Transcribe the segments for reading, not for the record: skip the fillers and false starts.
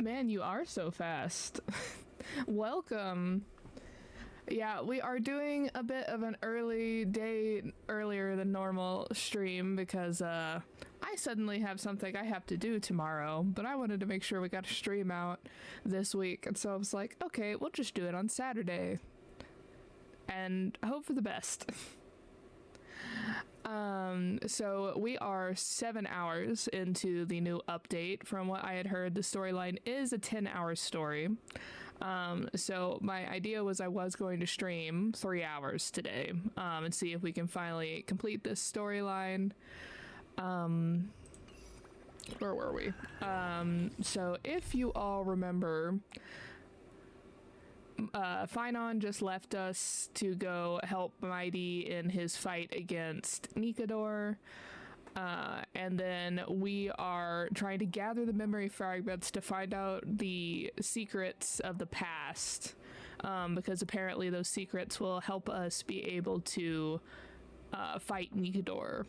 Man, you are so fast. Welcome. Yeah, we are doing a bit of an early day, earlier than normal stream because I suddenly have something I have to do tomorrow, but I wanted to make sure we got a stream out this week, and so I was like, okay, we'll just do it on Saturday and hope for the best. So we are 7 hours into the new update. From what I had heard, the storyline is a 10-hour story. So my idea was I was going to stream 3 hours today, and see if we can finally complete this storyline. Where were we? So if you all remember, Finon just left us to go help Mighty in his fight against Nikador, and then we are trying to gather the memory fragments to find out the secrets of the past, because apparently those secrets will help us be able to fight Nikador.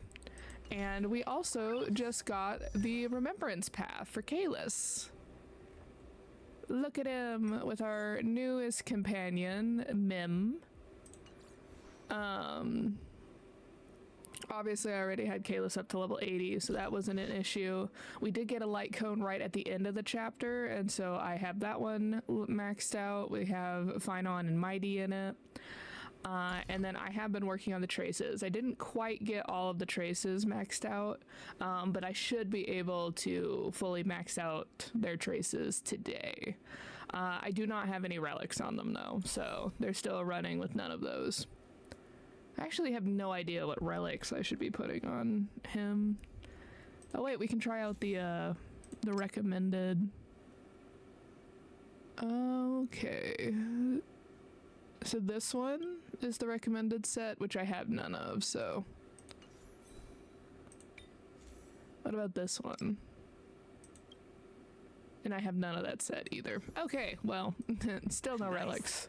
And we also just got the remembrance path for Kalis. Look at him with our newest companion, Mim. Obviously I already had Kalis up to level 80, so that wasn't an issue. We did get a light cone right at the end of the chapter, and so I have that one maxed out. We have Finon and Mighty in it. And then I have been working on the traces. I didn't quite get all of the traces maxed out, but I should be able to fully max out their traces today. I do not have any relics on them though, so they're still running with none of those. I actually have no idea what relics I should be putting on him. Oh wait, we can try out the recommended. Okay. So this one is the recommended set, which I have none of, so. What about this one? And I have none of that set either. Okay, well, still no relics.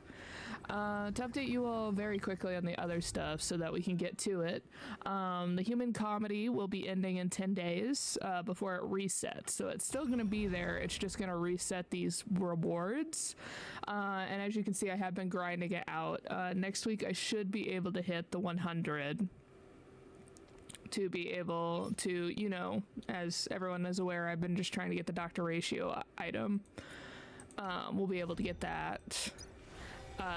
To update you all very quickly on the other stuff so that we can get to it. The human comedy will be ending in 10 days before it resets. So it's still going to be there. It's just going to reset these rewards. And as you can see, I have been grinding it out. Next week, I should be able to hit the 100. To be able to, you know, as everyone is aware, I've been just trying to get the Doctor Ratio item. We'll be able to get that.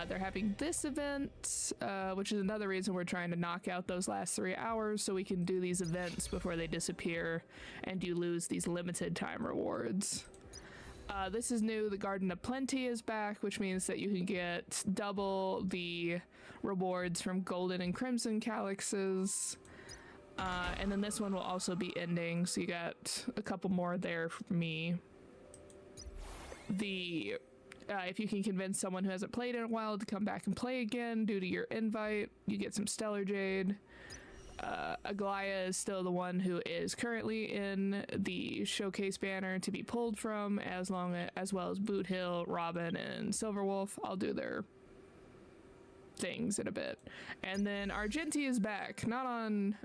They're having this event, which is another reason we're trying to knock out those last 3 hours so we can do these events before they disappear and you lose these limited time rewards. This is new. The Garden of Plenty is back, which means that you can get double the rewards from Golden and Crimson Calyxes. And then this one will also be ending, so you got a couple more there for me. If you can convince someone who hasn't played in a while to come back and play again due to your invite, you get some Stellar Jade. Aglaya is still the one who is currently in the showcase banner to be pulled from, as well as Boot Hill, Robin, and Silverwolf. I'll do their things in a bit. And then Argenti is back, not on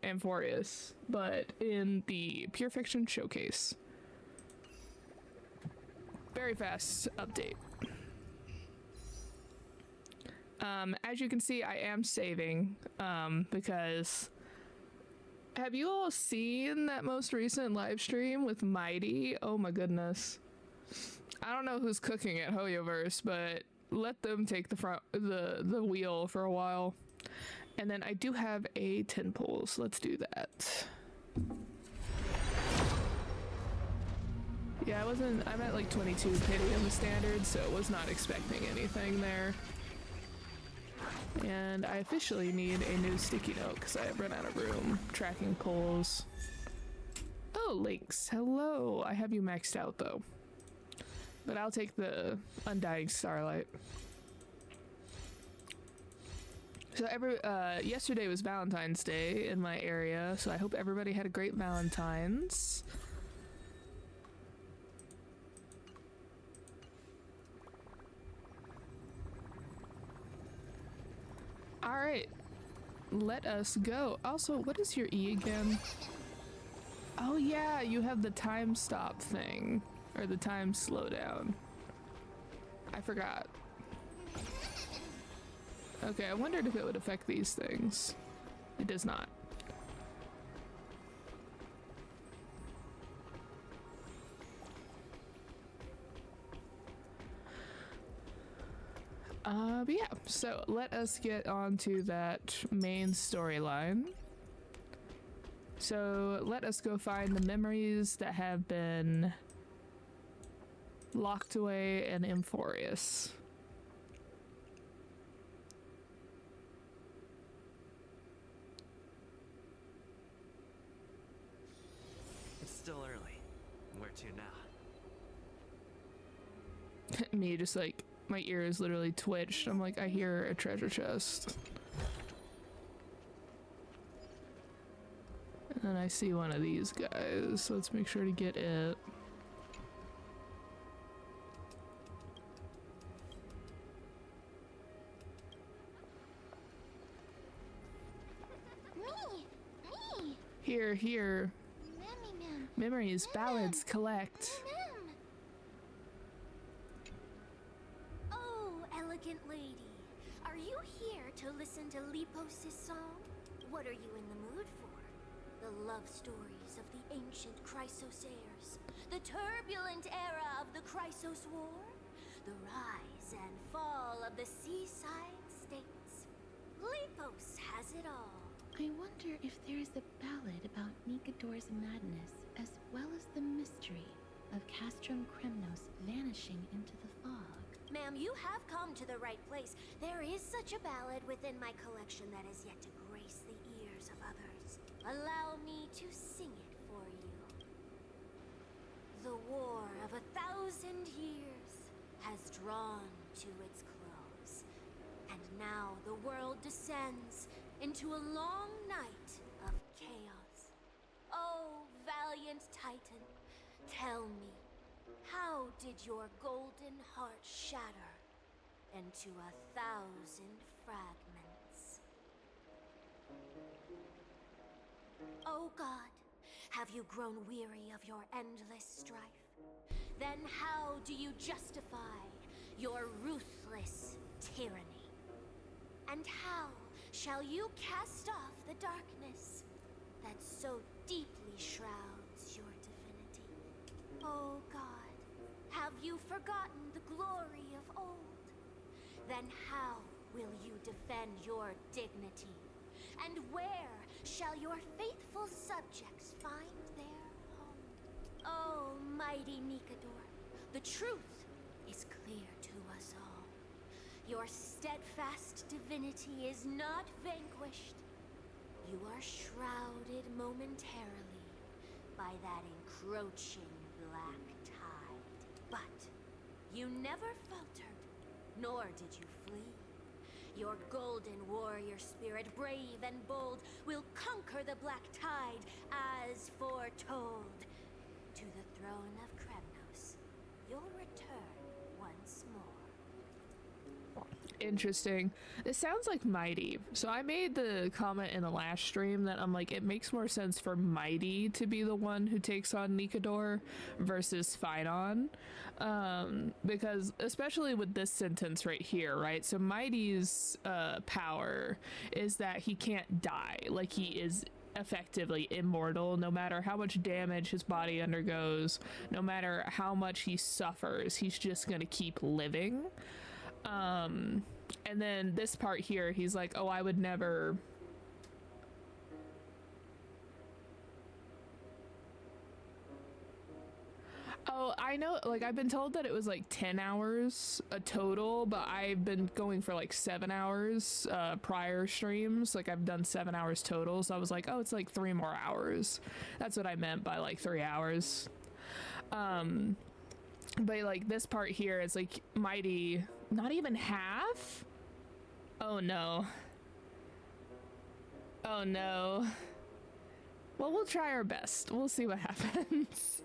Amphorius, but in the Pure Fiction showcase. Very fast update. As you can see, I am saving because have you all seen that most recent live stream with Mighty? Oh my goodness. I don't know who's cooking at Hoyoverse, but let them take the wheel for a while. And then I do have a 10 pull, so let's do that. Yeah, I'm at like 22 pity in the standard, so was not expecting anything there. And I officially need a new sticky note because I have run out of room tracking pulls. Oh, Lynx, hello. I have you maxed out though. But I'll take the Undying Starlight. So yesterday was Valentine's Day in my area, so I hope everybody had a great Valentine's. Alright, let us go. Also, what is your E again? Oh yeah, you have the time stop thing. Or the time slow down. I forgot. Okay, I wondered if it would affect these things. It does not. But yeah, so let us get on to that main storyline. So let us go find the memories that have been locked away in Emphorius. It's still early. Where to now? Me just like, my ears literally twitched. I'm like, I hear a treasure chest. And then I see one of these guys, so let's make sure to get it. Me! Here, here. Ma'am. Memories, ballads, collect. Oh, elegant lady. Are you here to listen to Lepos' song? What are you in the mood for? The love stories of the ancient Chrysos heirs. The turbulent era of the Chrysos War. The rise and fall of the seaside states. Lepos has it all. I wonder if there is a ballad about Nikador's madness, as well as the mystery of Castrum Kremnos vanishing into the fog. Ma'am, you have come to the right place. There is such a ballad within my collection that is yet to grace the ears of others. Allow me to sing it for you. The war of 1,000 years has drawn to its close, and now the world descends into a long night of chaos. Oh, valiant Titan, tell me, how did your golden heart shatter into 1,000 fragments? Oh God, have you grown weary of your endless strife? Then how do you justify your ruthless tyranny? And how shall you cast off the darkness that so deeply shrouds your divinity? Oh God, have you forgotten the glory of old? Then how will you defend your dignity? And where shall your faithful subjects find their home? Oh, mighty Nikador, the truth is clear to us all. Your steadfast divinity is not vanquished. You are shrouded momentarily by that encroaching black tide. But you never faltered, nor did you flee. Your golden warrior spirit, brave and bold, will conquer the black tide as foretold. To the throne of Kremnos, you'll return once more. Interesting. This sounds like Mighty. So I made the comment in the last stream that I'm like, it makes more sense for Mighty to be the one who takes on Nikador versus Phynon. Because especially with this sentence right here, right? So Mighty's power is that he can't die. Like, he is effectively immortal. No matter how much damage his body undergoes, no matter how much he suffers, he's just gonna keep living. And then this part here, he's like, oh, I would never... Oh, I know, like, I've been told that it was like 10 hours a total, but I've been going for like 7 hours prior streams. Like, I've done 7 hours total, so I was like, oh, it's like 3 more hours. That's what I meant by like 3 hours. But like this part here is like Mighty, not even half? Oh no. Oh no. Well, we'll try our best. We'll see what happens.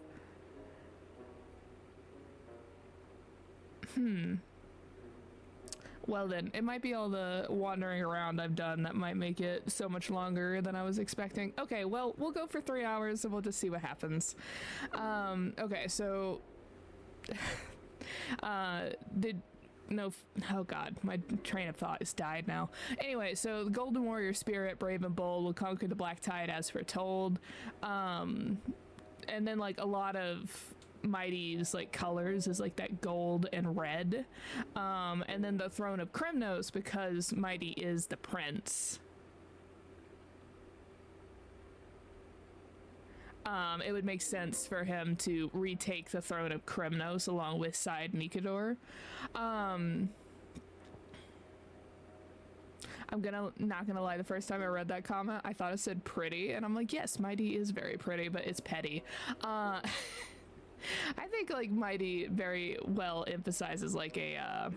Well then, it might be all the wandering around I've done that might make it so much longer than I was expecting. Okay, well, we'll go for 3 hours and we'll just see what happens. Okay, so did no oh god, my train of thought has died now. Anyway, so the golden warrior spirit, brave and bold, will conquer the black tide as foretold. And then like a lot of Mighty's like colors is like that gold and red. And then the throne of Kremnos, because Mighty is the prince. It would make sense for him to retake the throne of Kremnos along with side Nikador. I'm not gonna lie, the first time I read that comment, I thought it said pretty, and I'm like, yes, Mighty is very pretty, but it's petty. I think like Mighty very well emphasizes like a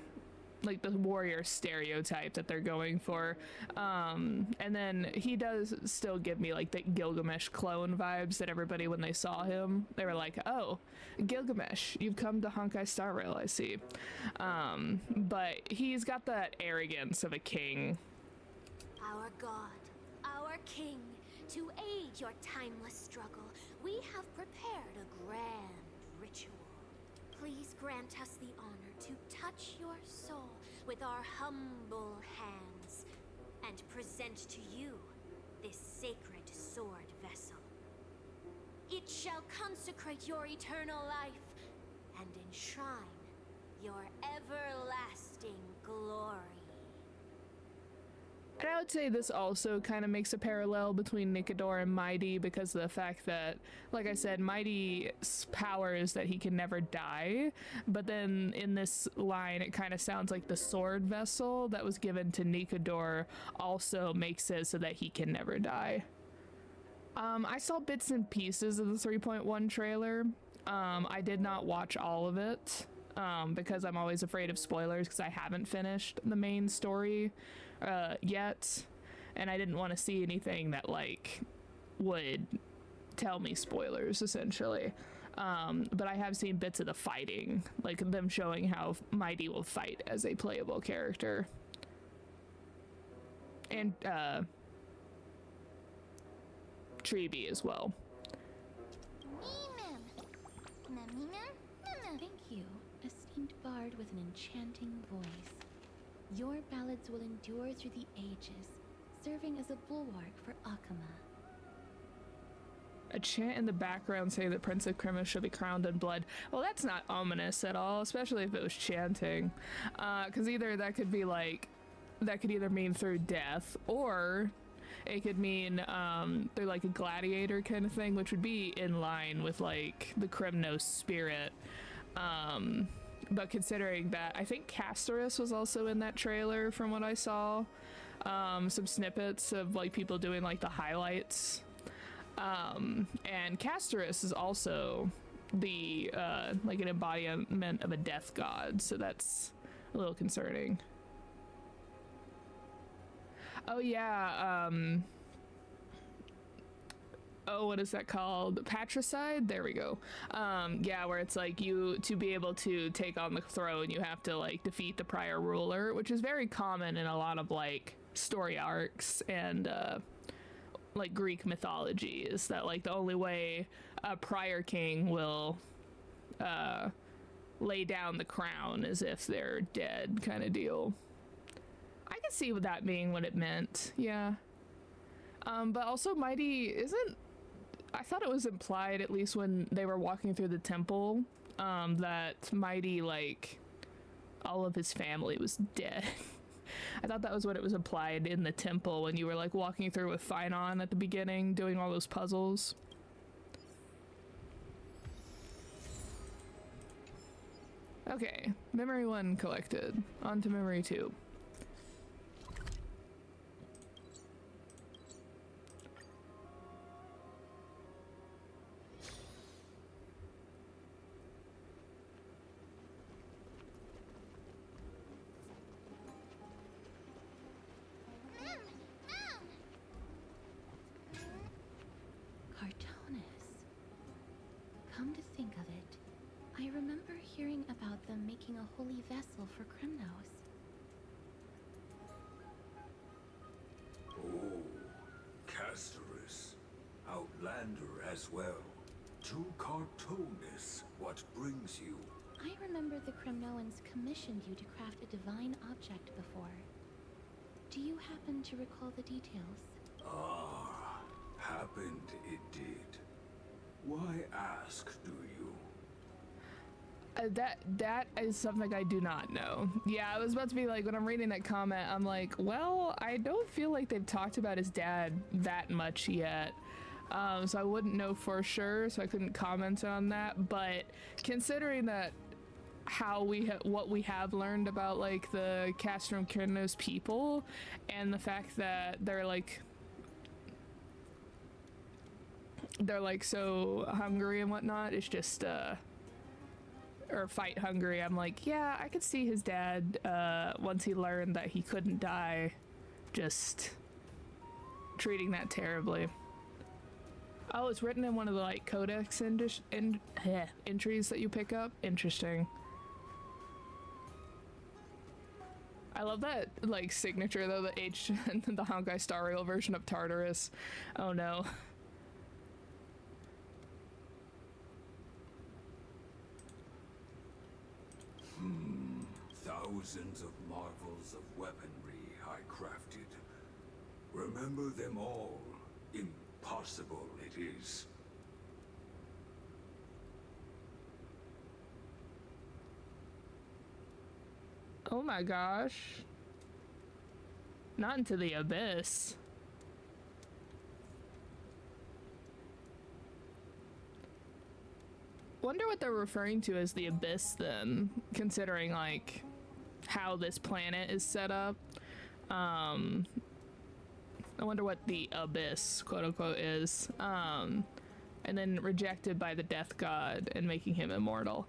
like the warrior stereotype that they're going for, and then he does still give me like the Gilgamesh clone vibes that everybody, when they saw him, they were like, oh, Gilgamesh, you've come to Honkai Star Rail, I see. But he's got that arrogance of a king. Our God, our King, to aid your timeless struggle, we have prepared a grand ritual. Please grant us the honor to touch your soul with our humble hands and present to you this sacred sword vessel. It shall consecrate your eternal life and enshrine your everlasting glory. And I would say this also kind of makes a parallel between Nikador and Mighty, because of the fact that, like I said, Mighty's power is that he can never die, but then in this line it kind of sounds like the sword vessel that was given to Nikador also makes it so that he can never die. I saw bits and pieces of the 3.1 trailer. I did not watch all of it, because I'm always afraid of spoilers, because I haven't finished the main story yet, and I didn't want to see anything that like would tell me spoilers essentially. But I have seen bits of the fighting, like them showing how Mighty will fight as a playable character, and Treeby as well. Thank you, esteemed bard with an enchanting voice. Your ballads will endure through the ages, serving as a bulwark for Akama. A chant in the background saying that Prince of Kremnos should be crowned in blood. Well, that's not ominous at all, especially if it was chanting. Because either that could be like, that could either mean through death, or it could mean they're like a gladiator kind of thing, which would be in line with like the Kremnos spirit. But considering that, I think Castorus was also in that trailer from what I saw. Some snippets of like people doing like the highlights. And Castorus is also the like an embodiment of a death god, so that's a little concerning. Oh yeah, oh, what is that called? Patricide? There we go. Yeah, where it's like you, to be able to take on the throne, you have to like defeat the prior ruler, which is very common in a lot of like story arcs and like Greek mythology, is that like the only way a prior king will lay down the crown is if they're dead, kind of deal. I can see what that being what it meant, yeah. But also Mighty isn't, I thought it was implied, at least when they were walking through the temple, that Mighty, like, all of his family was dead. I thought that was what it was implied in the temple when you were like walking through with Finon at the beginning, doing all those puzzles. Okay, memory 1 collected. On to memory 2. Come to think of it, I remember hearing about them making a holy vessel for Kremnos. Oh, Castorus. Outlander as well. To Cartonis, what brings you? I remember the Kremnoans commissioned you to craft a divine object before. Do you happen to recall the details? Ah, happened it did. Why ask, do you? That is something I do not know. Yeah, I was about to be like, when I'm reading that comment, I'm like, well, I don't feel like they've talked about his dad that much yet. So I wouldn't know for sure, so I couldn't comment on that. But considering that how what we have learned about like the Castrum Kyrnos people and the fact that they're like so hungry and whatnot, it's just or fight hungry, I'm like, yeah, I could see his dad once he learned that he couldn't die just treating that terribly. Oh, it's written in one of the like codex entries that you pick up. Interesting. I love that like signature though, the H the Honkai Star Rail version of Tartarus. Oh no. Thousands of marvels of weaponry I crafted. Remember them all. Impossible it is. Oh my gosh. Not into the abyss. Wonder what they're referring to as the abyss then, considering like how this planet is set up. I wonder what the abyss, quote unquote, is. And then rejected by the death god and making him immortal.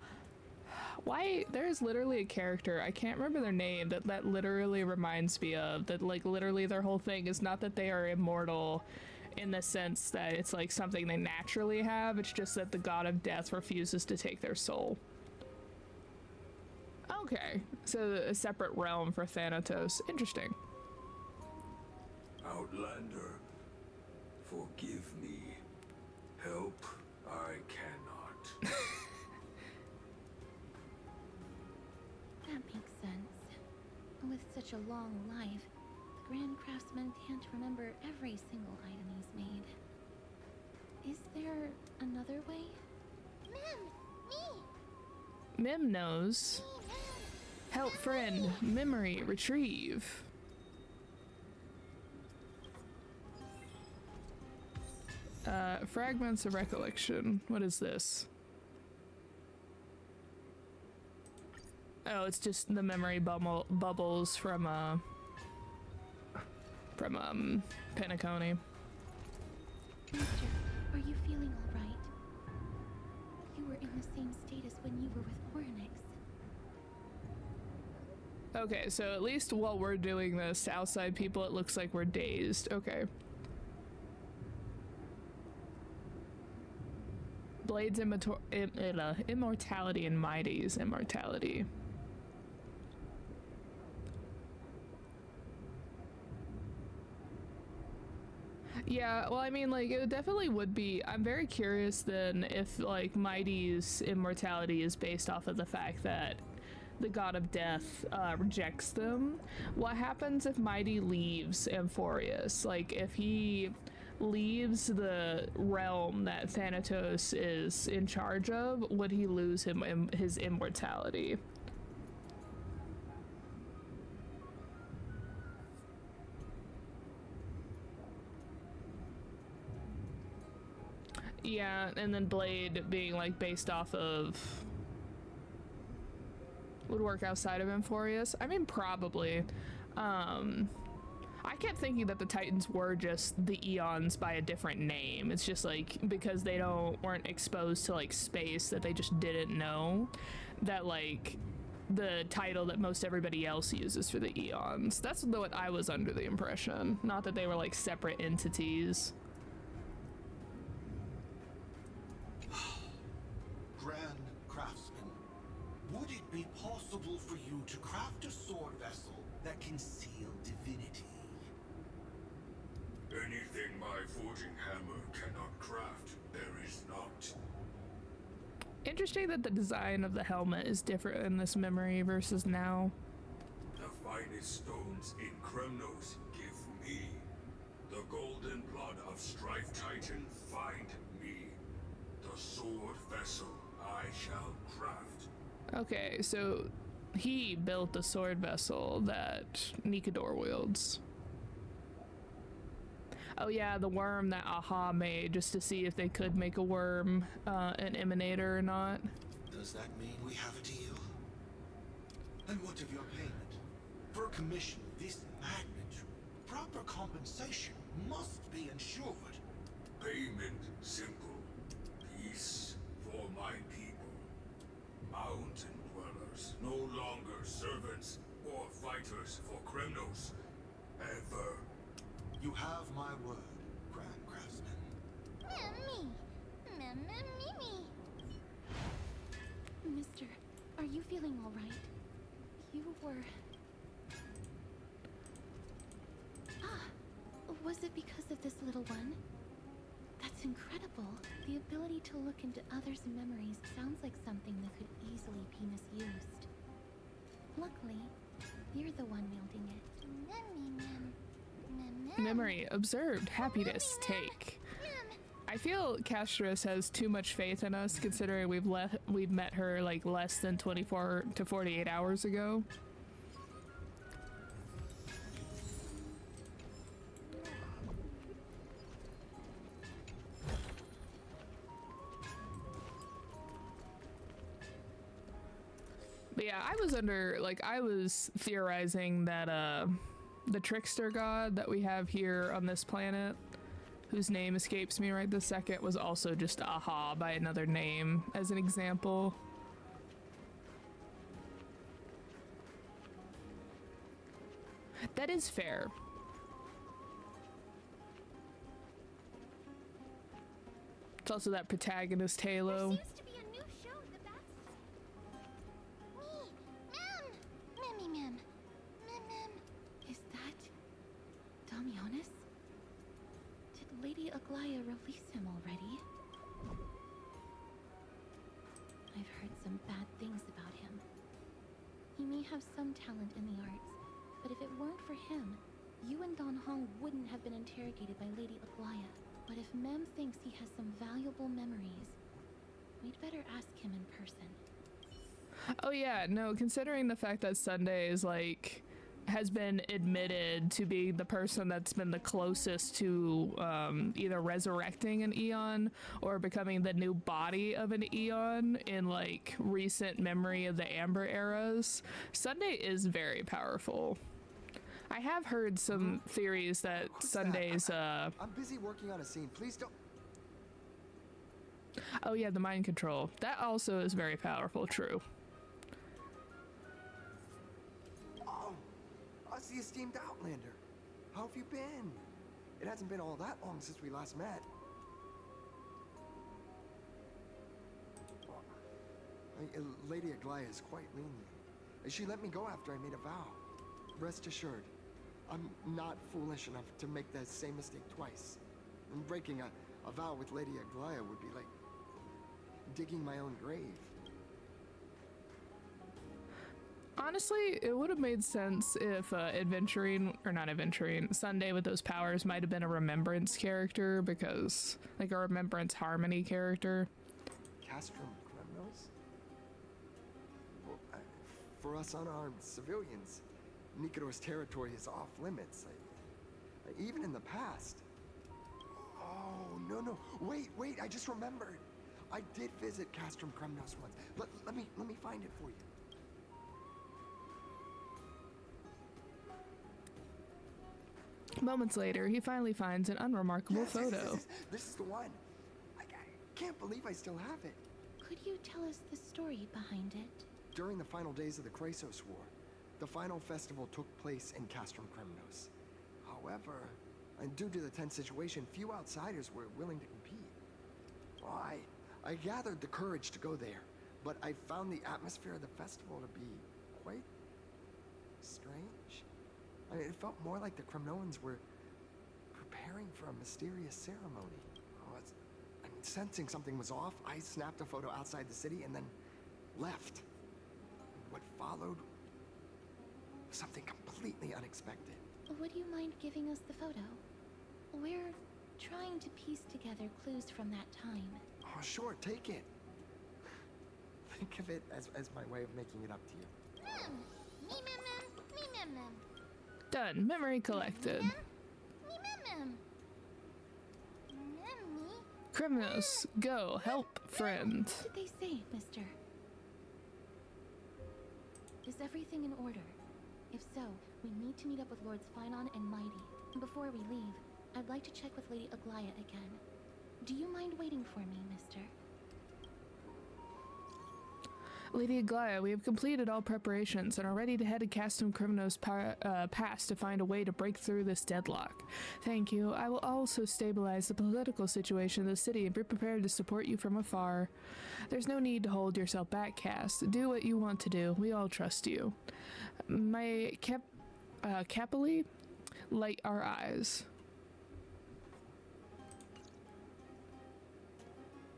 Why, there's literally a character, I can't remember their name, that literally reminds me of, that like literally their whole thing is not that they are immortal in the sense that it's like something they naturally have, it's just that the god of death refuses to take their soul. Okay, so a separate realm for Thanatos. Interesting. Outlander, forgive me. Help, I cannot. That makes sense. With such a long life, the Grand Craftsman can't remember every single item he's made. Is there another way? Mim knows. Help friend, memory, retrieve. Fragments of recollection. What is this? Oh, it's just the memory bubbles from Penacony. Master, are you feeling all right? You were in the same state as when you were with Orynyx. Okay, so at least while we're doing this, to outside people, it looks like we're dazed. Okay. Blade's immortality and Mighty's immortality. Yeah, well, I mean, like, it definitely would be. I'm very curious then if, like, Mighty's immortality is based off of the fact that the god of death rejects them. What happens if Mighty leaves Amphorius? Like, if he leaves the realm that Thanatos is in charge of, would he lose his immortality? Yeah, and then Blade being like based off of would work outside of Amphorius. I mean, probably. I kept thinking that the Titans were just the Eons by a different name. It's just like because they weren't exposed to like space, that they just didn't know that like the title that most everybody else uses for the Eons. That's what I was under the impression. Not that they were like separate entities. Grand Craftsman, would it be possible for you to craft a sword vessel that can seal divinity? Anything my forging hammer cannot craft, there is not. Interesting that the design of the helmet is different in this memory versus now. The finest stones in Kremnos give me. The golden blood of Strife Titan find me. The sword vessel I shall craft. Okay, so he built the sword vessel that Nikador wields. Oh yeah, the worm that Aha made just to see if they could make a worm an emanator or not. Does that mean we have a deal? And what of your payment? For a commission of this magnitude, proper compensation must be ensured. Payment simple. Peace for my people. Mountain dwellers, no longer servants or fighters for Kremnos. Ever. You have my word, Grand Craftsman. Mister, are you feeling all right? You were... Ah, was it because of this little one? That's incredible. The ability to look into others' memories sounds like something that could easily be misused. Luckily, you're the one wielding it. Memory observed. Happiness take. I feel Castris has too much faith in us, considering we've met her like less than 24 to 48 hours ago. But yeah, I was theorizing that the trickster god that we have here on this planet, whose name escapes me right this second, was also just Aha by another name as an example. That is fair. It's also that protagonist halo. There seems to be a new show at the Bats. Ma'am. Is that... Damionis? Did Lady Aglaya release him already? I've heard some bad things about him. He may have some talent in the arts, but if it weren't for him, you and Don Hong wouldn't have been interrogated by Lady Aglaya. But if Mem thinks he has some valuable memories, we'd better ask him in person. Oh yeah, no, considering the fact that Sunday is like has been admitted to be the person that's been the closest to either resurrecting an Eon or becoming the new body of an Eon in like recent memory of the Amber eras, Sunday is very powerful. I have heard some theories that Sunday's I'm busy working on a scene. Please don't. Oh yeah, the mind control. That also is very powerful, true. Oh, us the esteemed Outlander. How have you been? It hasn't been all that long since we last met. Lady Aglaya is quite lenient. She let me go after I made a vow. Rest assured, I'm not foolish enough to make the same mistake twice. And breaking a vow with Lady Aglaya would be like digging my own grave. Honestly, it would have made sense if Sunday with those powers might have been a remembrance character, because like a remembrance harmony character. Castrum Kremnos? Well, for us unarmed civilians, Nikador's territory is off limits. Even in the past. Oh, no. Wait, I just remembered. I did visit Castrum Kremnos once. Let me find it for you. Moments later, he finally finds an unremarkable photo. This is the one. I can't believe I still have it. Could you tell us the story behind it? During the final days of the Krasos War, the final festival took place in Castrum Kremnos. However, due to the tense situation, few outsiders were willing to compete. Well, I gathered the courage to go there, but I found the atmosphere of the festival to be quite strange. It felt more like the Kremnoans were preparing for a mysterious ceremony. Oh, sensing something was off, I snapped a photo outside the city and then left. What followed was something completely unexpected. Would you mind giving us the photo? We're trying to piece together clues from that time. Oh, sure, take it. Think of it as my way of making it up to you. Done. Memory collected. Criminals, go help friend. What did they say, mister? Is everything in order? If so, we need to meet up with Lords Finon and Mighty. Before we leave, I'd like to check with Lady Aglaya again. Do you mind waiting for me, mister? Lady Aglaya, we have completed all preparations and are ready to head to Castrum Criminal's Pass to find a way to break through this deadlock. Thank you. I will also stabilize the political situation in the city and be prepared to support you from afar. There's no need to hold yourself back, Cass. Do what you want to do. We all trust you. My Capoli, light our eyes.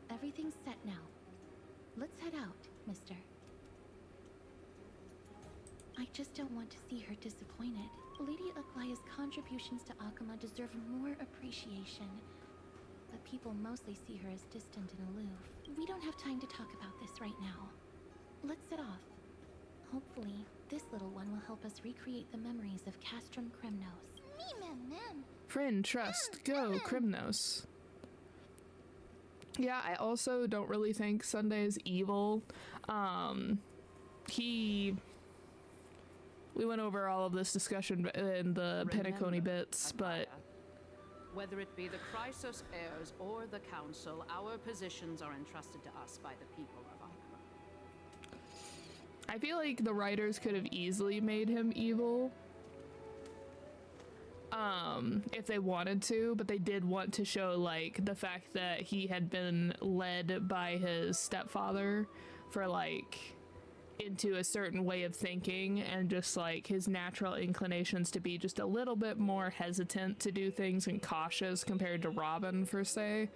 Everything's set now. Let's head out, mister. I just don't want to see her disappointed. Lady Aglaya's contributions to Akama deserve more appreciation. But people mostly see her as distant and aloof. We don't have time to talk about this right now. Let's set off. Hopefully, this little one will help us recreate the memories of Castrum Kremnos. Friend, trust, go, Kremnos. Yeah, I also don't really think Sunday is evil. We went over all of this discussion in the Penacony bits, but whether it be the Chrysos heirs or the Council, our positions are entrusted to us by the people of Akama. I feel like the writers could have easily made him evil. If they wanted to, but they did want to show, like, the fact that he had been led by his stepfather for, like, into a certain way of thinking, and just, like, his natural inclinations to be just a little bit more hesitant to do things and cautious compared to Robin, per se.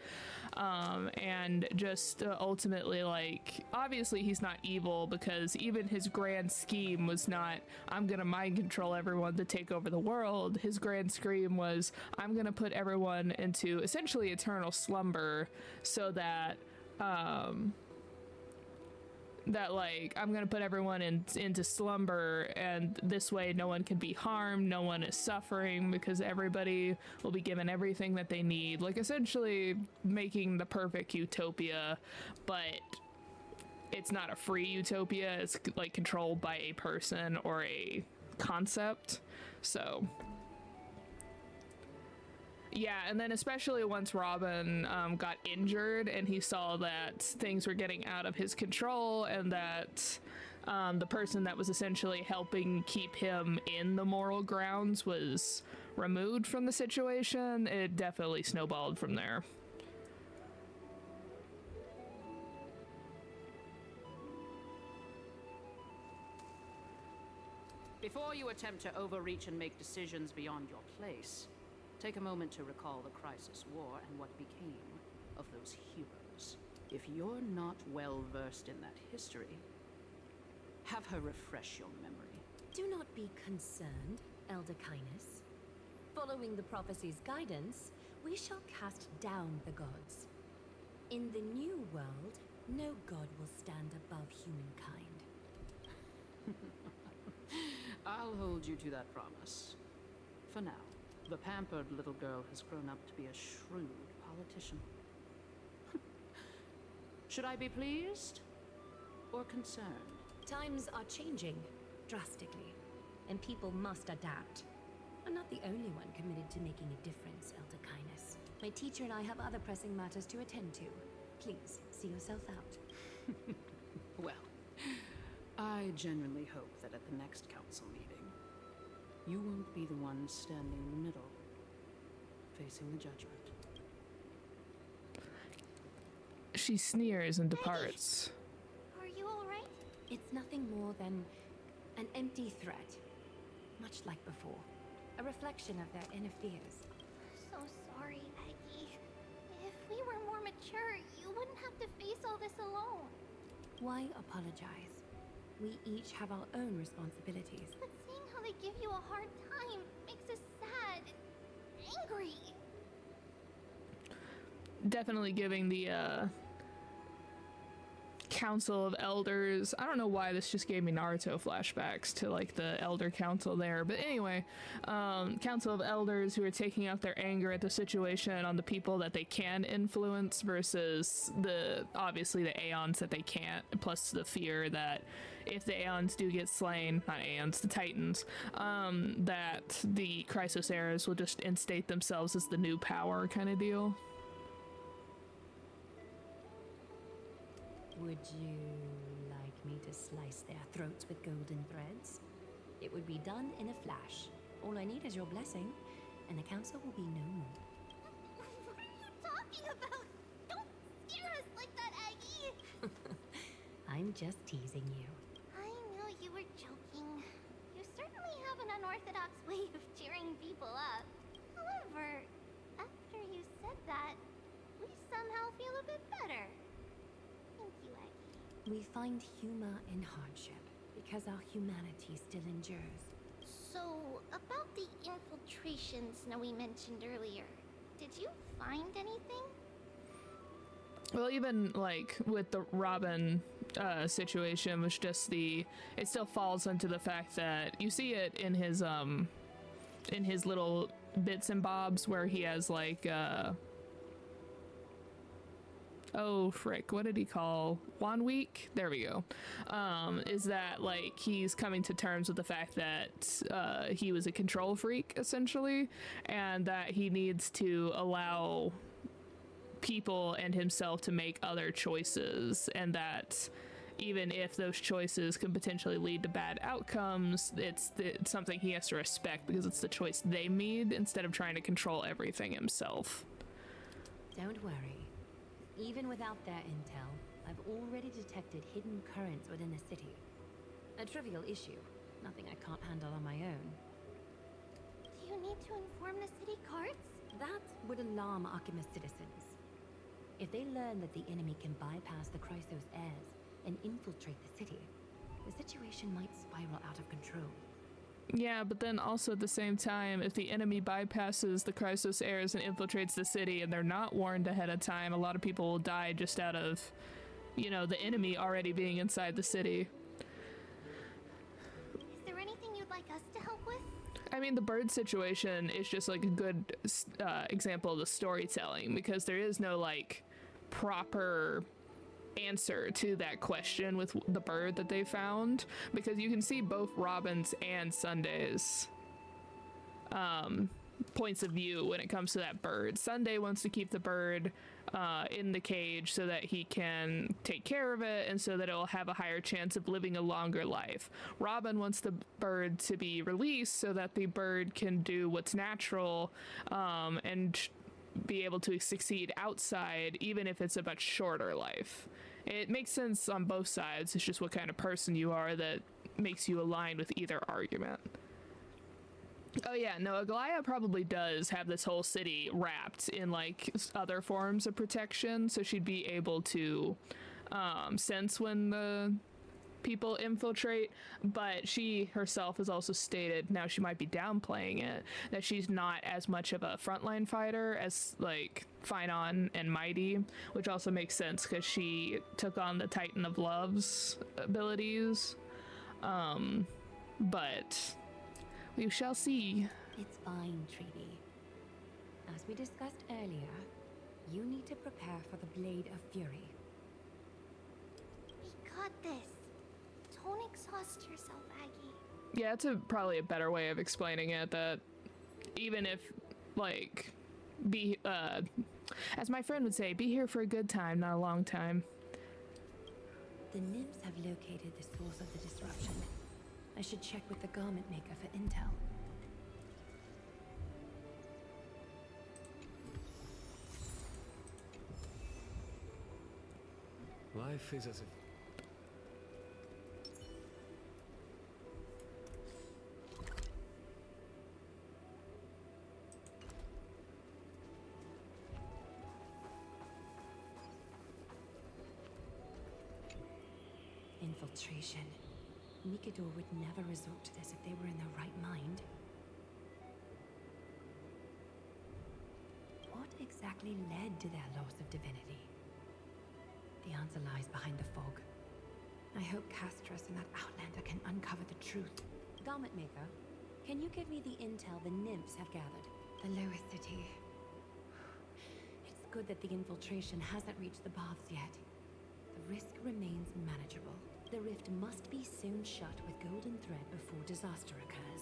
And just ultimately, like, obviously he's not evil, because even his grand scheme was not, I'm gonna mind control everyone to take over the world. His grand scheme was, I'm gonna put everyone into essentially eternal slumber so that, like, I'm gonna put everyone into slumber, and this way no one can be harmed, no one is suffering, because everybody will be given everything that they need. Like, essentially making the perfect utopia, but it's not a free utopia, it's like controlled by a person or a concept. So yeah, and then especially once Robin got injured and he saw that things were getting out of his control, and that the person that was essentially helping keep him in the moral grounds was removed from the situation, it definitely snowballed from there. Before you attempt to overreach and make decisions beyond your place, take a moment to recall the Chrysos War and what became of those heroes. If you're not well versed in that history, have her refresh your memory. Do not be concerned, Elder Kynus. Following the prophecy's guidance, we shall cast down the gods. In the new world, no god will stand above humankind. I'll hold you to that promise. For now, the pampered little girl has grown up to be a shrewd politician. Should I be pleased or concerned? Times are changing drastically, and people must adapt. I'm not the only one committed to making a difference, Elder Kynus. My teacher and I have other pressing matters to attend to. Please, see yourself out. Well, I genuinely hope that at the next council meeting, you won't be the one standing in the middle, facing the judgment. She sneers and departs. Are you alright? It's nothing more than an empty threat, much like before. A reflection of their inner fears. So sorry, Maggie. If we were more mature, you wouldn't have to face all this alone. Why apologize? We each have our own responsibilities. But seeing how they give you a hard time makes us sad and angry. Definitely giving the Council of Elders. I don't know why this just gave me Naruto flashbacks to like the Elder Council there, but anyway, Council of Elders who are taking out their anger at the situation on the people that they can influence versus obviously the Aeons that they can't, plus the fear that if the Aeons do get slain, not Aeons, the Titans, that the Chrysos Heirs will just instate themselves as the new power kind of deal. Would you like me to slice their throats with golden threads? It would be done in a flash. All I need is your blessing, and the council will be no more. What are you talking about? Don't scare us like that, Aggie! I'm just teasing you. I knew you were joking. You certainly have an unorthodox way of cheering people up. However, after you said that, we somehow feel a bit better. Thank you, Aggie. We find humor in hardship because our humanity still endures. So, about the infiltration Snowy mentioned earlier, did you find anything? Well, even like with the Robin situation was just it still falls into the fact that you see it in his little bits and bobs where he has like oh frick, what did he call 1 week? There we go. Is that like he's coming to terms with the fact that he was a control freak essentially, and that he needs to allow people and himself to make other choices, and that even if those choices can potentially lead to bad outcomes, it's something he has to respect because it's the choice they made instead of trying to control everything himself. Don't worry. Even without their intel, I've already detected hidden currents within the city. A trivial issue, nothing I can't handle on my own. Do you need to inform the city courts? That would alarm Archimus citizens. If they learn that the enemy can bypass the Chrysos Heirs and infiltrate the city, the situation might spiral out of control. Yeah, but then also at the same time, if the enemy bypasses the Chrysos Heirs and infiltrates the city and they're not warned ahead of time, a lot of people will die just out of, you know, the enemy already being inside the city. Is there anything you'd like us to help with? I mean, the bird situation is just like a good example of the storytelling, because there is no like proper answer to that question with the bird that they found, because you can see both Robin's and Sunday's points of view when it comes to that bird. Sunday wants to keep the bird in the cage so that he can take care of it and so that it will have a higher chance of living a longer life. Robin wants the bird to be released so that the bird can do what's natural and be able to succeed outside, even if it's a much shorter life. It makes sense on both sides. It's just what kind of person you are that makes you align with either argument. Oh yeah, no, Aglaya probably does have this whole city wrapped in like other forms of protection, so she'd be able to sense when the people infiltrate, but she herself has also stated, now she might be downplaying it, that she's not as much of a frontline fighter as like Finon and Mighty, which also makes sense because she took on the Titan of Love's abilities. But we shall see. It's fine, Treaty. As we discussed earlier, you need to prepare for the Blade of Fury. We got this. Don't exhaust yourself, Aggie. Yeah, it's probably a better way of explaining it, that even if, like, as my friend would say, be here for a good time, not a long time. The nymphs have located the source of the disruption. I should check with the garment maker for intel. Life is as if... Infiltration. Nikador would never resort to this if they were in their right mind. What exactly led to their loss of divinity? The answer lies behind the fog. I hope Castros and that Outlander can uncover the truth. Garment Maker, can you give me the intel the nymphs have gathered? The lowest city. It's good that the infiltration hasn't reached the baths yet. The risk remains manageable. The rift must be sewn shut with golden thread before disaster occurs.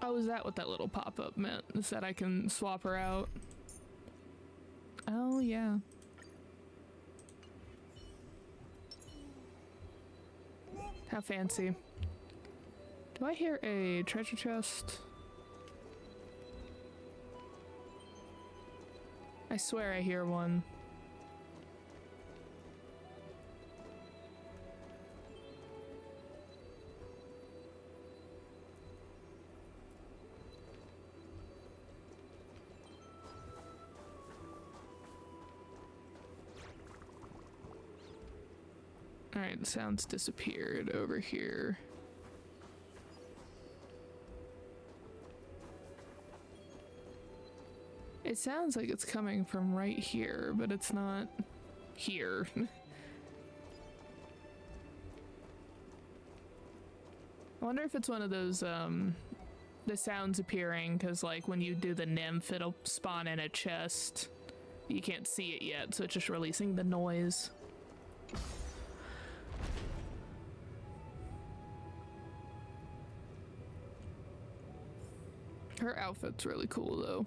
Oh, is that what that little pop-up meant? Is that I can swap her out? Oh, yeah. How fancy. Do I hear a treasure chest? I swear I hear one. Alright, the sound's disappeared over here. It sounds like it's coming from right here, but it's not here. I wonder if it's one of those, the sounds appearing, because like when you do the nymph, it'll spawn in a chest. You can't see it yet, so it's just releasing the noise. Her outfit's really cool though.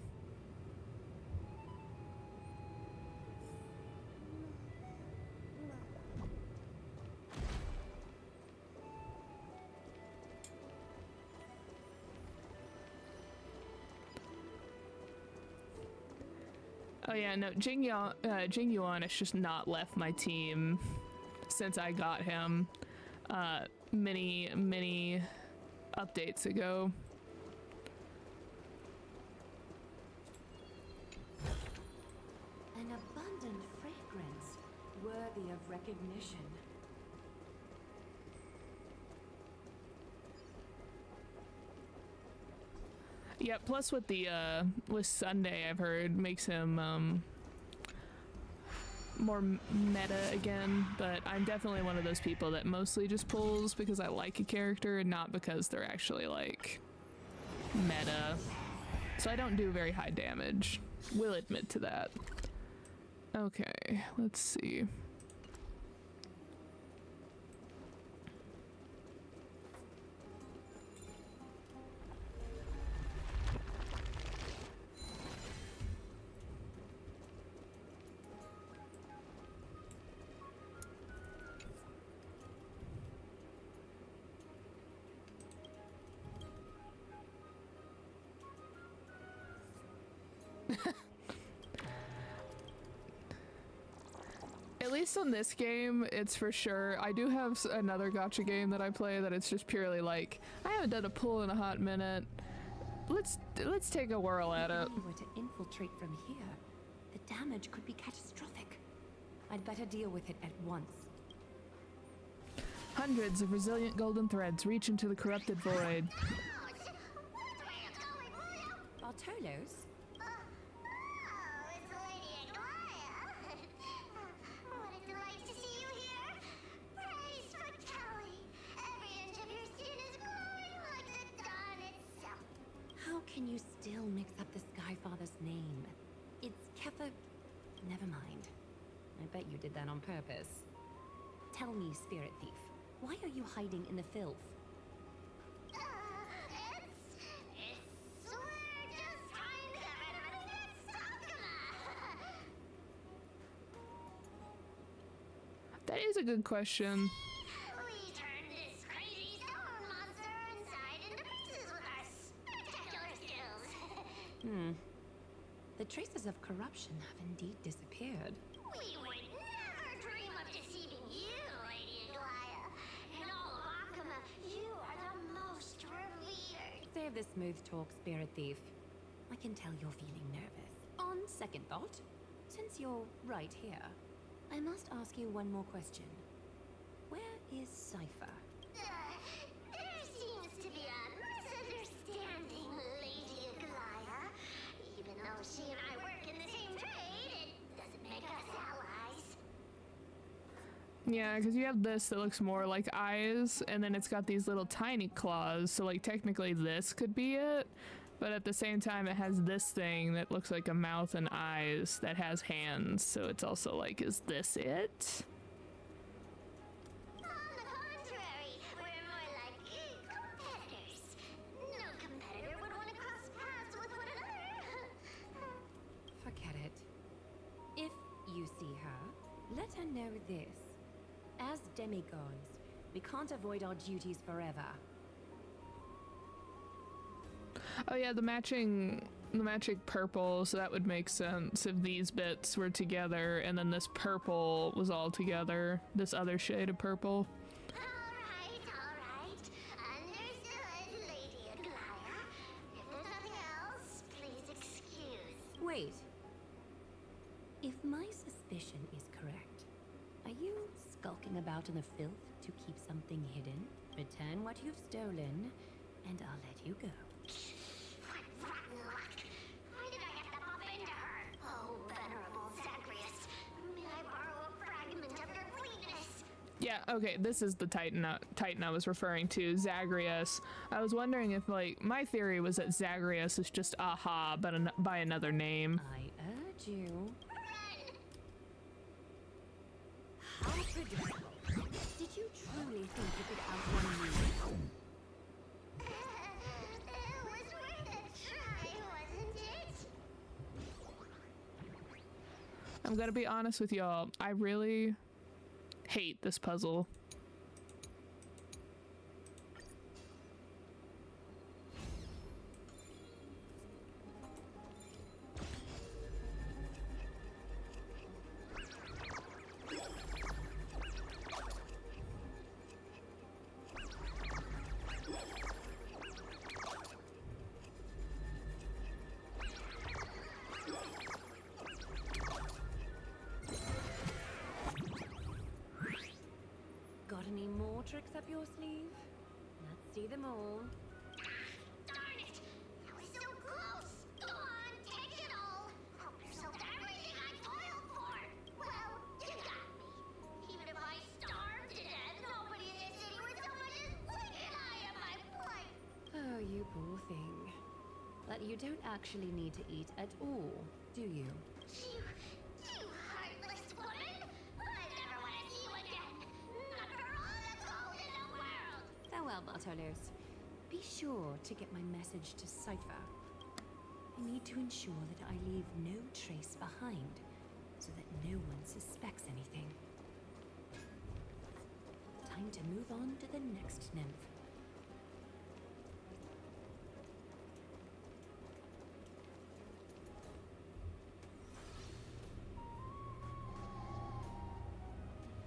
Oh yeah, no, Jing Yuan has just not left my team since I got him many updates ago. An abundant fragrance, worthy of recognition. Yeah, plus with the with Sunday, I've heard makes him more meta again, but I'm definitely one of those people that mostly just pulls because I like a character and not because they're actually like meta. So I don't do very high damage. Will admit to that. Okay, let's see. At least on this game, it's for sure. I do have another gacha game that I play that it's just purely like, I haven't done a pull in a hot minute. Let's take a whirl at it. If we were to infiltrate from here, the damage could be catastrophic. I'd better deal with it at once. Hundreds of resilient golden threads reach into the corrupted void. Bartolos? Can you still mix up the Skyfather's name? It's Kefa... Never mind. I bet you did that on purpose. Tell me, Spirit Thief, why are you hiding in the filth? We're just trying to get rid of any Stockma. That is a good question. We turned this crazy stone monster inside into pieces with our spectacular skills. The traces of corruption have indeed disappeared. We would never dream of deceiving you, Lady Aglaya. In all of Akama, you are the most revered. Save the smooth talk, Spirit Thief. I can tell you're feeling nervous. On second thought, since you're right here, I must ask you one more question. Where is Cypher? There seems to be a misunderstanding, Lady Aglaya. Even though she and I work in the same trade, it doesn't make us allies. Yeah, because you have this that looks more like eyes, and then it's got these little tiny claws, so like technically this could be it, but at the same time it has this thing that looks like a mouth and eyes that has hands, so it's also like, is this it? On the contrary, we're more like competitors. No competitor would want to cross paths with one another. Forget it. If you see her, let her know this. As demigods, we can't avoid our duties forever. Oh yeah, the matching purple, so that would make sense if these bits were together and then this purple was all together, this other shade of purple. All right. Understood, Lady Aglaya. If there's nothing else, please excuse. Wait. If my suspicion is correct, are you skulking about in the filth to keep something hidden? Return what you've stolen, and I'll let you go. What rotten luck! Why did I have to bump into her? Oh, venerable Zagreus, may I borrow a fragment of your fleetness? Yeah, okay, this is the Titan I was referring to, Zagreus. I was wondering if, like, my theory was that Zagreus is just Aha, but by another name. I urge you. Run! How predictable. Did you truly think you could outrun me? It was worth a try, wasn't it? I'm gonna be honest with y'all, I really hate this puzzle. Got any more tricks up your sleeve? Let's see them all. Darn it! I was so close! Go on, take it all! Help yourself to everything I toiled for! Well, you got me. Even if I starved to death, nobody in this city would so much as blink an eye at my plight! Oh, you poor thing. But you don't actually need to eat at all, do you? You heartless woman! I never want to see you again! Not for all the gold in the world! Farewell, Bartolos. Be sure to get my message to Cypher. I need to ensure that I leave no trace behind, so that no one suspects anything. Time to move on to the next nymph.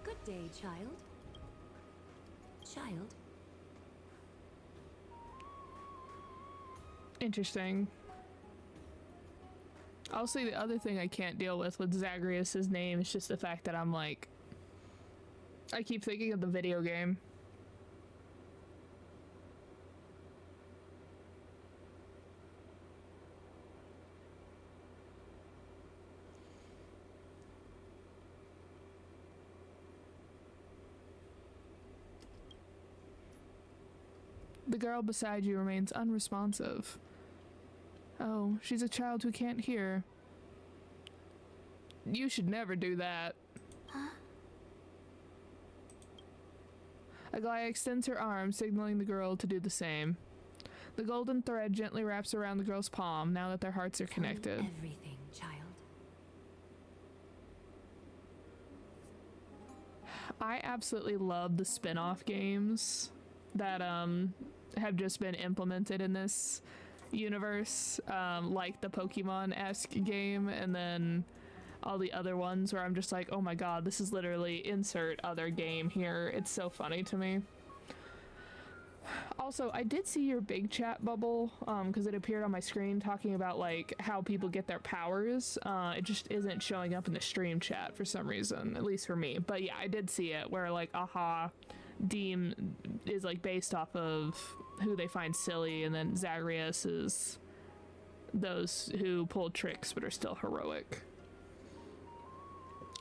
Good day, child. Child? Interesting. Also, the other thing I can't deal with Zagreus' name is just the fact that I'm like, I keep thinking of the video game. The girl beside you remains unresponsive. Oh, she's a child who can't hear. You should never do that. Huh? Aglaya extends her arm, signaling the girl to do the same. The golden thread gently wraps around the girl's palm now that their hearts are connected. Everything, child. I absolutely love the spin-off games that have just been implemented in this universe, like the Pokemon-esque game, and then all the other ones where I'm just like, oh my god, this is literally insert other game here. It's so funny to me. Also, I did see your big chat bubble, because it appeared on my screen talking about, like, how people get their powers. It just isn't showing up in the stream chat for some reason, at least for me. But yeah, I did see it, where, like, Aha Deem is, like, based off of who they find silly, and then Zagreus is those who pull tricks but are still heroic.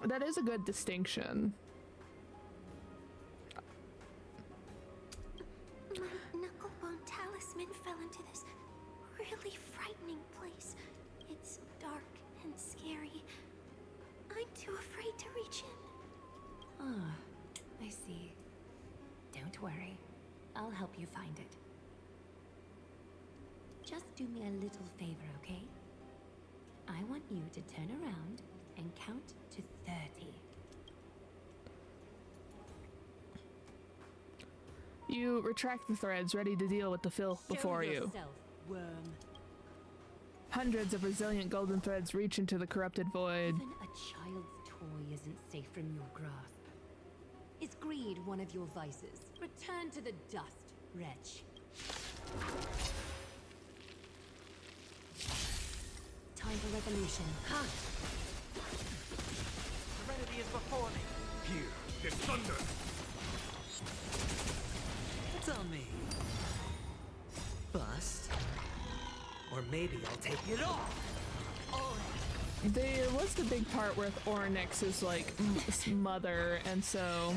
That is a good distinction. My knucklebone talisman fell into this really frightening place. It's dark and scary. I'm too afraid to reach in. Ah, I see. Don't worry. I'll help you find it. Just do me a little favor, okay? I want you to turn around and count to 30. You retract the threads, ready to deal with the filth before Show you. yourself, worm. Hundreds of resilient golden threads reach into the corrupted void. Even a child's toy isn't safe from your grasp. Is greed one of your vices? Return to the dust, wretch. Time for revolution. Ha! Serenity is before me. Here, the thunder! It's on me. Bust. Or maybe I'll take it all. There was the big part with Oryx's like mother, and so.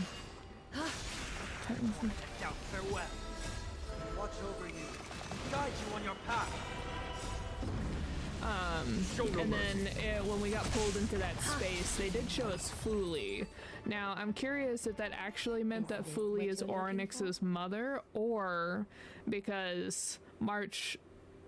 Now farewell. Watch over you. Guide you on your path. And then when we got pulled into that space, they did show us Fuli. Now, I'm curious if that actually meant that Fuli is Oryx's mother, or because March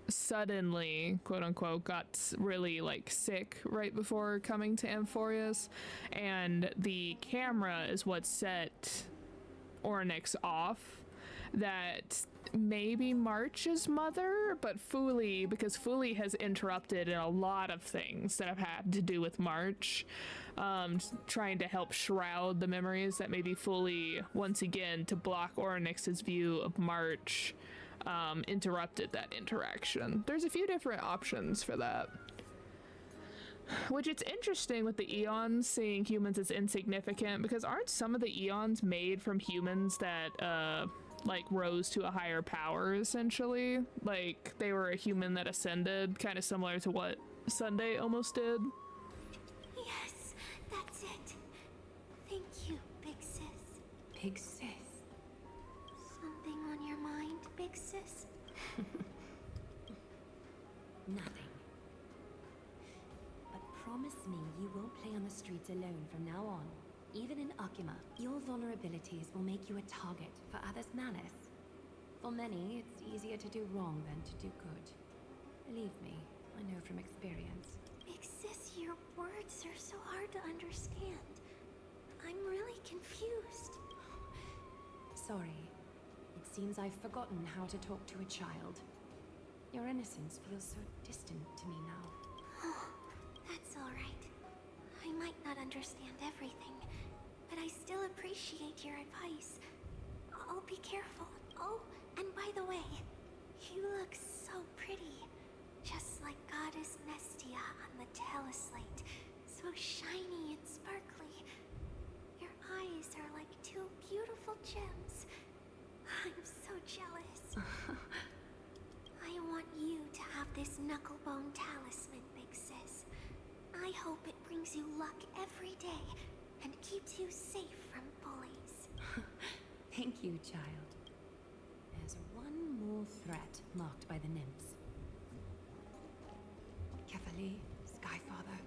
suddenly, quote unquote, got really like sick right before coming to Amphorius, and the camera is what set Oryx off. That maybe March's mother, but Fuli, because Fuli has interrupted in a lot of things that have had to do with March, trying to help shroud the memories that maybe Fuli, once again, to block Oryx's view of March, interrupted that interaction. There's a few different options for that. Which it's interesting with the Eons seeing humans as insignificant, because aren't some of the Eons made from humans that, like, rose to a higher power, essentially? Like, they were a human that ascended, kind of similar to what Sunday almost did. Yes, that's it. Thank you, Big Sis. Big sis. Something on your mind, Big Sis? Nothing. But promise me you won't play on the streets alone from now on. Even in Akima, your vulnerabilities will make you a target for others' malice. For many, it's easier to do wrong than to do good. Believe me, I know from experience. Big Sis, your words are so hard to understand. I'm really confused. Sorry. It seems I've forgotten how to talk to a child. Your innocence feels so distant to me now. Oh, that's all right. I might not understand everything, but I still appreciate your advice. I'll be careful. Oh, and by the way, you look so pretty. Just like Goddess Nestia on the teleslate. So shiny and sparkly. Your eyes are like two beautiful gems. I'm so jealous. I want you to have this knucklebone talisman, Big Sis. I hope it brings you luck every day and keeps you safe from bullies. Thank you, child. There's one more threat marked by the nymphs. Kefali, Skyfather,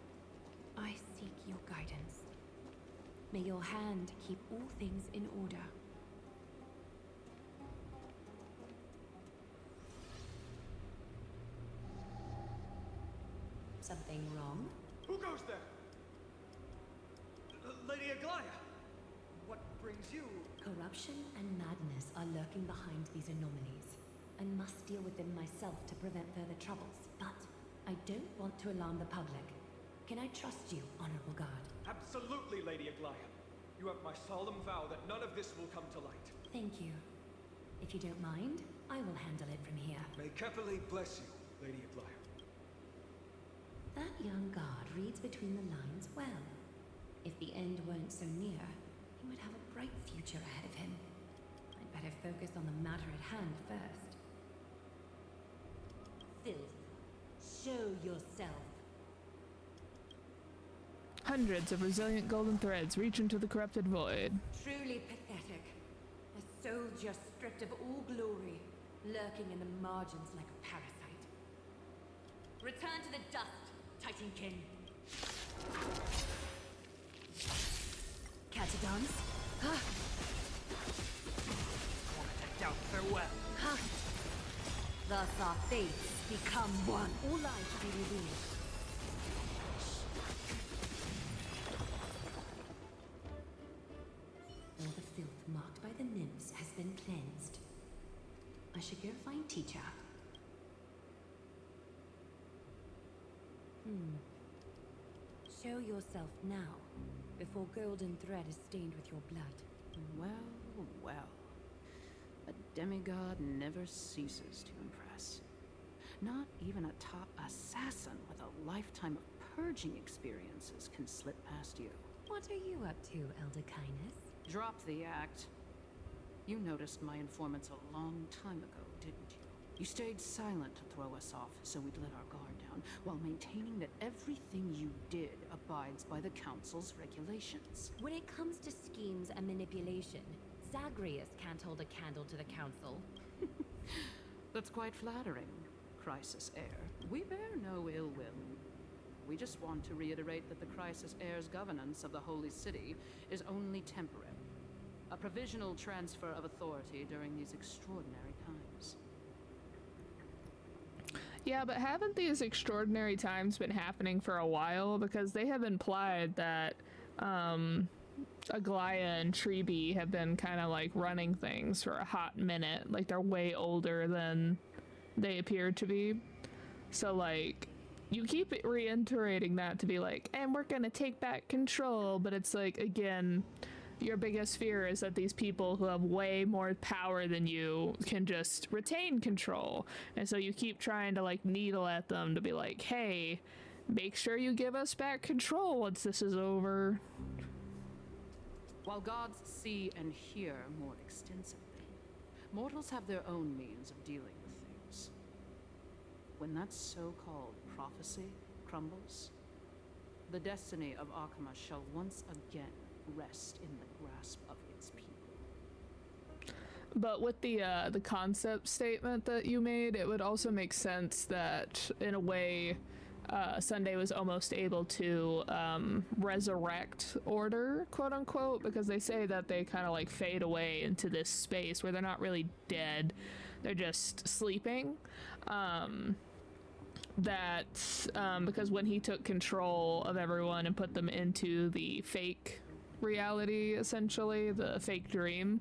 I seek your guidance. May your hand keep all things in order. Something wrong? Who goes there? Lady Aglaya! What brings you? Corruption and madness are lurking behind these anomalies. I must deal with them myself to prevent further troubles, but I don't want to alarm the public. Can I trust you, Honorable Guard? Absolutely, Lady Aglaya. You have my solemn vow that none of this will come to light. Thank you. If you don't mind, I will handle it from here. May Kepale bless you, Lady Aglaya. That young guard reads between the lines well. If the end weren't so near, he would have a bright future ahead of him. I'd better focus on the matter at hand first. Filth, show yourself. Hundreds of resilient golden threads reach into the corrupted void. Truly pathetic. A soldier stripped of all glory, lurking in the margins like a parasite. Return to the dust, Titan King. Catch a dance? Ha! Doubt farewell. Ha! Thus our fates become one. All lies shall be revealed. All the filth marked by the nymphs has been cleansed. I should go find teacher. Show yourself now, before golden thread is stained with your blood. Well, well. A demigod never ceases to impress. Not even a top assassin with a lifetime of purging experiences can slip past you. What are you up to, Elder Kindness? Drop the act. You noticed my informants a long time ago, didn't you? You stayed silent to throw us off, so we'd let our guard down, while maintaining that everything you did abides by the Council's regulations. When it comes to schemes and manipulation, Zagreus can't hold a candle to the Council. That's quite flattering, Crisis Heir. We bear no ill will. We just want to reiterate that the Crisis Heir's governance of the Holy City is only temporary. A provisional transfer of authority during these extraordinary times. Yeah, but haven't these extraordinary times been happening for a while? Because they have implied that Aglaya and Treeby have been kind of like running things for a hot minute. Like they're way older than they appear to be. So like, you keep reiterating that to be like, and we're gonna take back control, but it's like, again, your biggest fear is that these people who have way more power than you can just retain control. And so you keep trying to like needle at them to be like, hey, make sure you give us back control once this is over. While gods see and hear more extensively, mortals have their own means of dealing with things. When that so-called prophecy crumbles, the destiny of Akama shall once again rest in the grasp of its people. But with the concept statement that you made, it would also make sense that, in a way, Sunday was almost able to resurrect order, quote unquote, because they say that they kind of like fade away into this space where they're not really dead, they're just sleeping. Because when he took control of everyone and put them into the fake reality, essentially, the fake dream,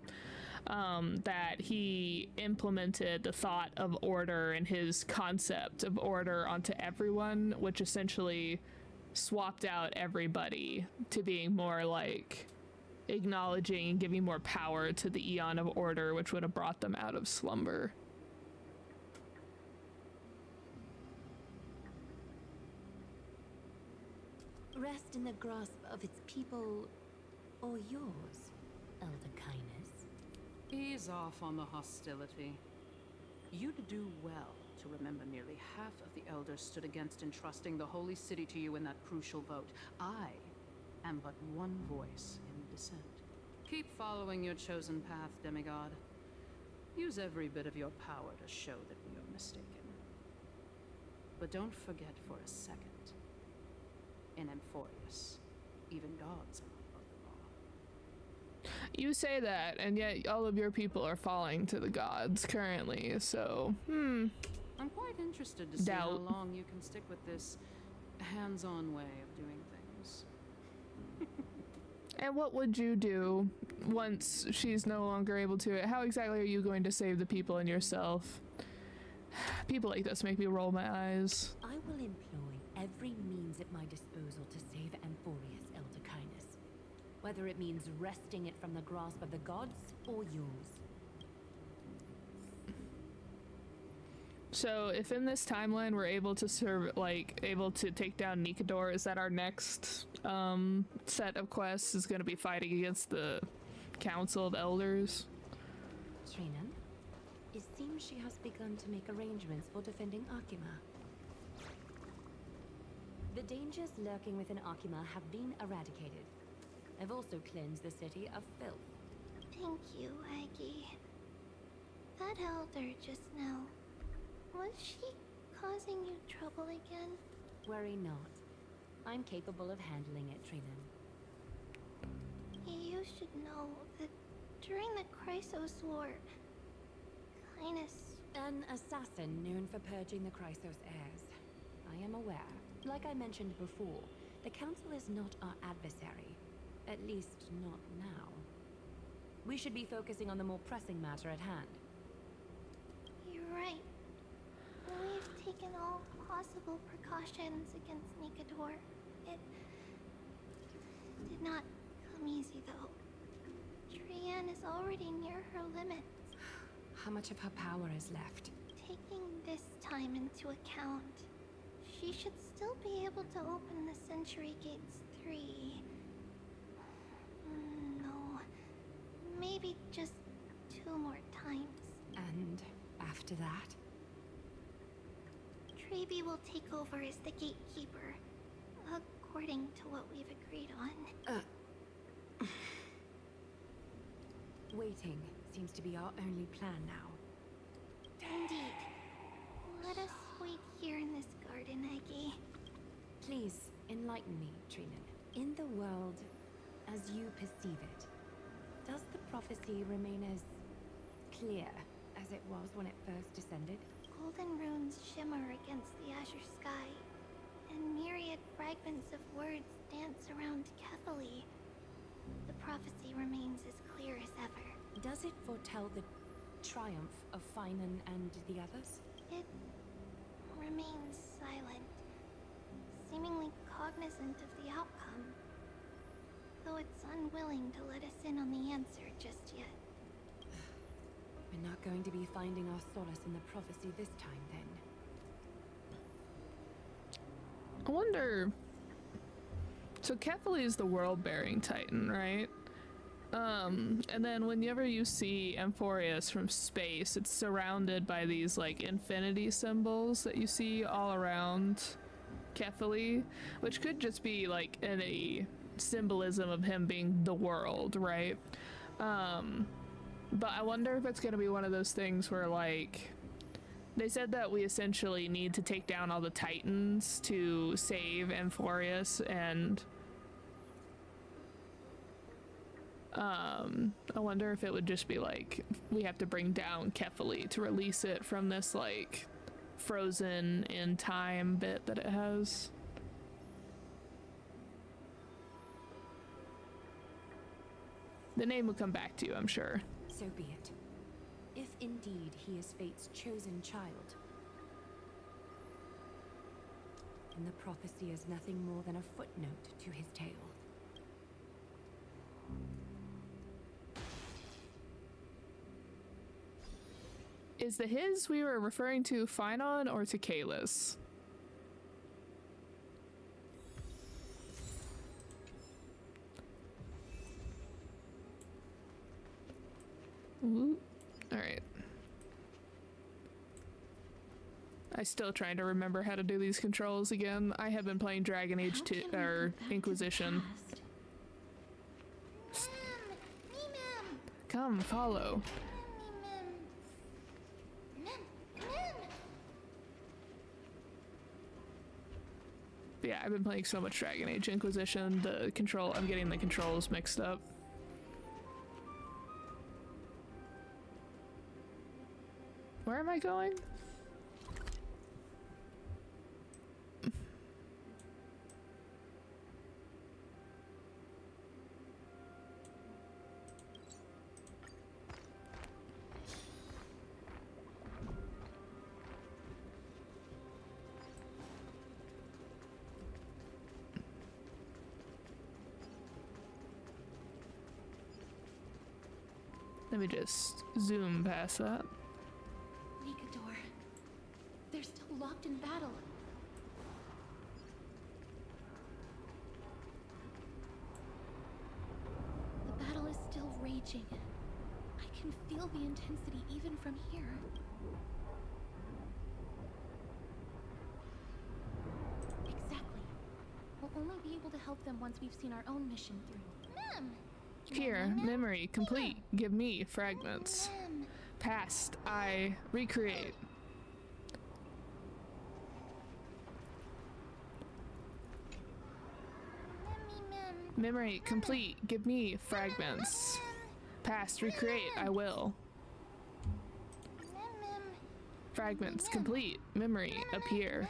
that he implemented the thought of order and his concept of order onto everyone, which essentially swapped out everybody to being more like acknowledging and giving more power to the Eon of Order, which would have brought them out of slumber. Rest in the grasp of its people, or yours, Elder Kindness. Ease off on the hostility. You'd do well to remember nearly half of the elders stood against entrusting the Holy City to you in that crucial vote. I am but one voice in dissent. Keep following your chosen path, demigod. Use every bit of your power to show that we are mistaken. But don't forget for a second, in Amphorius, even gods are not above the law. You say that, and yet all of your people are falling to the gods currently, so, I'm quite interested to see how Doubt. long you can stick with this hands-on way of doing things. And what would you do once she's no longer able to? How exactly are you going to save the people and yourself? People like this make me roll my eyes. I will employ every means at my disposal to save Amphorius, Elder Kindness. Whether it means wresting it from the grasp of the gods or yours. So if in this timeline we're able to able to take down Nikador, is that our next set of quests is going to be fighting against the Council of Elders? Trina, it seems she has begun to make arrangements for defending Akima. The dangers lurking within Akima have been eradicated. I've also cleansed the city of filth. Thank you, Aggie. That elder just now, was she causing you trouble again? Worry not. I'm capable of handling it, Trina. You should know that during the Chrysos War, Kindness... An assassin known for purging the Chrysos heirs. I am aware. Like I mentioned before, the Council is not our adversary. At least, not now. We should be focusing on the more pressing matter at hand. You're right. We've taken all possible precautions against Nikador. It did not come easy, though. Trianne is already near her limits. How much of her power is left? Taking this time into account, she should still be able to open the Century Gates 3. No, maybe just 2 more times. And after that? Trevi will take over as the gatekeeper, according to what we've agreed on. Waiting seems to be our only plan now. Indeed. Let us wait here in this garden, Aggie. Please, enlighten me, Trina. In the world, as you perceive it, does the prophecy remain as clear as it was when it first descended? Golden runes shimmer against the azure sky, and myriad fragments of words dance around carefully. The prophecy remains as clear as ever. Does it foretell the triumph of Finan and the others? It remains silent, seemingly cognizant of the outcome, though it's unwilling to let us in on the answer just yet. We're not going to be finding our solace in the prophecy this time, then. I wonder... So Kefali is the world-bearing titan, right? And then whenever you see Amphorius from space, it's surrounded by these, like, infinity symbols that you see all around Kefali, which could just be, like, a symbolism of him being the world, right? But I wonder if it's gonna be one of those things where, like, they said that we essentially need to take down all the titans to save Amphorius, and I wonder if it would just be like, we have to bring down Kefali to release it from this, like, frozen in time bit that it has. The name will come back to you, I'm sure. So be it. If indeed he is Fate's chosen child, then the prophecy is nothing more than a footnote to his tale. Is the his we were referring to Finon or to Kalis? Ooh. All right. I still trying to remember how to do these controls again. I have been playing Dragon Age 2 or Inquisition. Come, follow. But yeah, I've been playing so much Dragon Age Inquisition. I'm getting the controls mixed up. Where am I going? Let me just zoom past that. Nikador, They're still locked in battle. The battle is still raging. I can feel the intensity even from here. Exactly. We'll only be able to help them once we've seen our own mission through. Ma'am! Here, memory complete. Give me fragments. Ma'am! Past, I recreate. Memory complete. Give me fragments. Past, recreate. I will. Fragments complete. Memory appear.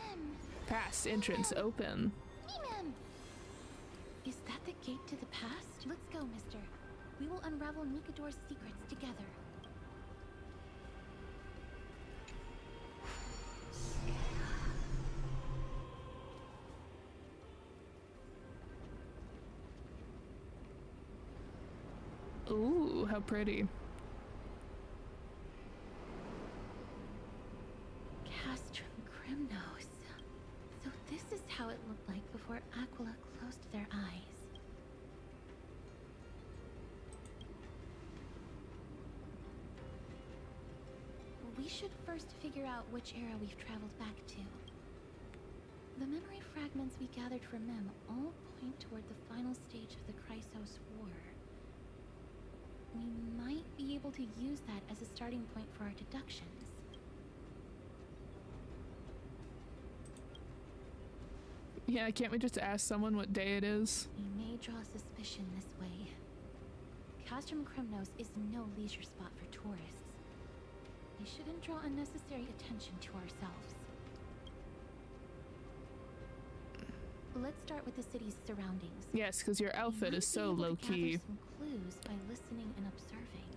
Past entrance open. Is that the gate to the past? Let's go, mister. We will unravel Nikador's secrets together. Ooh, how pretty. Castrum Crimnos. So this is how it looked like before Aquila closed their eyes. We should first figure out which era we've traveled back to. The memory fragments we gathered from Mem all point toward the final stage of the Chrysos War. We might be able to use that as a starting point for our deductions. Yeah, can't we just ask someone what day it is? We may draw suspicion this way. Castrum Crimnos is no leisure spot for tourists. We shouldn't draw unnecessary attention to ourselves. Let's start with the city's surroundings. Yes, because your outfit is so low-key. Some clues by listening and observing.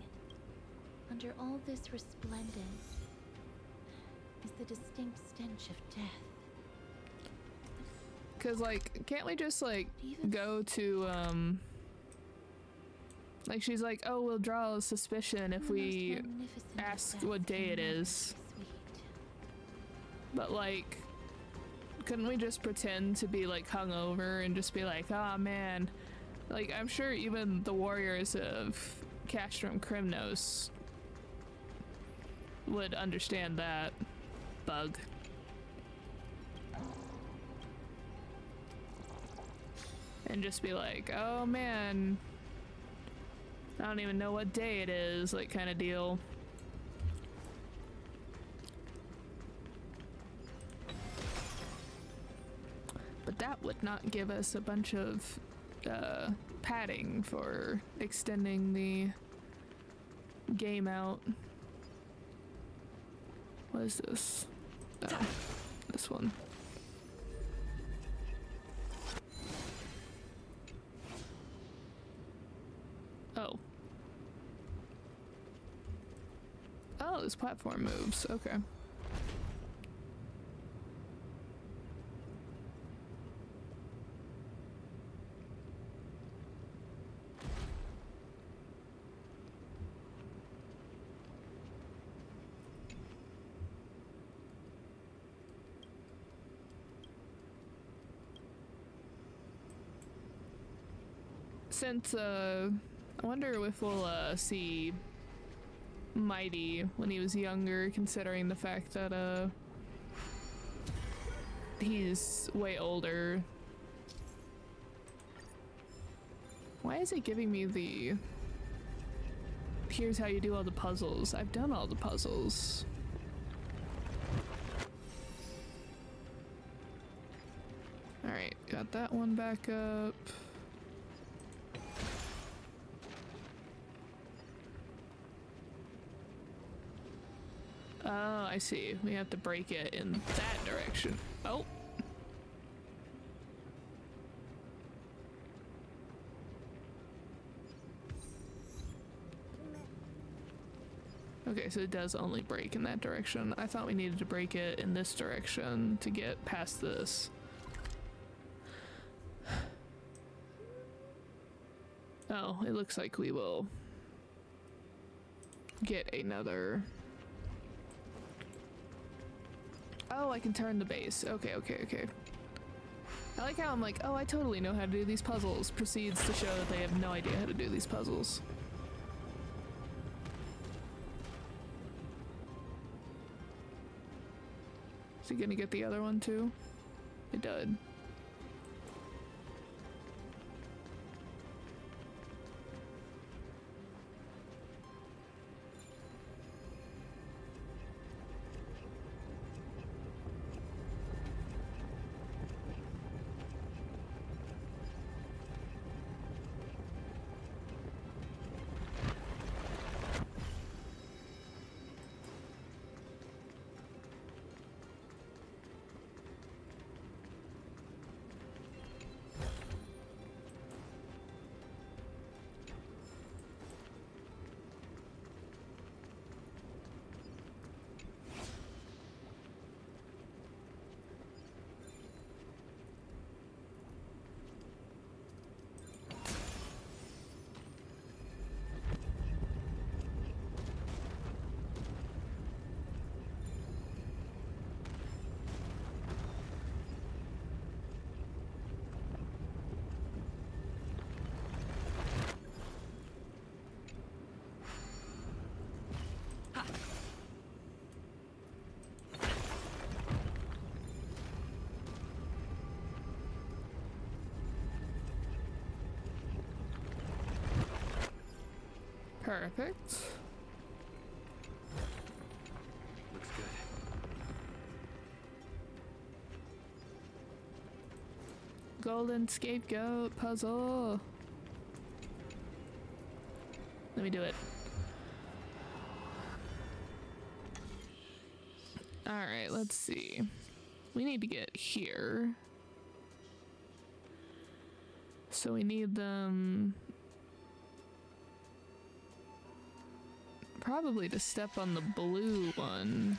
Under all this resplendence is the distinct stench of death. Cause like, can't we just like go to like she's like, oh, we'll draw suspicion if we ask what day it is. But like, couldn't we just pretend to be like hungover and just be like, oh man, like I'm sure even the warriors of Castrum Crimnos would understand that bug. And just be like, oh man, I don't even know what day it is, like kind of deal. But that would not give us a bunch of padding for extending the game out. What is this? Oh, this one. Oh. Oh, this platform moves. Okay. Since, I wonder if we'll, see Mighty when he was younger, considering the fact that, he's way older. Why is it giving me the... Here's how you do all the puzzles. I've done all the puzzles. Alright, got that one back up. Oh, I see. We have to break it in that direction. Oh. Okay, so it does only break in that direction. I thought we needed to break it in this direction to get past this. Oh, it looks like we will get another Oh, I can turn the base. Okay, okay, okay. I like how I'm like, oh, I totally know how to do these puzzles. Proceeds to show that they have no idea how to do these puzzles. Is he gonna get the other one too? It did. Perfect. Looks good. Golden scapegoat puzzle. Let me do it. Alright, let's see. We need to get here. So we need them probably to step on the blue one.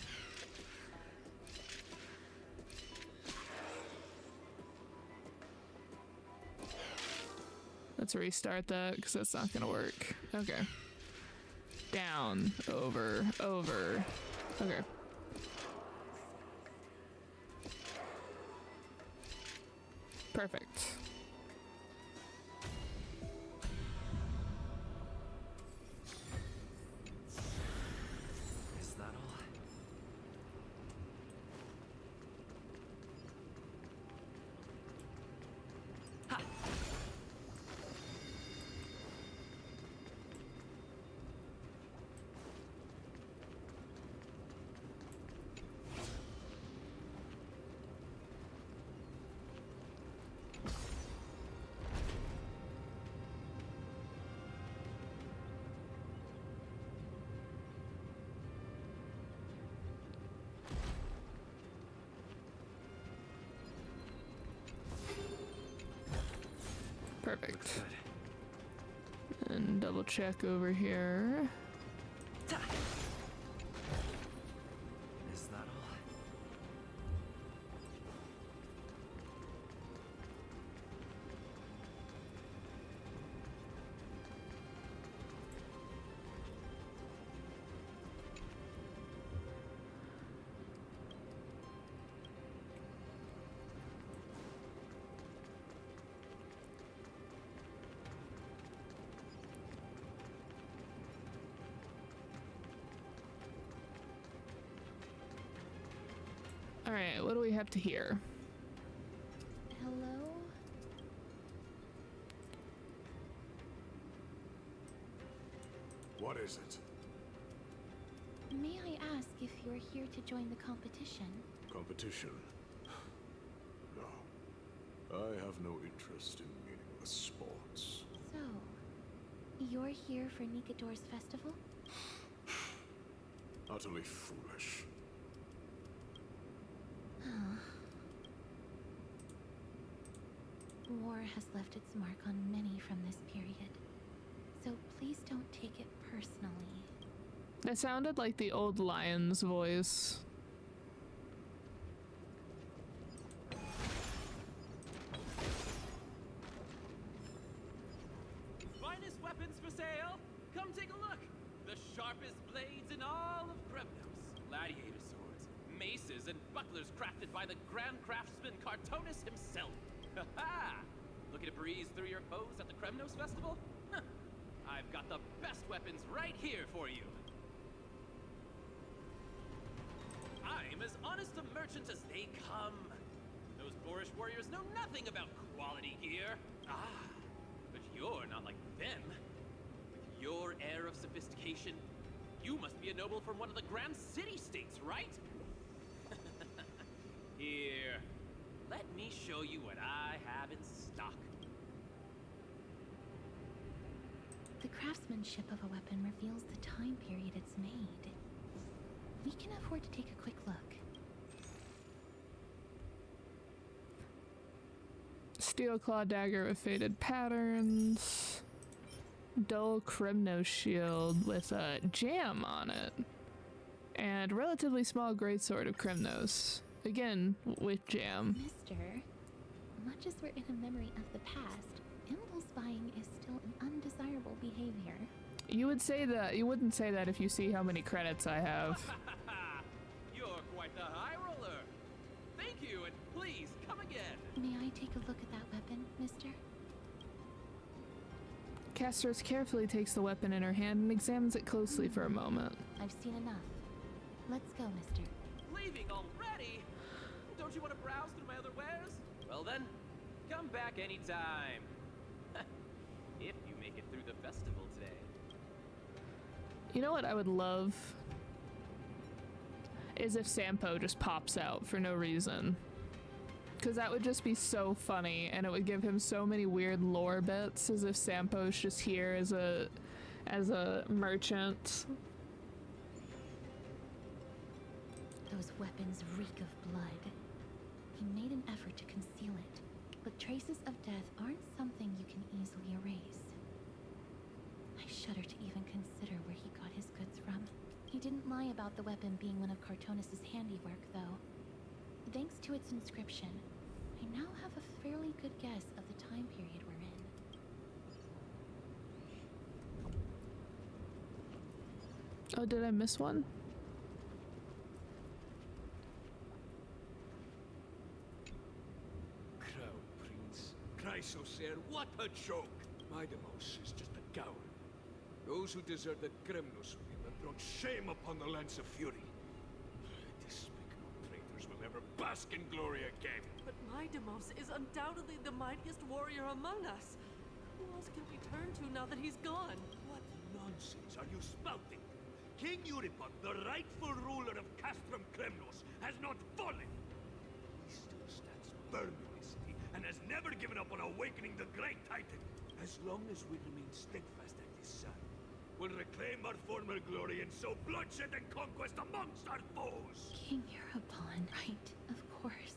Let's restart that because that's not gonna work. Okay. Down, over, over. Okay. Perfect. Is that all? Ha! Perfect. And double check over here. Is that all? Alright, what do we have to hear? Hello? What is it? May I ask if you're here to join the competition? Competition? No. I have no interest in meaningless sports. So, you're here for Nikador's festival? Utterly foolish. War has left its mark on many from this period, so please don't take it personally. That sounded like the old lion's voice. Finest weapons for sale? Come take a look! The sharpest blades in all of Kremnos. Gladiator swords, maces and bucklers crafted by the Grand Craftsman Cartonis himself. Ha-ha! Looking to breeze through your foes at the Kremnos Festival? Huh. I've got the best weapons right here for you. I'm as honest a merchant as they come. Those boorish warriors know nothing about quality gear. Ah, but you're not like them. With your air of sophistication, you must be a noble from one of the Grand City-states, right? Here, let me show you what I have in stock. The craftsmanship of a weapon reveals the time period it's made. We can afford to take a quick look. Steel claw dagger with faded patterns. Dull Kremnos shield with a jam on it. And relatively small greatsword of Kremnos. Again, with jam. Mister, much as we're in a memory of the past, impulse buying is still an undesirable behavior. You would say that. You wouldn't say that if you see how many credits I have. You're quite the high roller. Thank you, and please come again. May I take a look at that weapon, mister? Castors carefully takes the weapon in her hand and examines it closely for a moment. I've seen enough. Let's go, mister. Leaving already? Don't you want to browse through my other wares? Well then, come back anytime. If you make it through the festival today. You know what I would love? Is if Sampo just pops out for no reason. Because that would just be so funny, and it would give him so many weird lore bits, as if Sampo's just here as a merchant. Those weapons reek of blood. He made an effort to conceal it, but traces of death aren't something you can easily erase. I shudder to even consider where he got his goods from. He didn't lie about the weapon being one of Cartonis' handiwork, though. Thanks to its inscription, I now have a fairly good guess of the time period we're in. Oh, did I miss one? Crown Prince. Chrysosaur, what a joke! Maddess is just a coward. Those who deserted Kremnos with him have brought shame upon the lands of Fury. Despicable traitors will never bask in glory again. But maddess is undoubtedly the mightiest warrior among us. Who else can we turn to now that he's gone? What nonsense are you spouting? King Euripon, the rightful ruler of Castrum Kremnos, has not fallen. He still stands firm in his city and has never given up on awakening the great Titan. As long as we remain steadfast at his side, we'll reclaim our former glory and sow bloodshed and conquest amongst our foes. King Euripon, right, of course.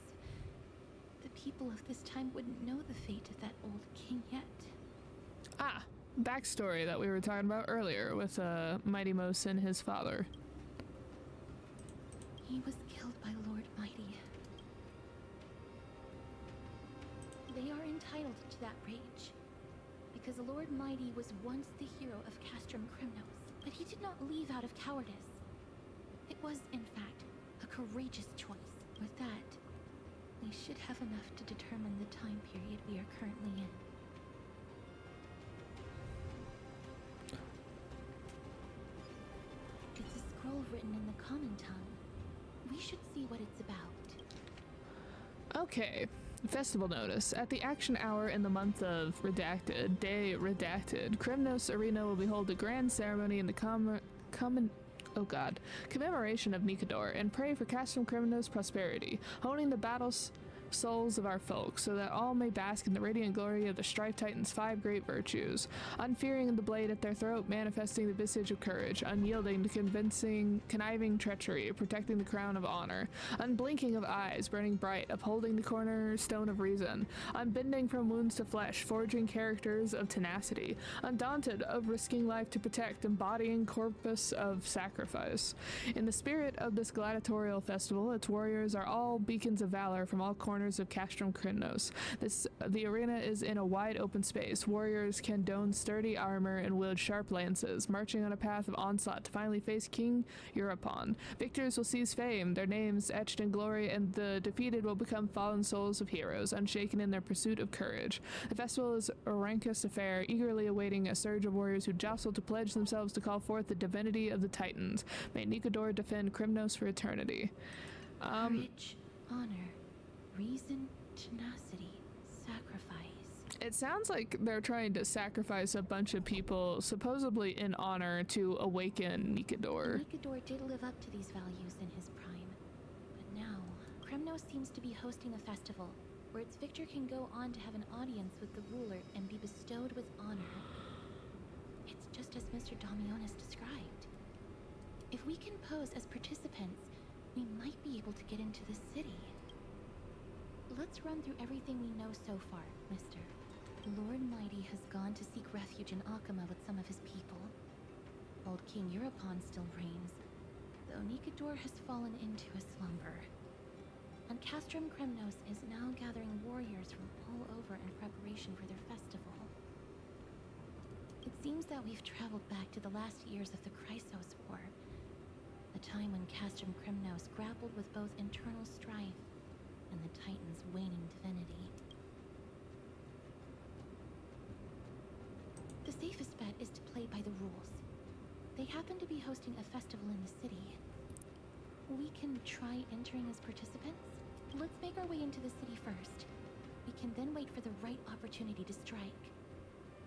The people of this time wouldn't know the fate of that old king yet. Ah, backstory that we were talking about earlier with Mighty Mos and his father. He was killed by Lord Mighty. They are entitled to that rage, because Lord Mighty was once the hero of Castrum Kremnos, but he did not leave out of cowardice. It was, in fact, a courageous choice. With that, we should have enough to determine the time period we are currently in. It's a scroll written in the common tongue. We should see what it's about. Okay. Festival notice. At the action hour in the month of Redacted, day Redacted, Kremnos Arena will behold a grand ceremony in the commemoration of Nikador and pray for Castrum Kremnos prosperity, honing the battles souls of our folk, so that all may bask in the radiant glory of the Strife Titan's 5 great virtues: unfearing the blade at their throat, manifesting the visage of courage, unyielding to conniving treachery, protecting the crown of honor, unblinking of eyes, burning bright, upholding the cornerstone of reason, unbending from wounds to flesh, forging characters of tenacity, undaunted of risking life to protect, embodying corpus of sacrifice. In the spirit of this gladiatorial festival, its warriors are all beacons of valor from all corners corners of Castrum Krymnos. The arena is in a wide open space. Warriors can don sturdy armor and wield sharp lances, marching on a path of onslaught to finally face King Europon. Victors will seize fame, their names etched in glory, and the defeated will become fallen souls of heroes, unshaken in their pursuit of courage. The festival is a raucous affair, eagerly awaiting a surge of warriors who jostle to pledge themselves to call forth the divinity of the Titans. May Nikador defend Krymnos for eternity. Courage, honor, reason, tenacity, sacrifice. It sounds like they're trying to sacrifice a bunch of people, supposedly in honor, to awaken Nikador. Nikador did live up to these values in his prime. But now, Krymnos seems to be hosting a festival where its victor can go on to have an audience with the ruler and be bestowed with honor. It's just as Mr. Damionis described. If we can pose as participants, we might be able to get into the city. Let's run through everything we know so far, Mister. Lord Mighty has gone to seek refuge in Akama with some of his people. Old King Europon still reigns, though Nikador has fallen into a slumber. And Castrum Krymnos is now gathering warriors from all over in preparation for their festival. It seems that we've traveled back to the last years of the Chrysos War, a time when Castrum Krymnos grappled with both internal strife and the Titan's waning divinity. The safest bet is to play by the rules. They happen to be hosting a festival in the city. We can try entering as participants. Let's make our way into the city first. We can then wait for the right opportunity to strike.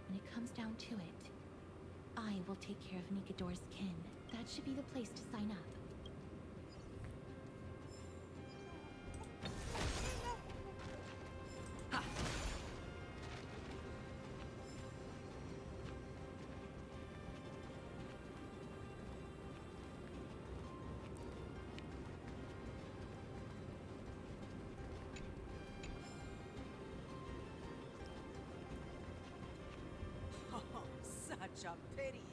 When it comes down to it, I will take care of Nikador's kin. That should be the place to sign up. Such a pity.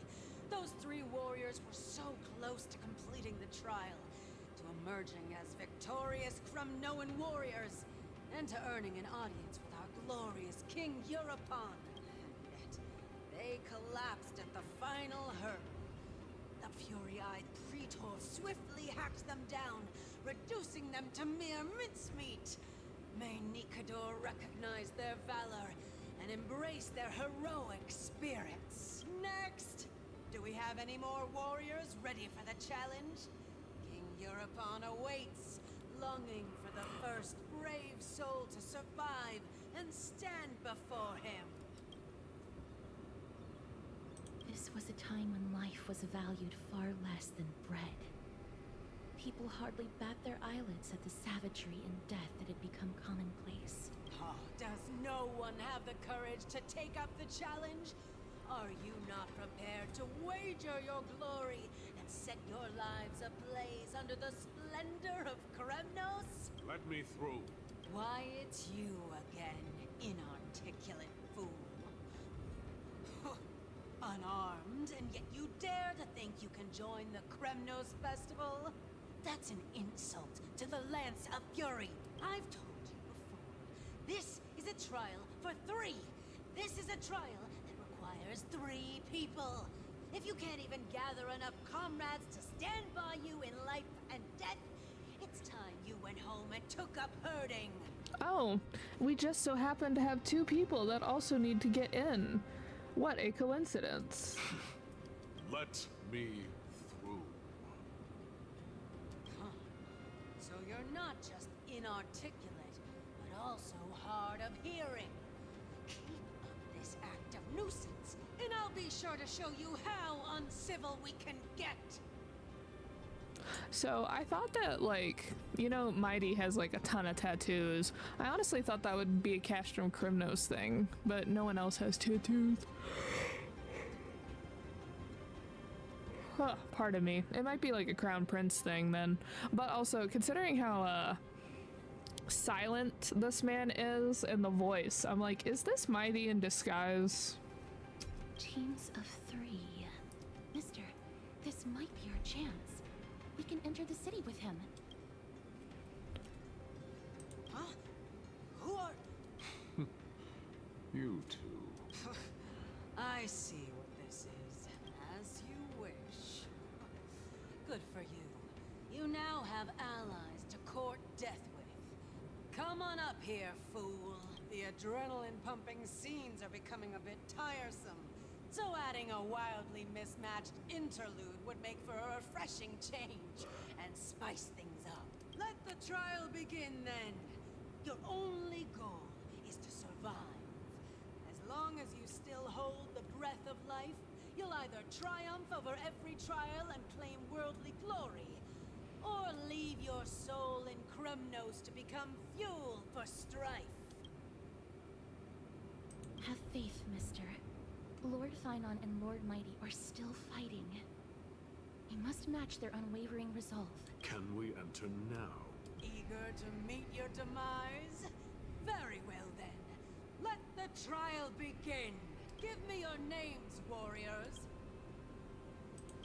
Those three warriors were so close to completing the trial, to emerging as victorious Krymnoan warriors, and to earning an audience with our glorious King Europon. Yet, they collapsed at the final hurdle. The fury-eyed Praetor swiftly hacked them down, reducing them to mere mincemeat. May Nikador recognize their valor and embrace their heroic spirits. Next! Do we have any more warriors ready for the challenge? King Europon awaits, longing for the first brave soul to survive and stand before him. This was a time when life was valued far less than bread. People hardly bat their eyelids at the savagery and death that had become commonplace. Oh, does no one have the courage to take up the challenge? Are you not prepared to wager your glory and set your lives ablaze under the splendor of Krymnos? Let me through. Why, it's you again, inarticulate fool. Unarmed, and yet you dare to think you can join the Krymnos festival? That's an insult to the Lance of Fury. I've told you before. This is a trial for 3. This is a trial that requires 3 people. If you can't even gather enough comrades to stand by you in life and death, it's time you went home and took up herding. Oh, we just so happen to have 2 people that also need to get in. What a coincidence. Let me through. Huh. So you're not just inarticulate, but also hard of hearing. Keep up this act of nuisance, and I'll be sure to show you how uncivil we can get. So I thought that, like, you know, Mighty has like a ton of tattoos. I honestly thought that would be a Castrum Krymnos thing, but no one else has tattoos. Huh, pardon me. It might be like a Crown Prince thing then. But also, considering how silent this man is and the voice, I'm like, is this Mighty in disguise? Teams of 3. Mister, this might be our chance. We can enter the city with him. Huh? Good for you. You now have allies to court death with. Come on up here, fool. The adrenaline-pumping scenes are becoming a bit tiresome. So adding a wildly mismatched interlude would make for a refreshing change and spice things up. Let the trial begin then. Your only goal is to survive. As long as you still hold the breath of life, you'll either triumph over every trial and claim worldly glory, or leave your soul in Kremnos to become fuel for strife. Have faith, mister. Lord Finon and Lord Mighty are still fighting. We must match their unwavering resolve. Can we enter now? Eager to meet your demise? Very well then. Let the trial begin. Give me your names, warriors.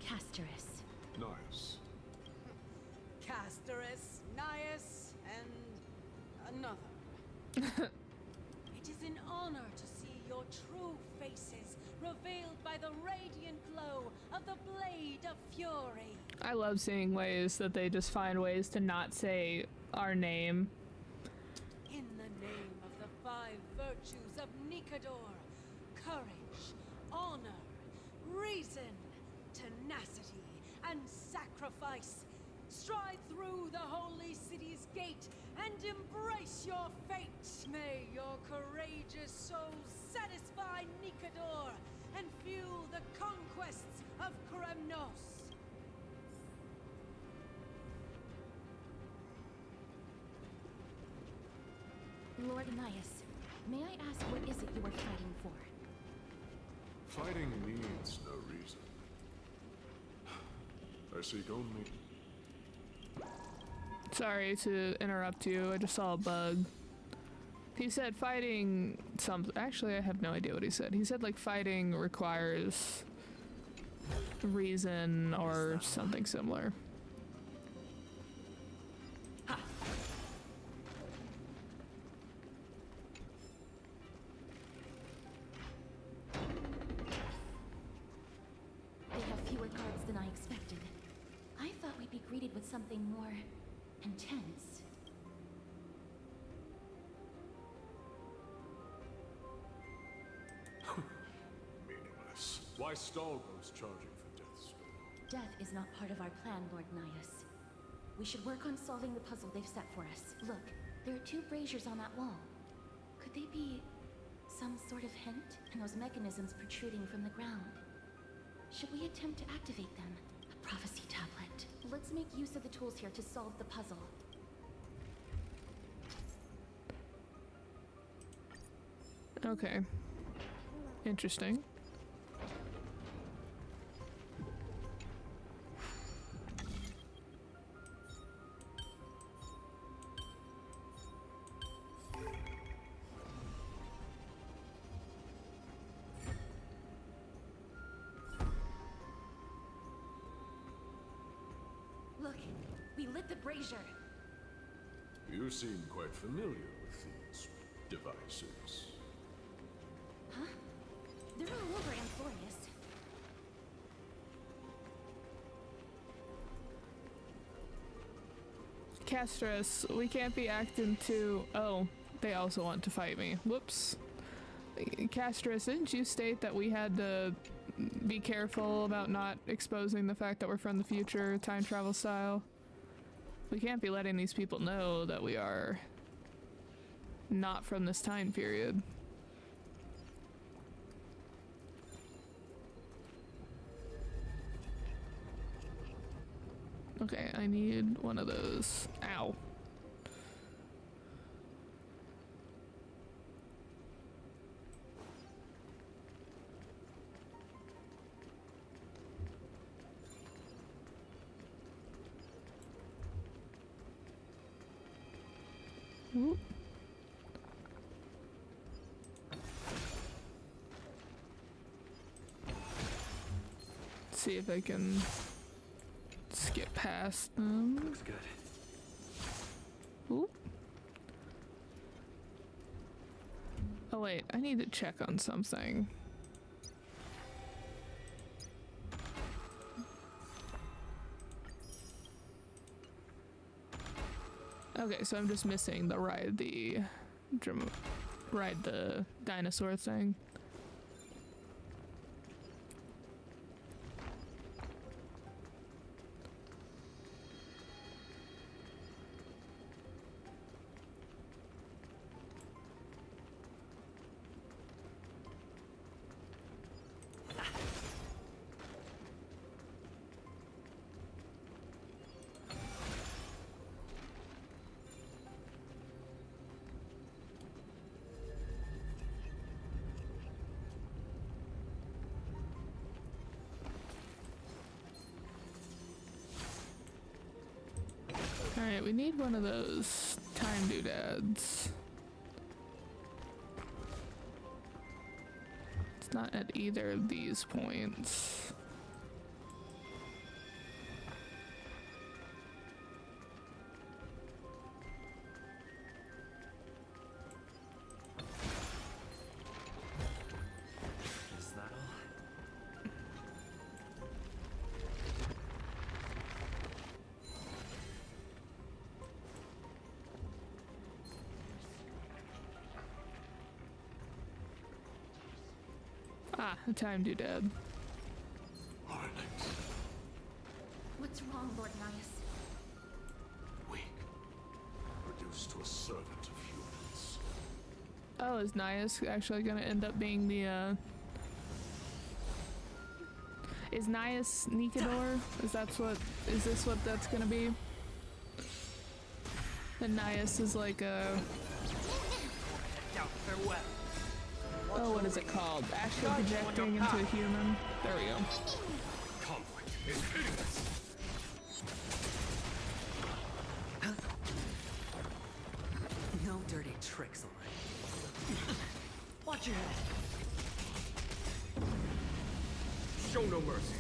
Casterus. Nice. Casterus, Nias, and another. It is an honor to see your true faces revealed by the radiant glow of the Blade of Fury. I love seeing ways that they just find ways to not say our name. In the name of the 5 virtues of Nikador, courage, honor, reason, tenacity, and sacrifice, stride through the holy city's gate and embrace your fate. May your courageous souls satisfy Nikador and fuel the conquests of Kremnos. Lord Nias, may I ask what is it you are fighting for? Fighting needs no reason. I seek only... Sorry to interrupt you, I just saw a bug. He said fighting some... Actually, I have no idea what he said. He said like fighting requires reason or something similar. They have fewer guards than I expected. I thought we'd be greeted with something more intense. Meaningless. Why stall those charging for death's door? Death is not part of our plan, Lord Nias. We should work on solving the puzzle they've set for us. Look, there are 2 braziers on that wall. Could they be some sort of hint? And those mechanisms protruding from the ground. Should we attempt to activate them? A prophecy tablet. Let's make use of the tools here to solve the puzzle. Okay. Interesting. Look, we lit the brazier. You seem quite familiar with these devices. Huh? They're all over Amphorius. Castress, we can't be acting too... Oh, they also want to fight me. Whoops. Castress, didn't you state that we had to be careful about not exposing the fact that we're from the future, time travel style? We can't be letting these people know that we are not from this time period. Okay, I need one of those. Ow. Whoop. See if I can skip past them. Looks good. Oop. Oh wait, I need to check on something. Okay, so I'm just missing the ride the dinosaur thing. Alright, we need one of those time doodads. It's not at either of these points. Is that all? Ah, a time doodad. What's wrong, Lord Nias? Weak. Reduced to a servant of humans. Oh, is Nias actually gonna end up being the, Is Nias Nikador? Is this what that's gonna be? And Nias is like a... Farewell. Oh, what is it called? Astral projecting into a human? There we go. Conflict is pitiless. No dirty tricks, alright. Watch your head. Show no mercy.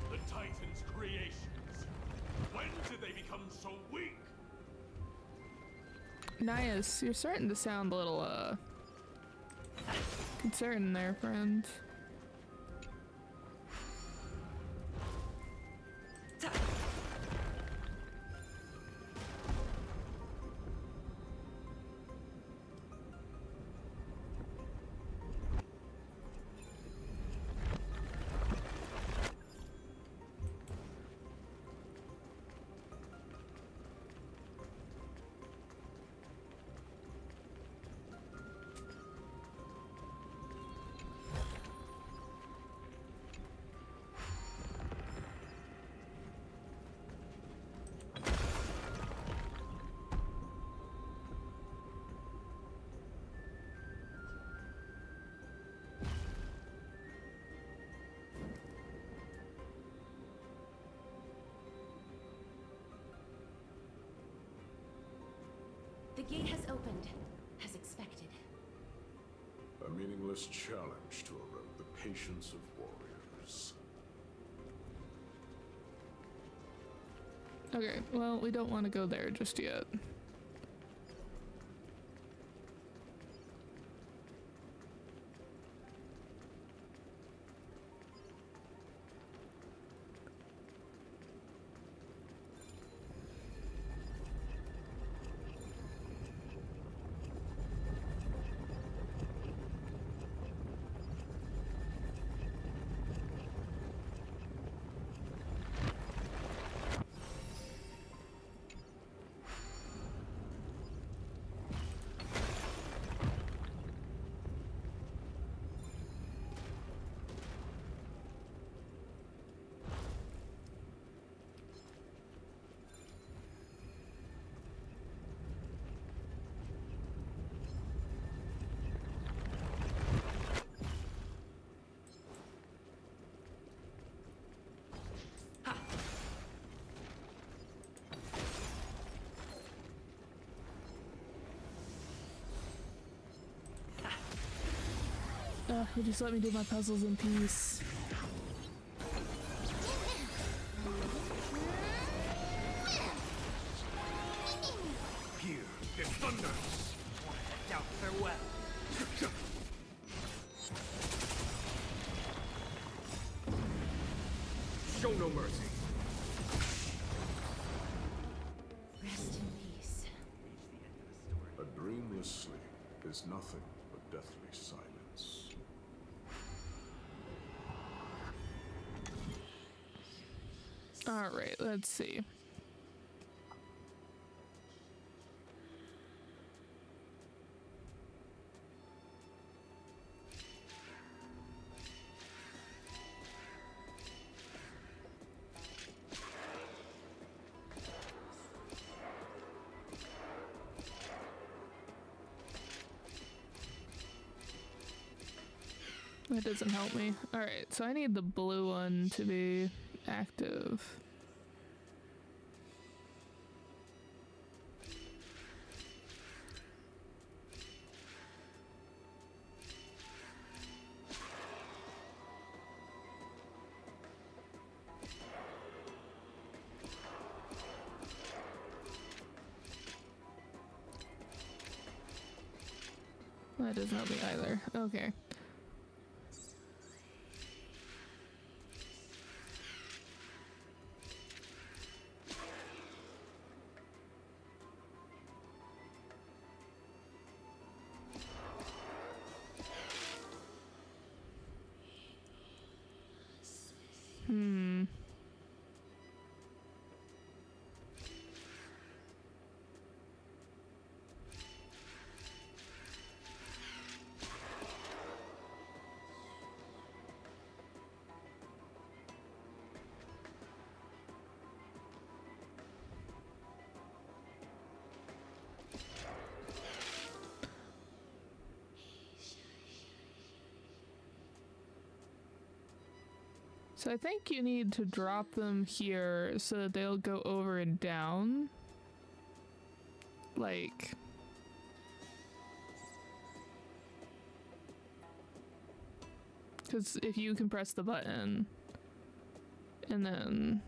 The Titan's creations. When did they become so weak? Nias, you're starting to sound a little, concerned there, friend. The gate has opened, as expected. A meaningless challenge to erode the patience of warriors. Okay, well, we don't want to go there just yet. You just let me do my puzzles in peace. Here, the thunder! Down, farewell. Show no mercy. Rest in peace. A dreamless sleep is nothing but deathly silence. Alright, let's see. That doesn't help me. Alright, so I need the blue one to be active. That doesn't help me either. Okay. So I think you need to drop them here so that they'll go over and down. Like... Because if you can press the button and then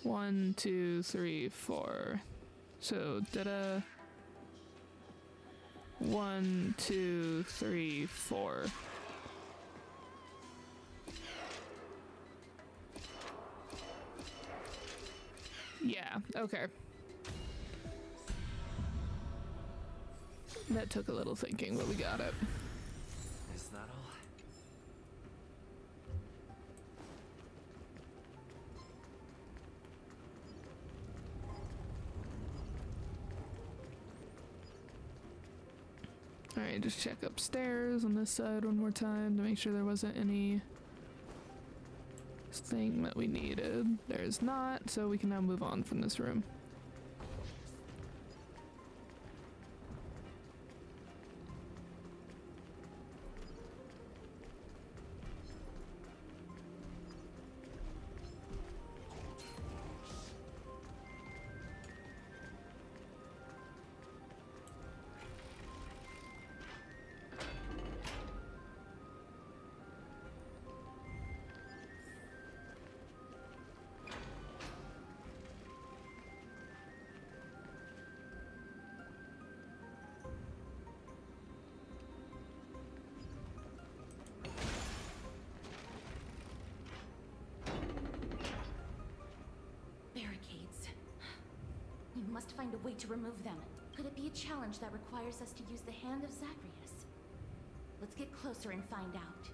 1, 2, 3, 4. So da-da. 1, 2, 3, 4. Yeah, okay. That took a little thinking, but we got it. Is that all? Alright, just check upstairs on this side one more time to make sure there wasn't any thing that we needed. There is not, so we can now move on from this room. We must find a way to remove them. Could it be a challenge that requires us to use the hand of Zagreus? Let's get closer and find out.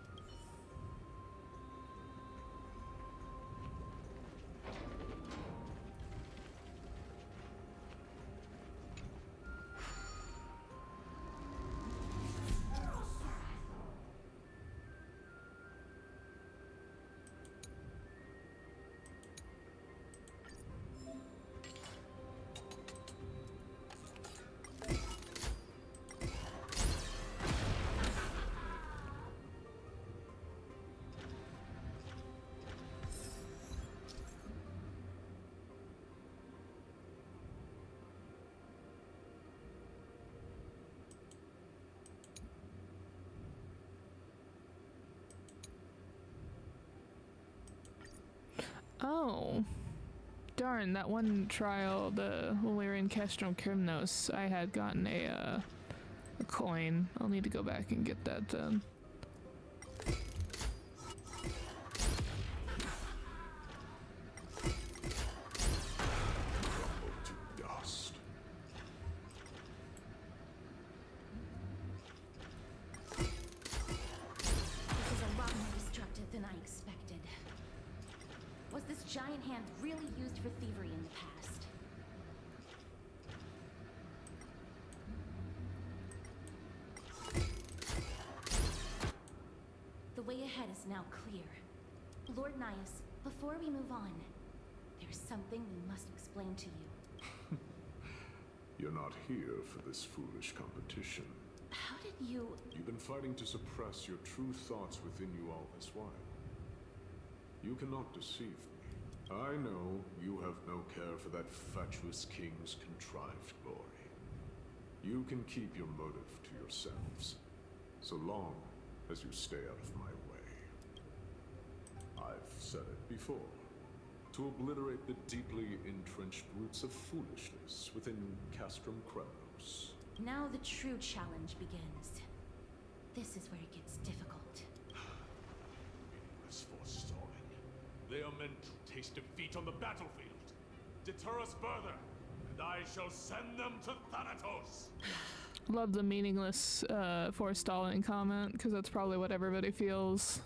Oh. Darn, that one trial, when we were in Castrum Crimnos, I had gotten a coin. I'll need to go back and get that then. Giant hand really used for thievery in the past? The way ahead is now clear. Lord Nias, before we move on, there's something we must explain to you. You're not here for this foolish competition. How did you... You've been fighting to suppress your true thoughts within you all this while. You cannot deceive me. I know you have no care for that fatuous king's contrived glory. You can keep your motive to yourselves, so long as you stay out of my way. I've said it before. To obliterate the deeply entrenched roots of foolishness within Castrum Crimnos. Now the true challenge begins. This is where it gets difficult. Meaningless forestalling. They are meant to taste defeat on the battlefield. Deter us further, and I shall send them to Thanatos. Love the meaningless forestalling comment, because that's probably what everybody feels.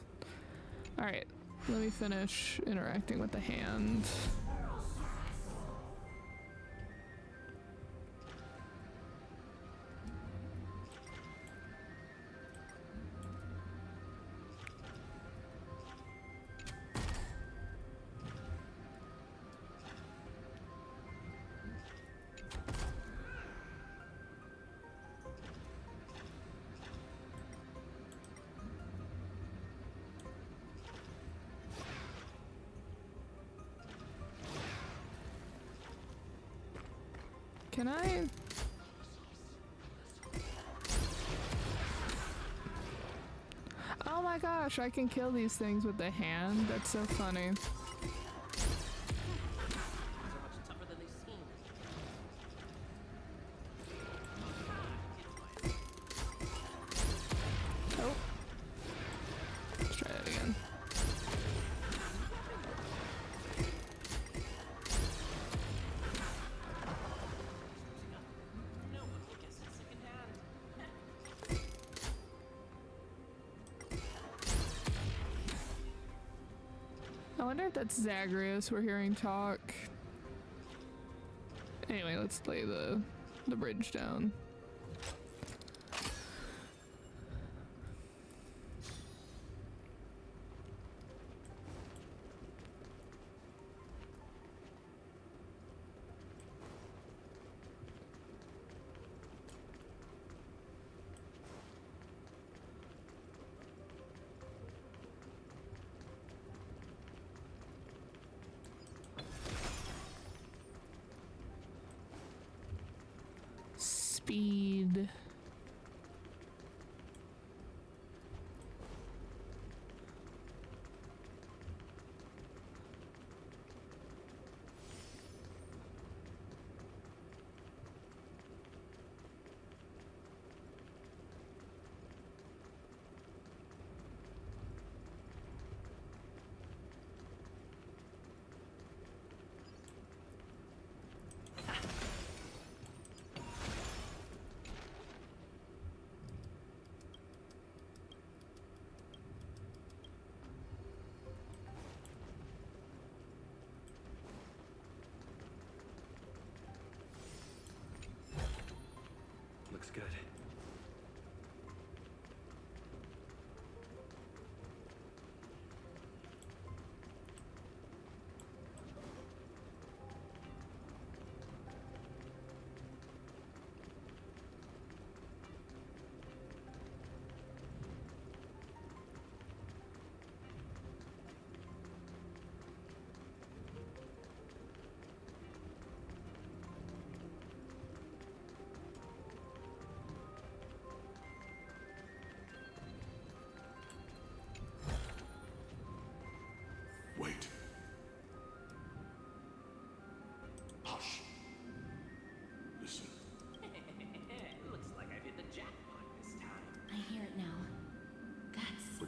Alright, let me finish interacting with the hand. Can I? Oh my gosh, I can kill these things with the hand. That's so funny. Oh. Let's try that again. I wonder if that's Zagreus we're hearing talk. Anyway, let's lay the bridge down. Speed.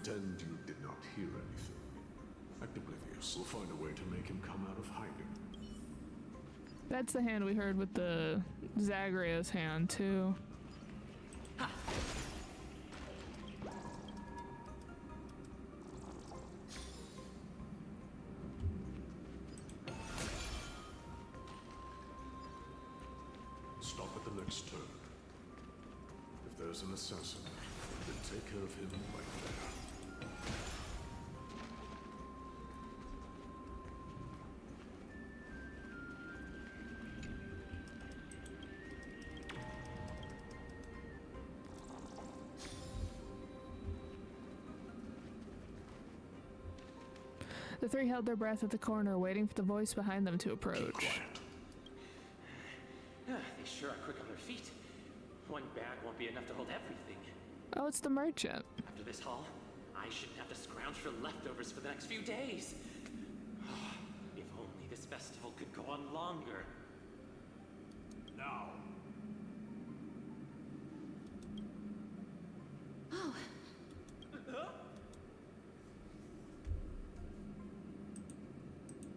pretend you did not hear anything. Act oblivious. We'll find a way to make him come out of hiding. That's the hand we heard with the Zagreus hand, too. Stop at the next turn. If there's an assassin, then take care of him right there. The three held their breath at the corner, waiting for the voice behind them to approach. They sure are quick on their feet. One bag won't be enough to hold everything. Oh, it's the merchant. After this haul, I shouldn't have to scrounge for leftovers for the next few days. If only this festival could go on longer. Now. Oh.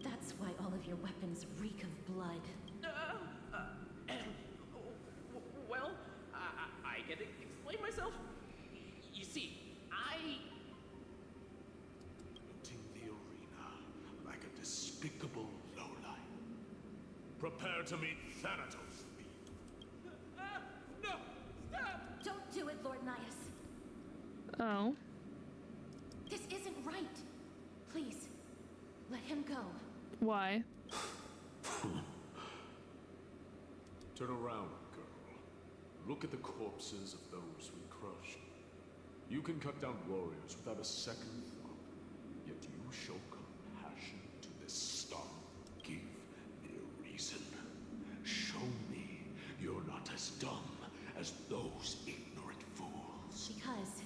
That's why all of your weapons reek of blood. Well, I can explain myself. You see, Looting the arena like a despicable lowlife. Prepare to meet Thanatos. No! Stop! Don't do it, Lord Nias. Oh. This isn't right. Please, let him go. Why? Turn around, girl. Look at the corpses of those we crushed. You can cut down warriors without a second thought, yet you show compassion to this scum. Give me a reason. Show me you're not as dumb as those ignorant fools. Because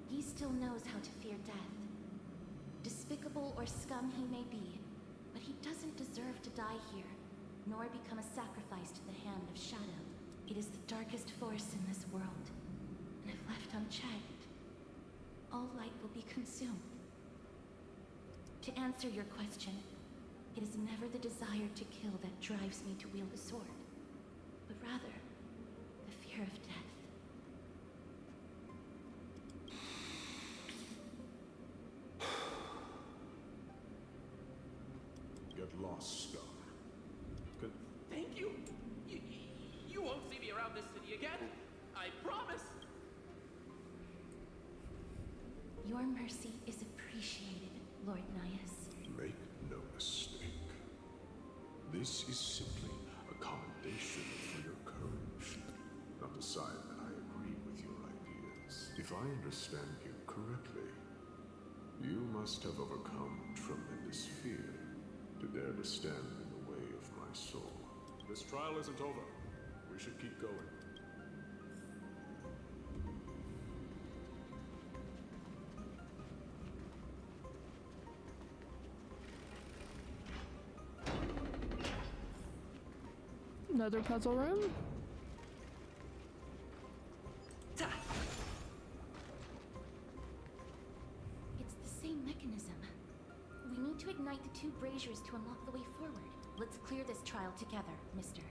he still knows how to fear death. Despicable or scum he may be, but he doesn't deserve to die here, nor become a sacrifice to the hand of Shadow. It is the darkest force in this world, and if left unchecked, all light will be consumed. To answer your question, it is never the desire to kill that drives me to wield a sword, but rather the fear of death. Get lost, scum. Thank you. You won't see me around this city again. I promise. Your mercy is appreciated, Lord Nias. Make no mistake. This is simply a commendation for your courage, not a sign that I agree with your ideas. If I understand you correctly, you must have overcome tremendous fear to dare to stand in the way of my soul. This trial isn't over. We should keep going. Another puzzle room? It's the same mechanism. We need to ignite the two braziers to unlock the way forward. Let's clear this trial together, mister.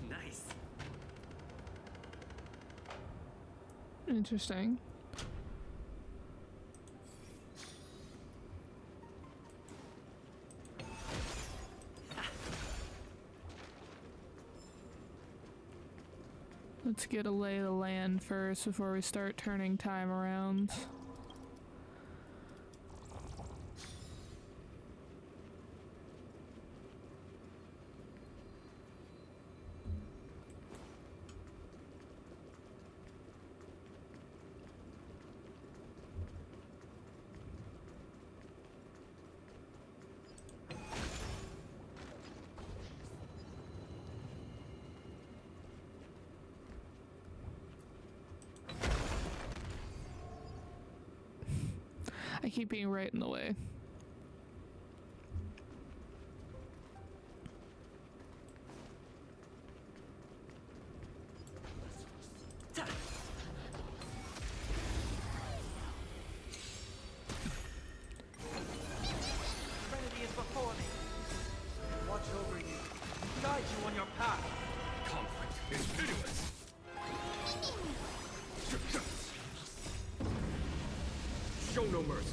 Nice. Interesting. Let's get a lay of the land first before we start turning time around. I keep being right in the way. Trinity is before me. Watch over you. Guide you on your path. Conflict is pitiless. Show no mercy.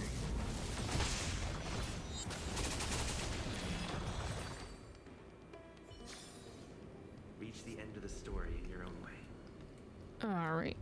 Reach the end of the story in your own way. All right.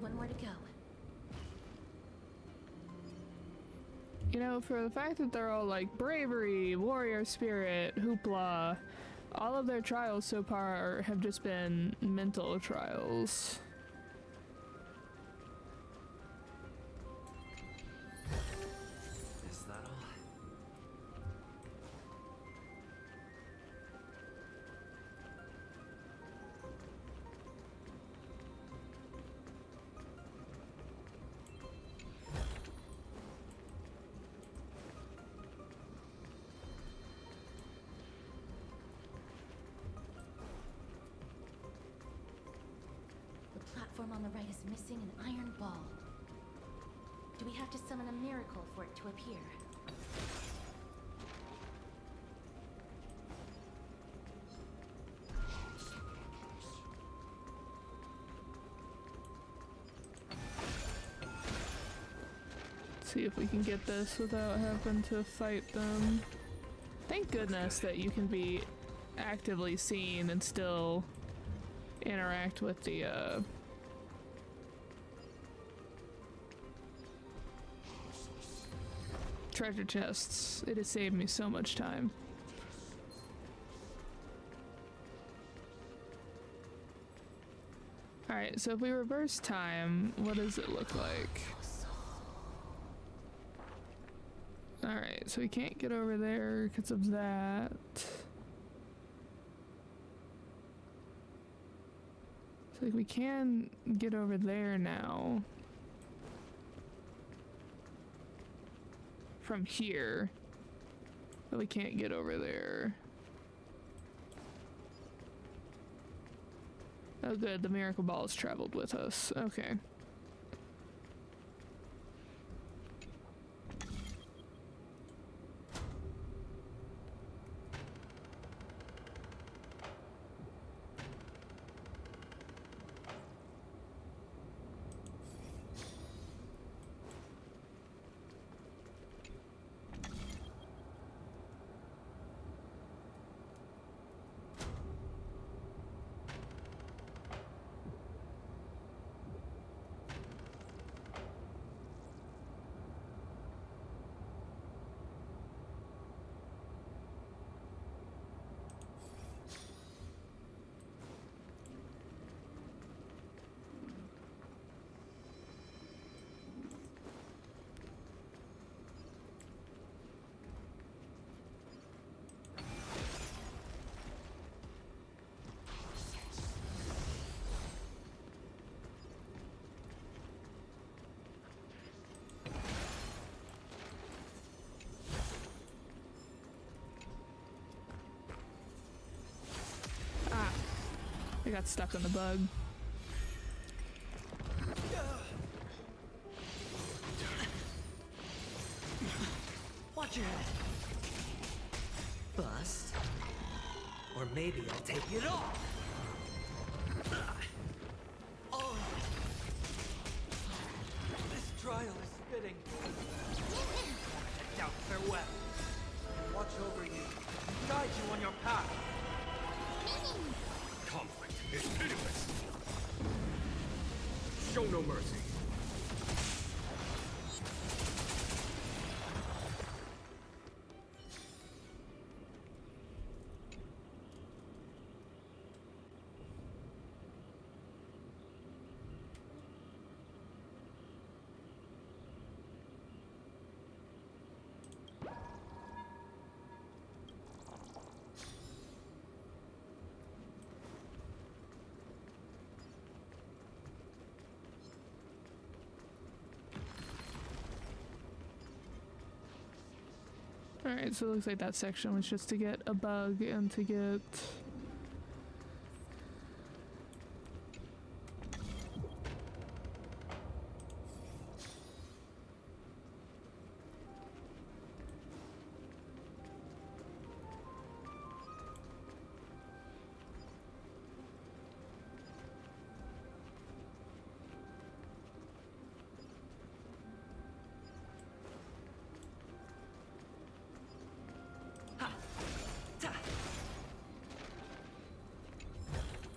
One more to go. You know, for the fact that they're all like bravery, warrior spirit, hoopla, all of their trials so far have just been mental trials. Is that all? The platform on the right is missing an iron ball. Do we have to summon a miracle for it to appear? See if we can get this without having to fight them. Thank goodness that you can be actively seen and still interact with the treasure chests. It has saved me so much time. Alright, so if we reverse time, what does it look like? Alright, so we can't get over there because of that. So like we can get over there now. From here. But we can't get over there. Oh good, the miracle ball has traveled with us. Okay. got stuck on the bug. Watch your head. Bust. Or maybe I'll take it off. Oh. This trial is fitting. Head out, farewell. Watch over you. Guide you on your path. Conflict is pitiless. Show no mercy. Alright, so it looks like that section was just to get a bug and to get...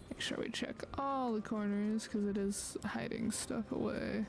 Make sure we check all the corners, because it is hiding stuff away.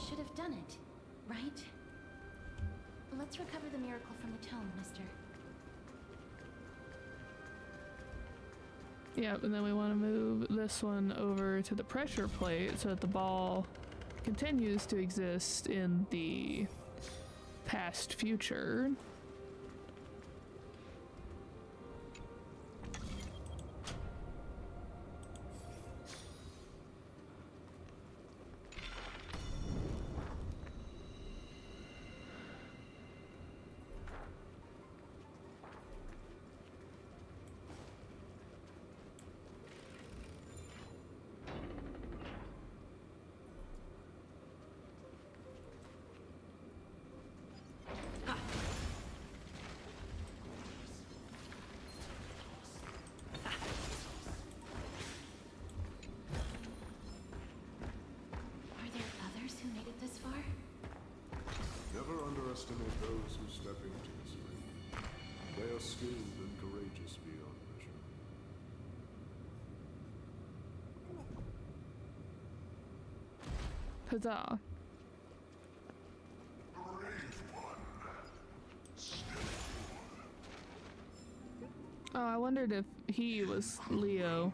Should have done it, right? Let's recover the miracle from the tome, mister. Yep, and then we want to move this one over to the pressure plate so that the ball continues to exist in the past future. Never underestimate those who step into this ring. They are skilled and courageous beyond measure. Huzzah. Oh, I wondered if he was Leo.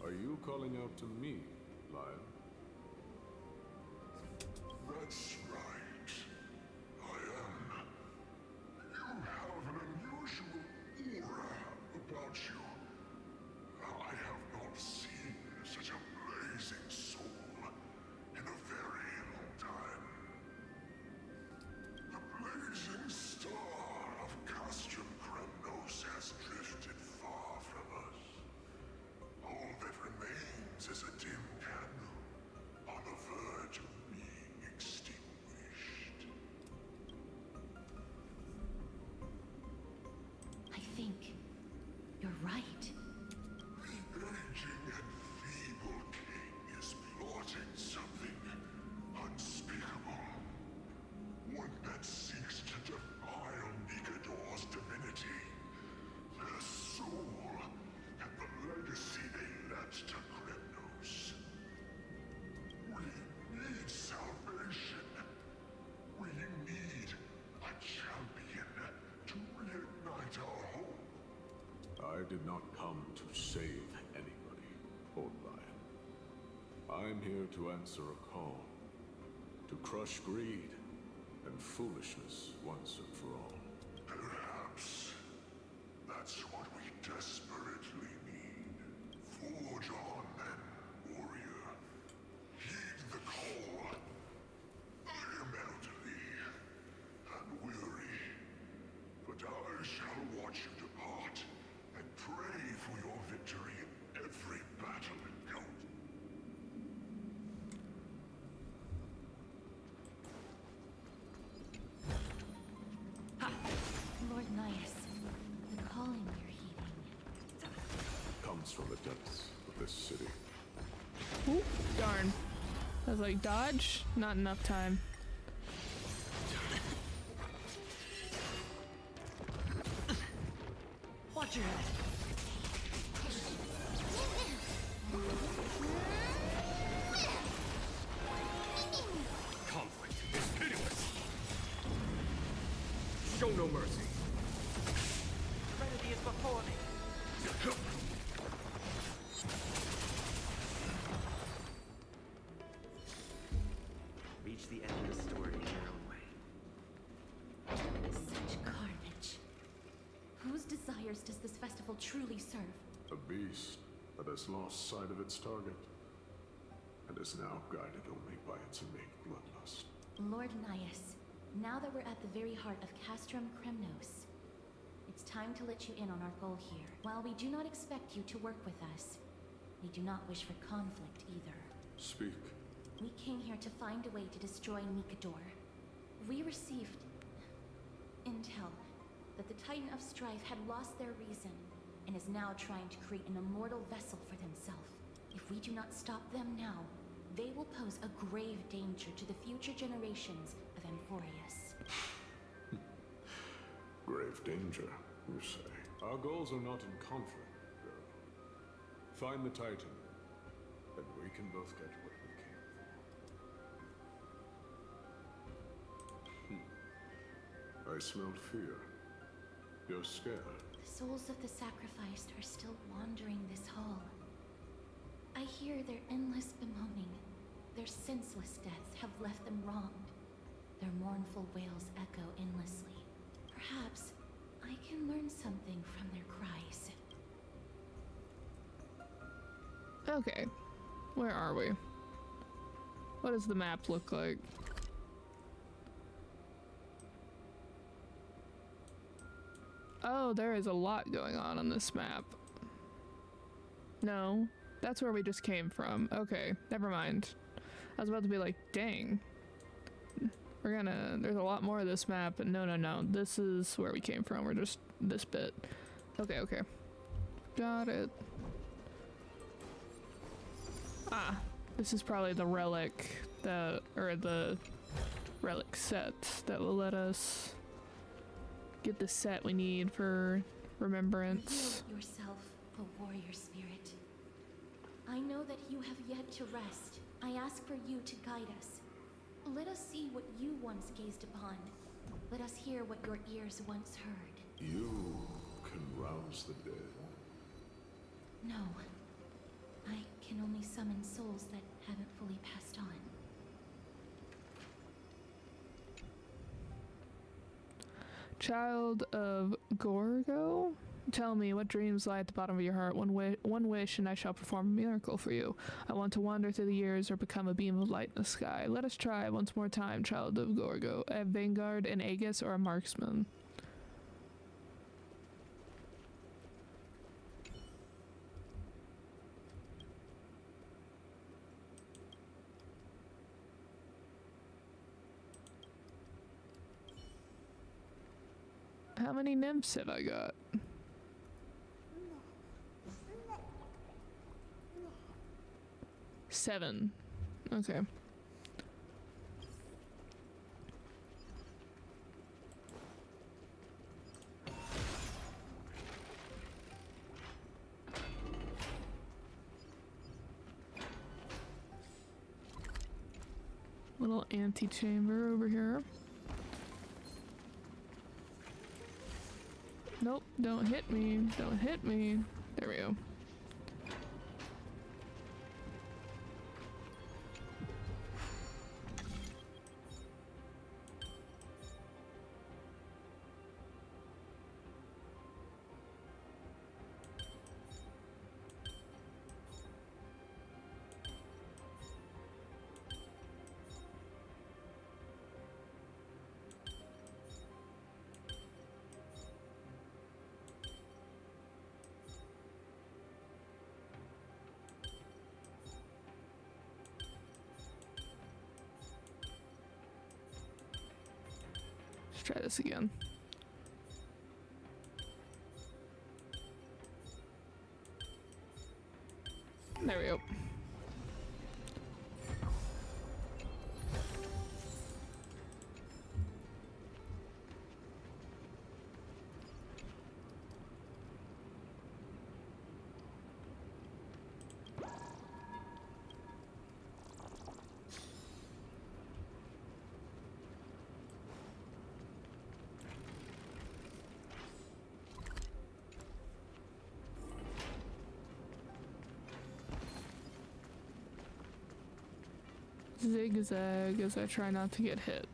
Are you calling out to me, Lion? That's right. I am. You have an unusual aura about you. I have not seen such a blazing soul in a very long time. The blazing star of Castrum Kremnos has drifted far from us. All that remains is a dim candle did not come to save anybody, Old Lion. I'm here to answer a call. To crush greed and foolishness once and for all. Perhaps that's what we desperately need. Forge on then, warrior. Heed the call. I am elderly and weary, but I shall watch you depart and pray for your victory in every battle encountered. Lord Nias, the calling you're heeding. Comes from the depths of this city. Oop, darn. I was like, dodge? Not enough time. Watch your head. Conflict is pitiless. Show no mercy. Trinity is before me. Reach the end of the story in your own way. Such carnage. Whose desires does this festival truly serve? A beast that has lost sight of its target and is now guided only by its innate bloodlust. Lord Nias, now that we're at the very heart of Castrum Kremnos, it's time to let you in on our goal here. While we do not expect you to work with us, we do not wish for conflict either. Speak. We came here to find a way to destroy Nikador. We received intel that the Titan of Strife had lost their reason and is now trying to create an immortal vessel for themselves. If we do not stop them now, they will pose a grave danger to the future generations of Amphorius. Grave danger, you say? Our goals are not in conflict, girl. Find the Titan, and we can both get what we came for. I smell fear. You're scared. The souls of the sacrificed are still wandering this hall. I hear their endless bemoaning. Their senseless deaths have left them wronged. Their mournful wails echo endlessly. Perhaps I can learn something from their cries. Okay. Where are we? What does the map look like? Oh, there is a lot going on this map. No, that's where we just came from. Okay, never mind. I was about to be like, dang. There's a lot more of this map, but no. This is where we came from. We're just this bit. Okay. Got it. Ah, this is probably the relic or the relic set that will let us get the set we need for remembrance. Reveal yourself, a warrior spirit. I know that you have yet to rest. I ask for you to guide us. Let us see what you once gazed upon. Let us hear what your ears once heard. You can rouse the dead. No. I can only summon souls that haven't fully passed on. Child of Gorgo? Tell me, what dreams lie at the bottom of your heart? One wish and I shall perform a miracle for you. I want to wander through the years or become a beam of light in the sky. Let us try once more time, Child of Gorgo. A vanguard, an Aegis, or a marksman? How many nymphs have I got? Seven. Okay. Little antechamber over here. Nope, don't hit me. Don't hit me. There we go. Let's try this again. There we go. Zigzag as I try not to get hit.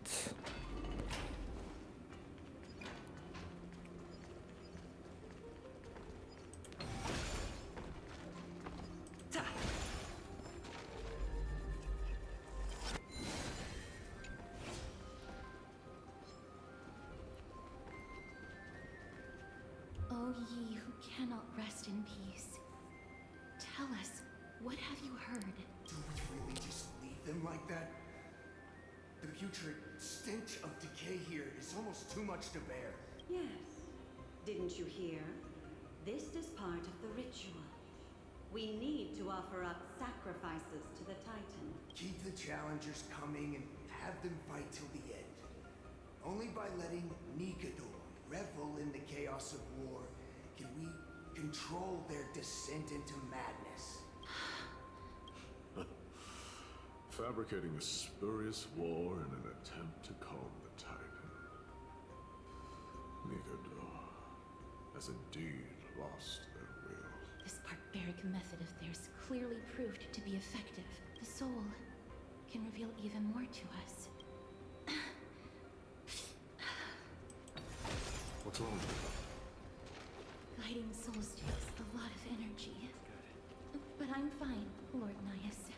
O ye who cannot rest in peace, tell us, what have you heard? Do we really just leave them like that? The putrid stench of decay here is almost too much to bear. Yes. Didn't you hear? This is part of the ritual. We need to offer up sacrifices to the Titan. Keep the challengers coming and have them fight till the end. Only by letting Nikador revel in the chaos of war can we control their descent into madness. Fabricating a spurious war in an attempt to calm the Titan. Nikador has indeed lost their will. This barbaric method of theirs clearly proved to be effective. The soul can reveal even more to us. What's wrong? Guiding souls takes a lot of energy. But I'm fine, Lord Nias.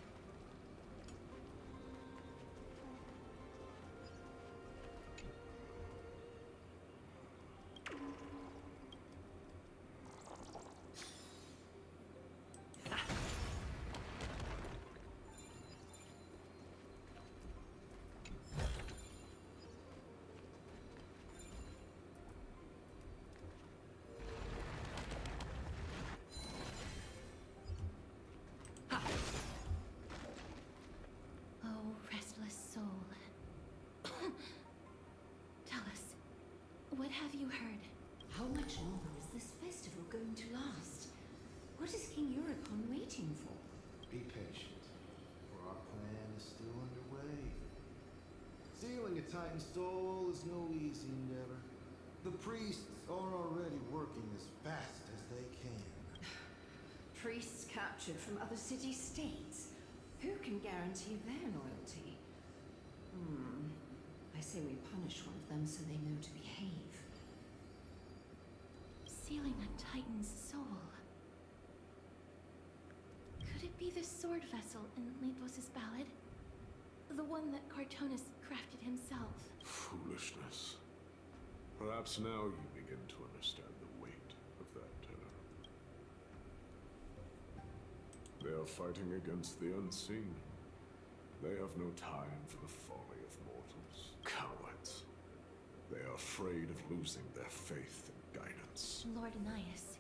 Oh, restless soul. Tell us, what have you heard? How much longer is this festival going to last? What is King Eurocon waiting for? Be patient, for our plan is still underway. Sealing a Titan soul is no easy endeavor. The priests are already working as fast as they can. Priests captured from other city-states. Who can guarantee their loyalty? I say we punish one of them so they know to behave. Sealing a Titan's soul. Could it be the sword vessel in Leitos' ballad? The one that Cartonus crafted himself? Foolishness. Perhaps now you begin to understand the weight of that terror. They are fighting against the unseen. They have no time for the folly of mortals. Cowards. They are afraid of losing their faith and guidance. Lord Nias,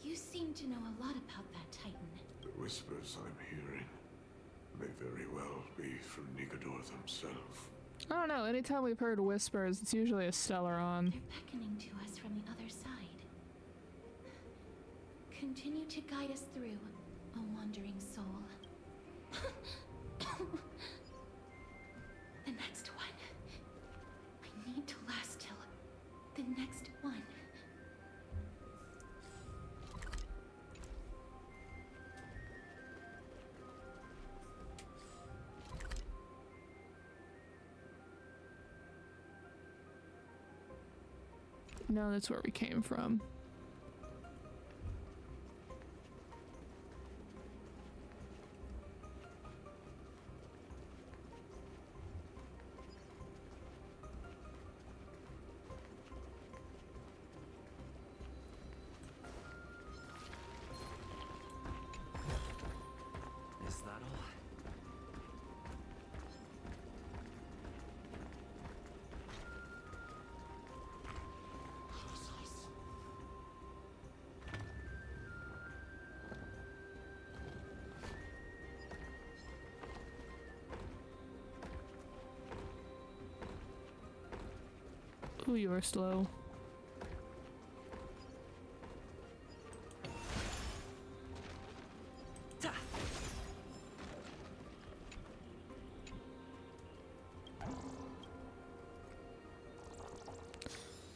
you seem to know a lot about that Titan. The whispers I'm hearing may very well be from Nikador himself. I don't know, anytime we've heard whispers, it's usually a Stellaron. They're beckoning to us from the other side. Continue to guide us through, O wandering soul. The next one. I need to last till the next one. No, that's where we came from. Is that all? Ooh, you are slow.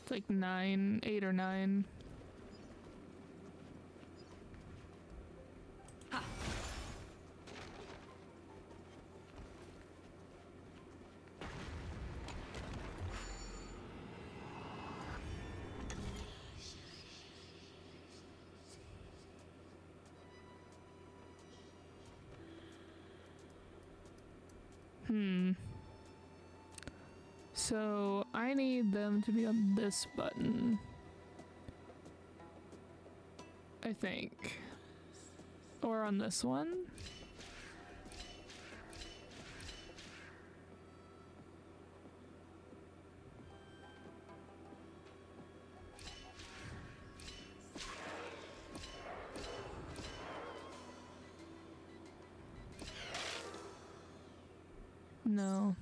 It's like 9, 8 or 9. So I need them to be on this button, I think, or on this one. No.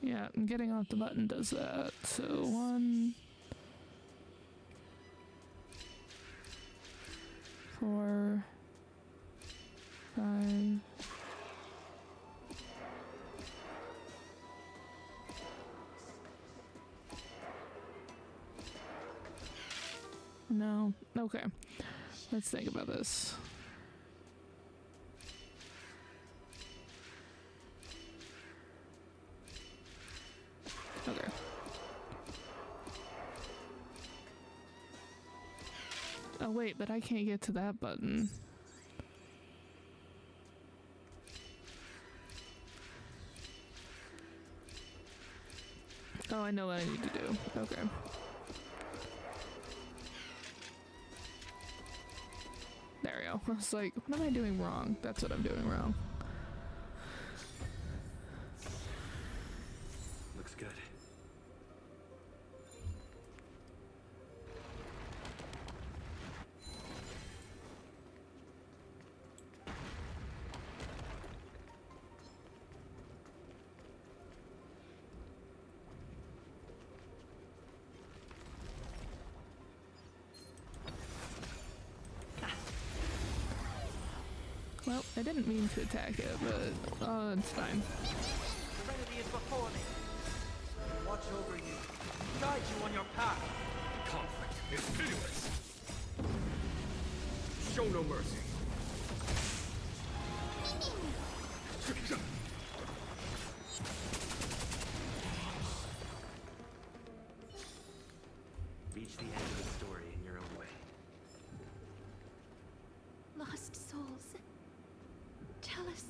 Yeah, and getting off the button does that. So 1, 4, 5. No. Okay. Let's think about this. Okay. Oh wait, but I can't get to that button. Oh, I know what I need to do. Okay. There we go. I was like, what am I doing wrong? That's what I'm doing wrong. Looks good. Well, I didn't mean to attack it, but it's fine. Serenity is before me. Watch over you. Guide you on your path. Conflict is pitiless. Show no mercy. Reach the end of the story in your own way. Lost souls. Tell us.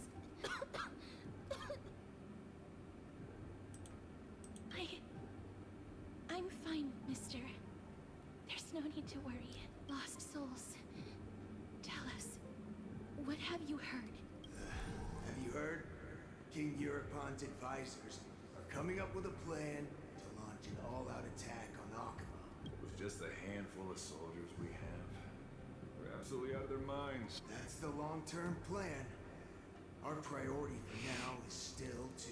I'm fine, mister. There's no need to worry. Lost souls. Tell us. What have you heard? Have you heard? King Eurypon's advisors are coming up with a plan to launch an all-out attack on Akama. With just a handful of soldiers we have, they're absolutely out of their minds. That's the long-term plan. Our priority for now is still to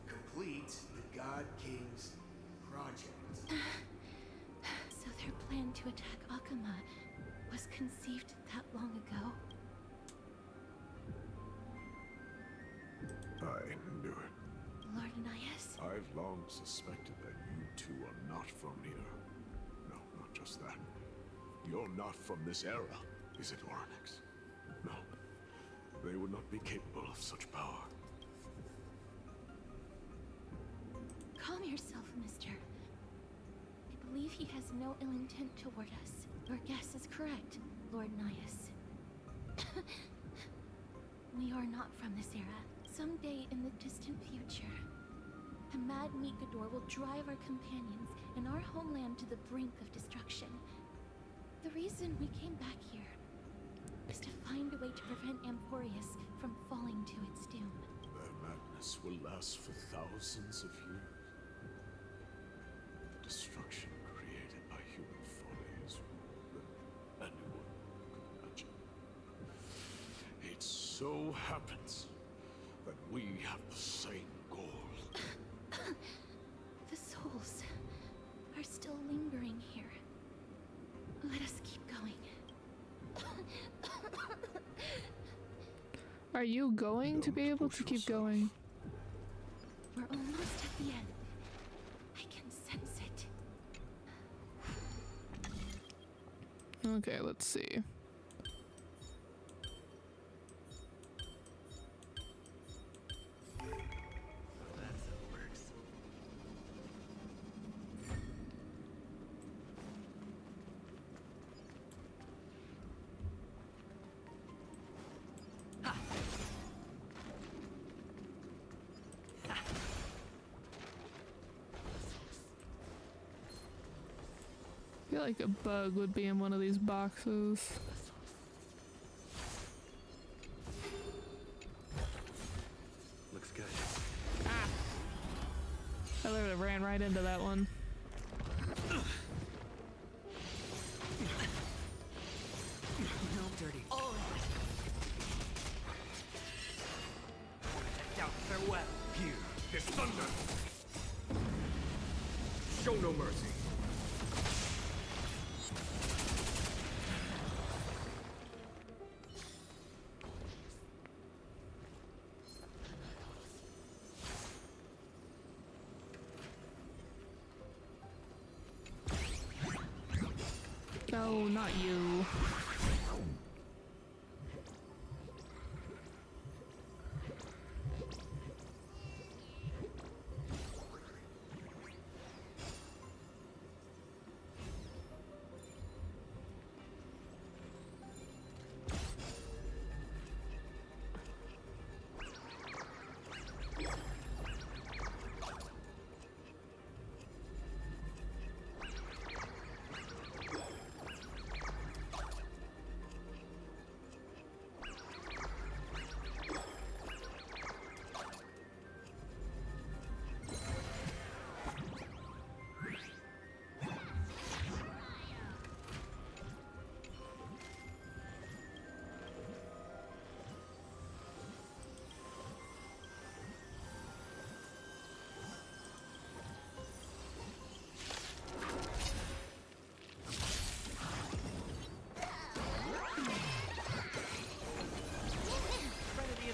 complete the God King's project. So their plan to attack Akama was conceived that long ago? I knew it. Lord Anais? I've long suspected that you two are not from here. No, not just that. You're not from this era, is it, Oryx? No. They would not be capable of such power. Calm yourself, mister. I believe he has no ill intent toward us. Your guess is correct, Lord Nias. We are not from this era. Someday in the distant future, the mad Nikador will drive our companions and our homeland to the brink of destruction. The reason we came back here is to find a way to prevent Amporius from falling to its doom. Their madness will last for thousands of years. The destruction created by human folly is more than anyone could imagine. It so happens that we have the same goal. The souls are still lingering here. Let us keep going. Are you going to be able to keep going? We're almost at the end. I can sense it. Okay, let's see. I feel like a bug would be in one of these boxes. Looks good. Ah! I literally ran right into that one. No dirty. Oh. Down, farewell. Here, this thunder! Show no mercy. No, not you.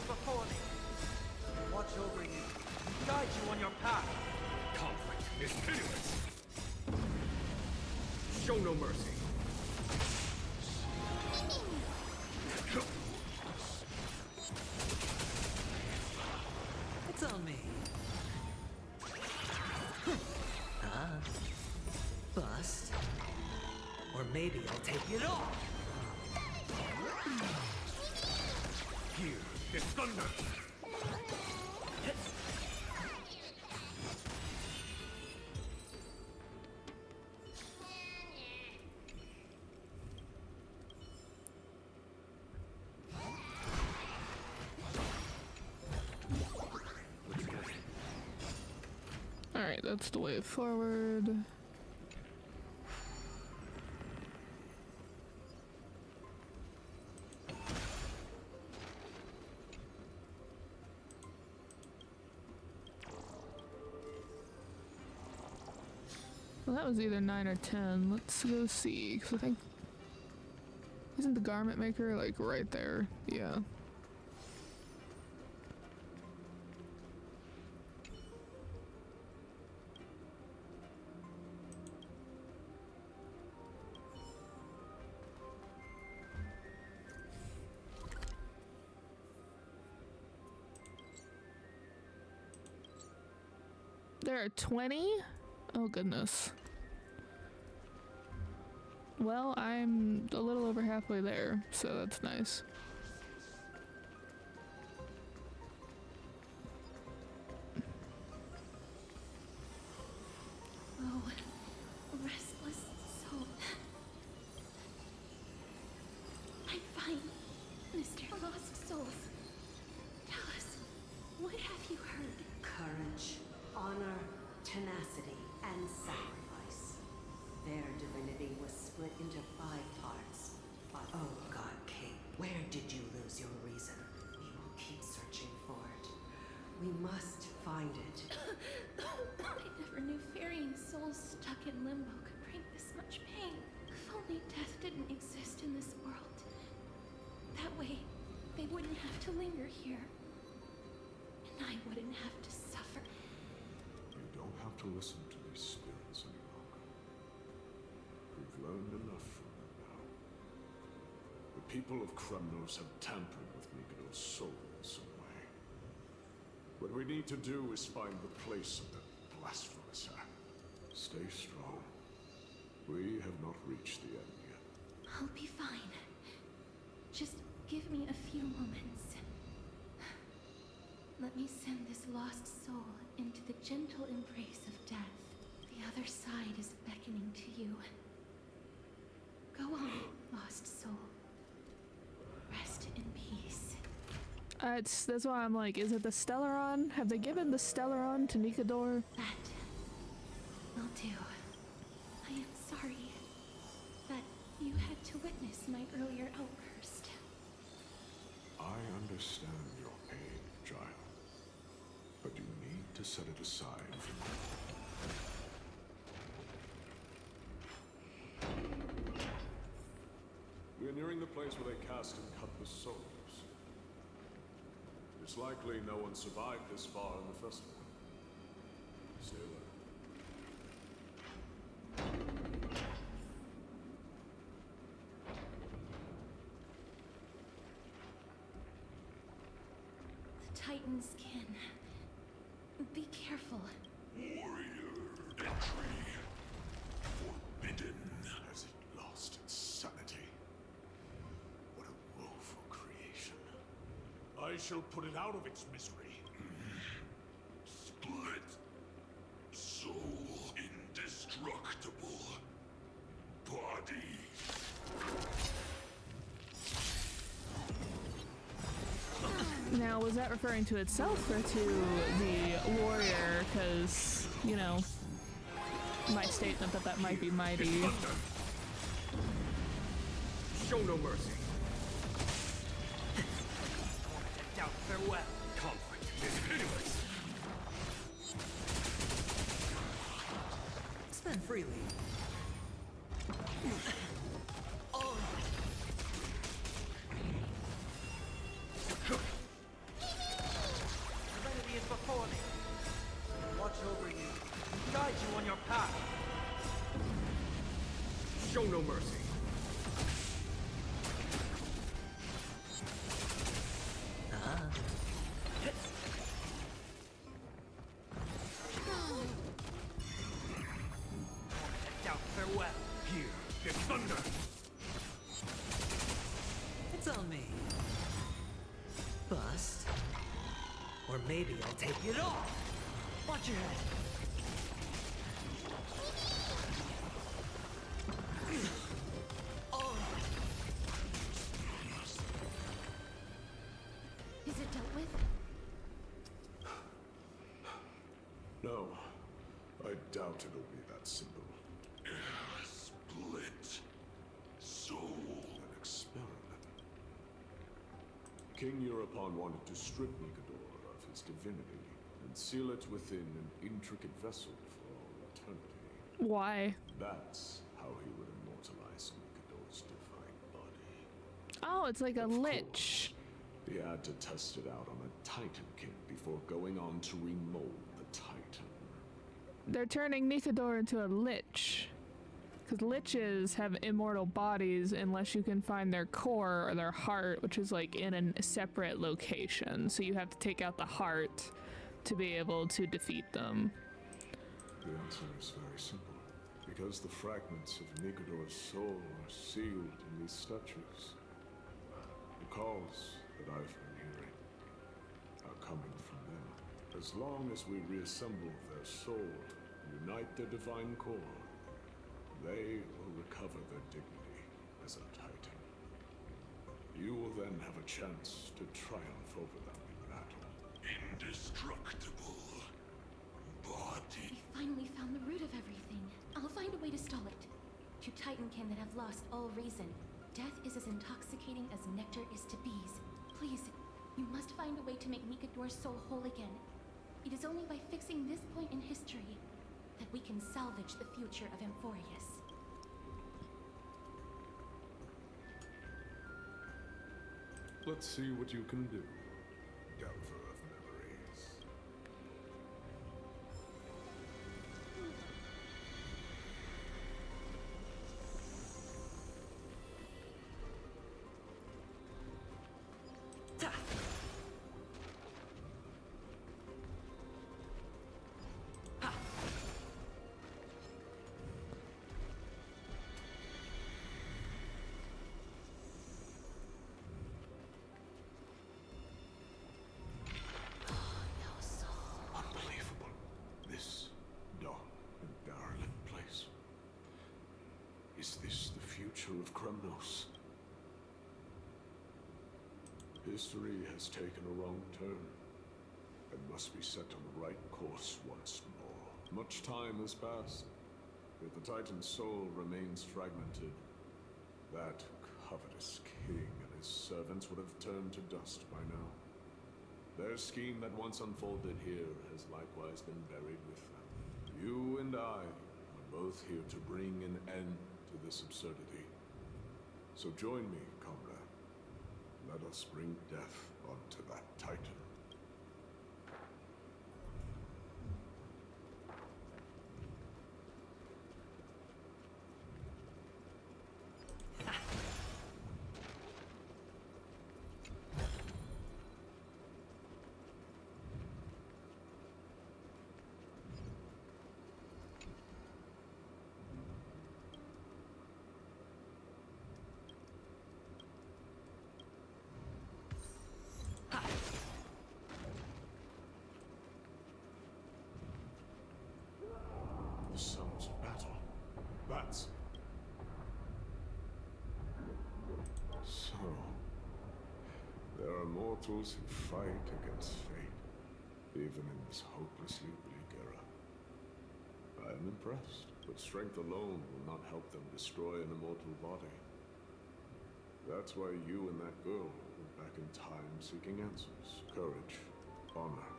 Before me. Watch over you. Guide you on your path. Conflict is pitiless. Show no mercy. It's on me. Bust. Or maybe I'll take it off. Here, this thunder! Alright, that's the way forward. Well, that was either 9 or 10. Let's go see, because I think... Isn't the garment maker, like, right there? Yeah. There are 20? Oh goodness. Well, I'm a little over halfway there, so that's nice. Oh, restless soul. I'm fine, Mr. Lost Souls. Tell us, what have you heard? Courage, honor, tenacity, and sacrifice. Their divinity was split into 5 parts. But oh God, King, where did you lose your reason? We will keep searching for it. We must find it. I never knew ferrying souls stuck in limbo could bring this much pain. If only death didn't exist in this world. That way, they wouldn't have to linger here. And I wouldn't have to suffer. You don't have to listen to these spirits any longer. We've learned enough from them now. The people of Kremnos have tampered with Nikador's soul in some way. What we need to do is find the place of that blasphemous act. Stay strong. We have not reached the end yet. I'll be fine. Just give me a few moments. Let me send this lost soul into the gentle embrace of death. The other side is beckoning to you. Go on, lost soul. Rest in peace. That's why I'm like, is it the Stellaron? Have they given the Stellaron to Nikador? That will do. I am sorry that you had to witness my earlier outburst. I understand your pain, child. But you need to set it aside for now. We are nearing the place where they cast and cut the souls. It's likely no one survived this far in the festival. Stay alert. The Titan's kin. Be careful. Warrior entry forbidden. Has it lost its sanity? What a woeful creation. I shall put it out of its misery. Split. Soul indestructible. Body. Now, was that referring to itself or to the warrior? Because, you know, my statement that might be mighty. Show no mercy. Doubt farewell. Conflict is hideous. Spend freely. Oh. Serenity is before me. Watch over you. Guide you on your path. Show no mercy. Doubt farewell. Here, get thunder! It's on me. Bust. Or maybe I'll take it off. Watch your head. Oh. Is it dealt with? No, I doubt it'll be that simple. Split. Soul. An experiment. King Europon wanted to strip Nikador of his divinity and seal it within an intricate vessel for all eternity. Why? That's how he would immortalize Nikador's divine body. Oh, it's like a Of lich. He had to test it out on a Titan King before going on to remold the Titan. They're turning Nikador into a lich. Because liches have immortal bodies unless you can find their core or their heart, which is like in a separate location. So you have to take out the heart to be able to defeat them. answer is very simple. Because the fragments of Nikador's soul are sealed in these statues. The calls that I've been hearing are coming from them. As long as we reassemble their soul, unite their divine core, they will recover their dignity as a Titan. You will then have a chance to triumph over them in battle. Indestructible body. We finally found the root of everything. I'll find a way to stall it. To Titankin that have lost all reason, death is as intoxicating as nectar is to bees. Please, you must find a way to make Nikador's soul whole again. It is only by fixing this point in history that we can salvage the future of Amphorius. Let's see what you can do, Delver of Memories. Unbelievable. This dark and derelict place. Is this the future of Kremnos? History has taken a wrong turn and must be set on the right course once more. Much time has passed, yet the Titan's soul remains fragmented. That covetous king and his servants would have turned to dust by now. Their scheme that once unfolded here has likewise been buried with them. You and I are both here to bring an end to this absurdity. So join me, comrade. Let us bring death onto that Titan. The sounds of battle. Bats. So, there are mortals who fight against fate, even in this hopelessly bleak era. I am impressed, but strength alone will not help them destroy an immortal body. That's why you and that girl went back in time seeking answers. Courage, honor,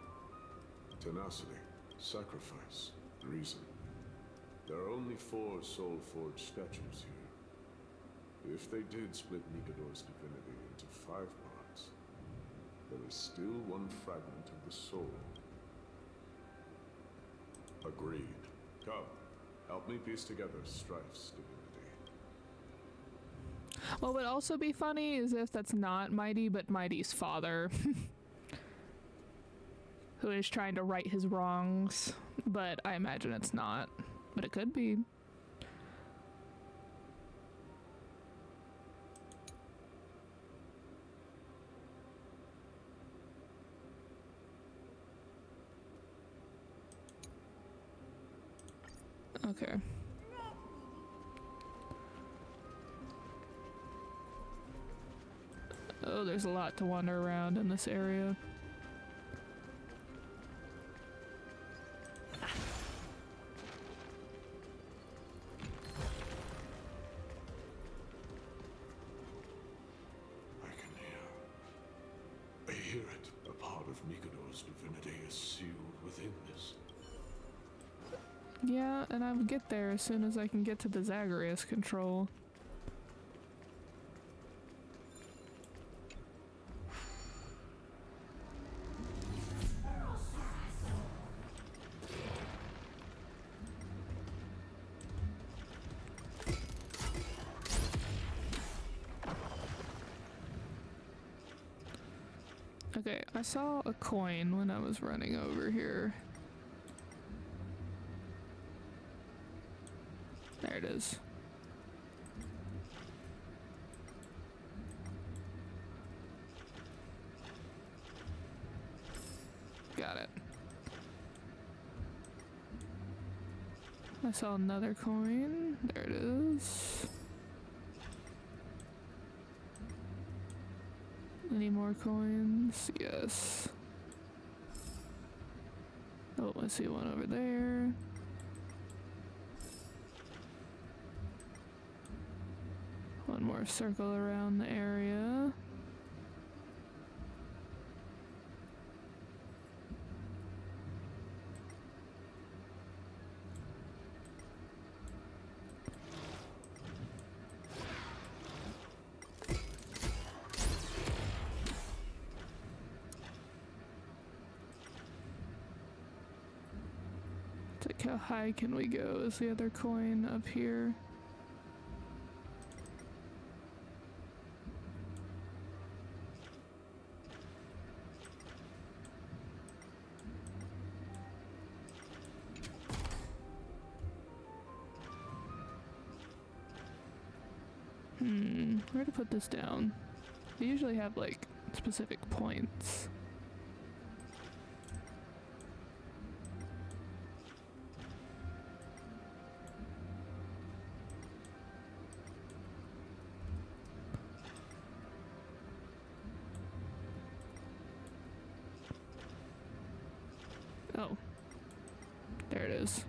tenacity, sacrifice, reason. There are only 4 soul-forged statues here. If they did split Nikador's divinity into 5 parts, there is still one fragment of the soul. Agreed. Come, help me piece together Strife's divinity. What would also be funny is if that's not Mighty, but Mighty's father. Who is trying to right his wrongs. But I imagine it's not. But it could be. Okay. Oh, there's a lot to wander around in this area. I hear it. A part of Nikador's divinity is sealed within this. Yeah, and I would get there as soon as I can get to the Zagreus control. Okay, I saw a coin when I was running over here. it is. Got it. I saw another coin. There it is. Any more coins? Yes. Oh, I see one over there. One more circle around the area. Like, how high can we go? Is the other coin up here? Where to put this down? They usually have like specific points. Oh, there it is.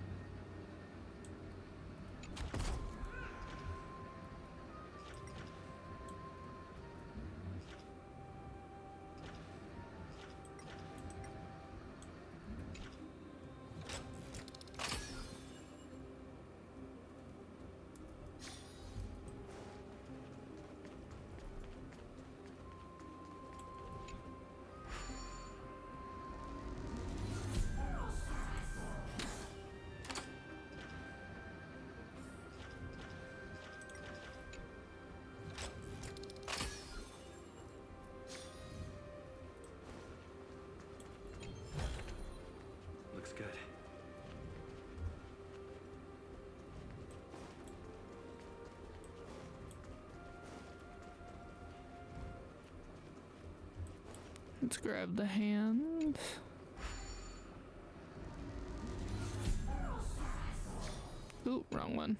Looks good. Let's grab the hand. Ooh, wrong one.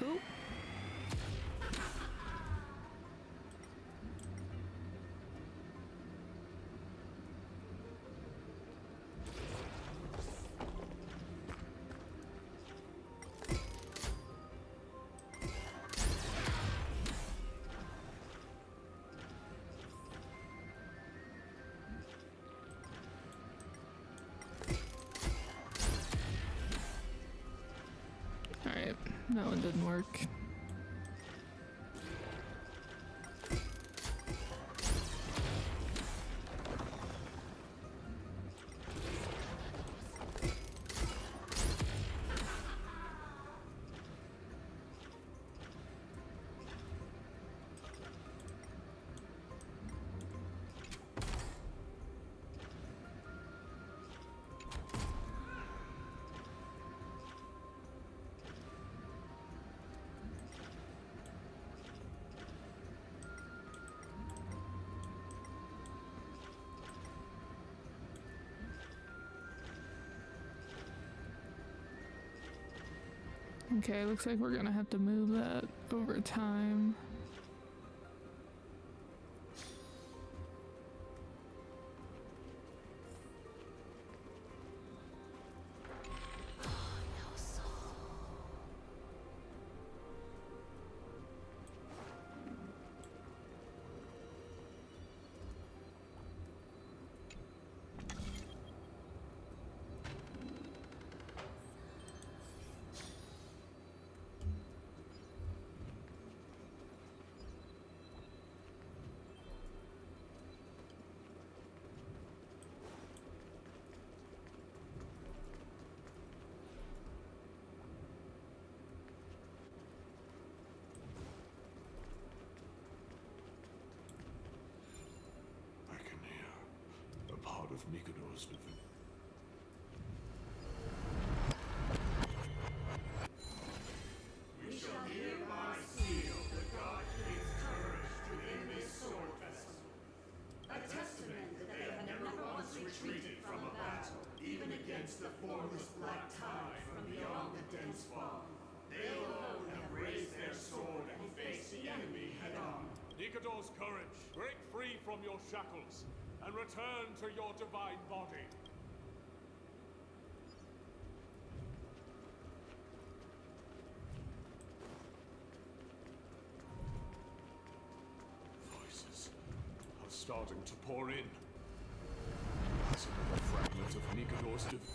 Ooh. Alright, that one didn't work. Okay, looks like we're gonna have to move that over time. I can hear a part of Nikador's divinity. We shall hereby seal the God King's courage within this sword vessel. A testament that they have never once retreated from a battle, even against the formless black tide from beyond the dense fog. They alone have raised their sword and faced the enemy head-on. Nikador's courage, break free from your shackles, and return to your divine body. Voices are starting to pour in. That's another fragment of Nikador's divinity.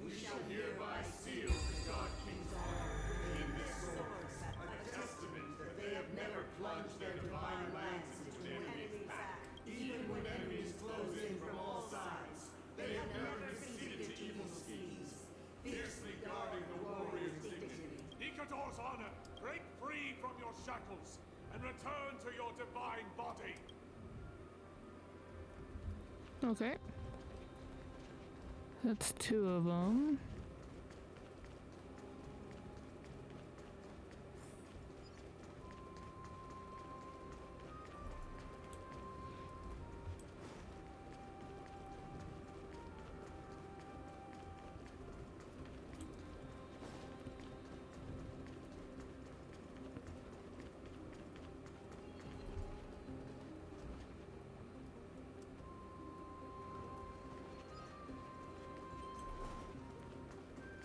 We shall hereby seal the God King's honor within this sword, a testament that they have never plunged their divine lance into an enemy's back, even when enemies close in from all sides. They have never conceded to evil schemes, fiercely guarding the warrior's dignity. Nikador's honor, break free from your shackles, and return to your divine body. Okay. That's two of them.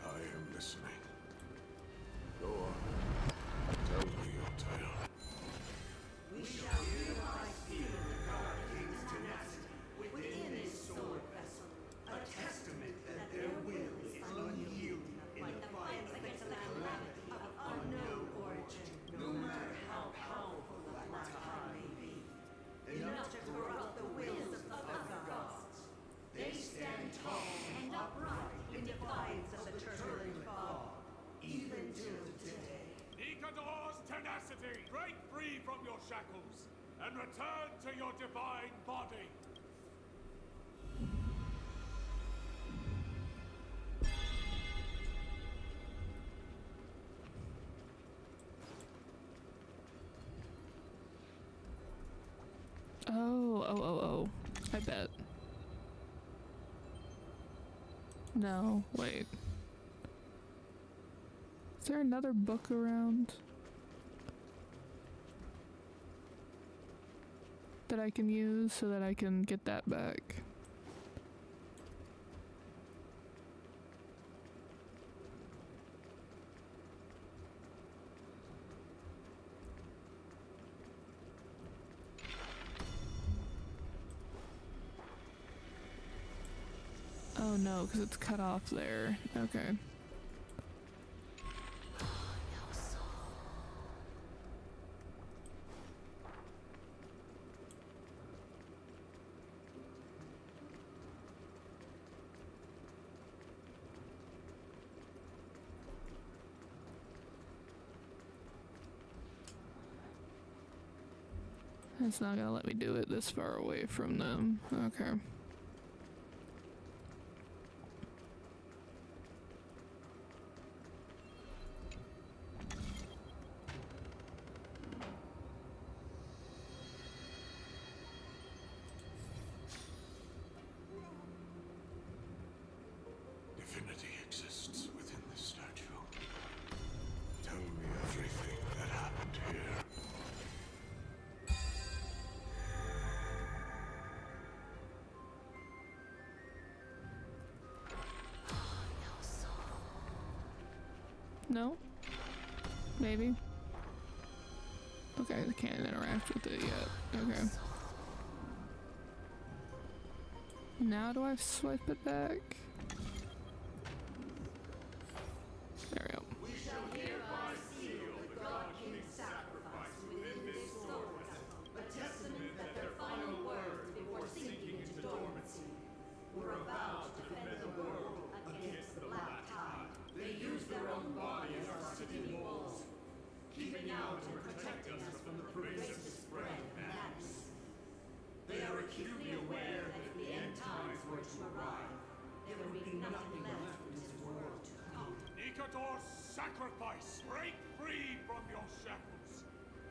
I am listening. Go on. Tell me your tale. We shall hereby seal the God King's tenacity within this sword vessel, a testament that their will is unyielding in the fight against the calamity of unknown origin, no matter how powerful the black tide may be. Enough to corrupt the wills of other gods. They stand tall and upright in defiance of the turbulent fog, even till today. Nikador's tenacity, break free from your shackles, and return to your divine body. Oh. I bet. No, wait. Is there another book around that I can use so that I can get that back? Oh no, because it's cut off there. Okay. It's not gonna let me do it this far away from them. Okay. Divinity exists within this statue. No? Maybe? Okay, I can't interact with it yet. Okay. Now do I swipe it back? There we go. We shall hereby seal the God King's sacrifice within this sword vessel, a testament that their final words before sinking into dormancy were a vow to defend the world against the Black Tide. They used their own body as our city walls, keeping out and protecting us from the pervasive spread of madness. They are acutely aware that if the end times were to arrive, there would be nothing left in this world to conquer. Nikador's sacrifice! Break free from your shackles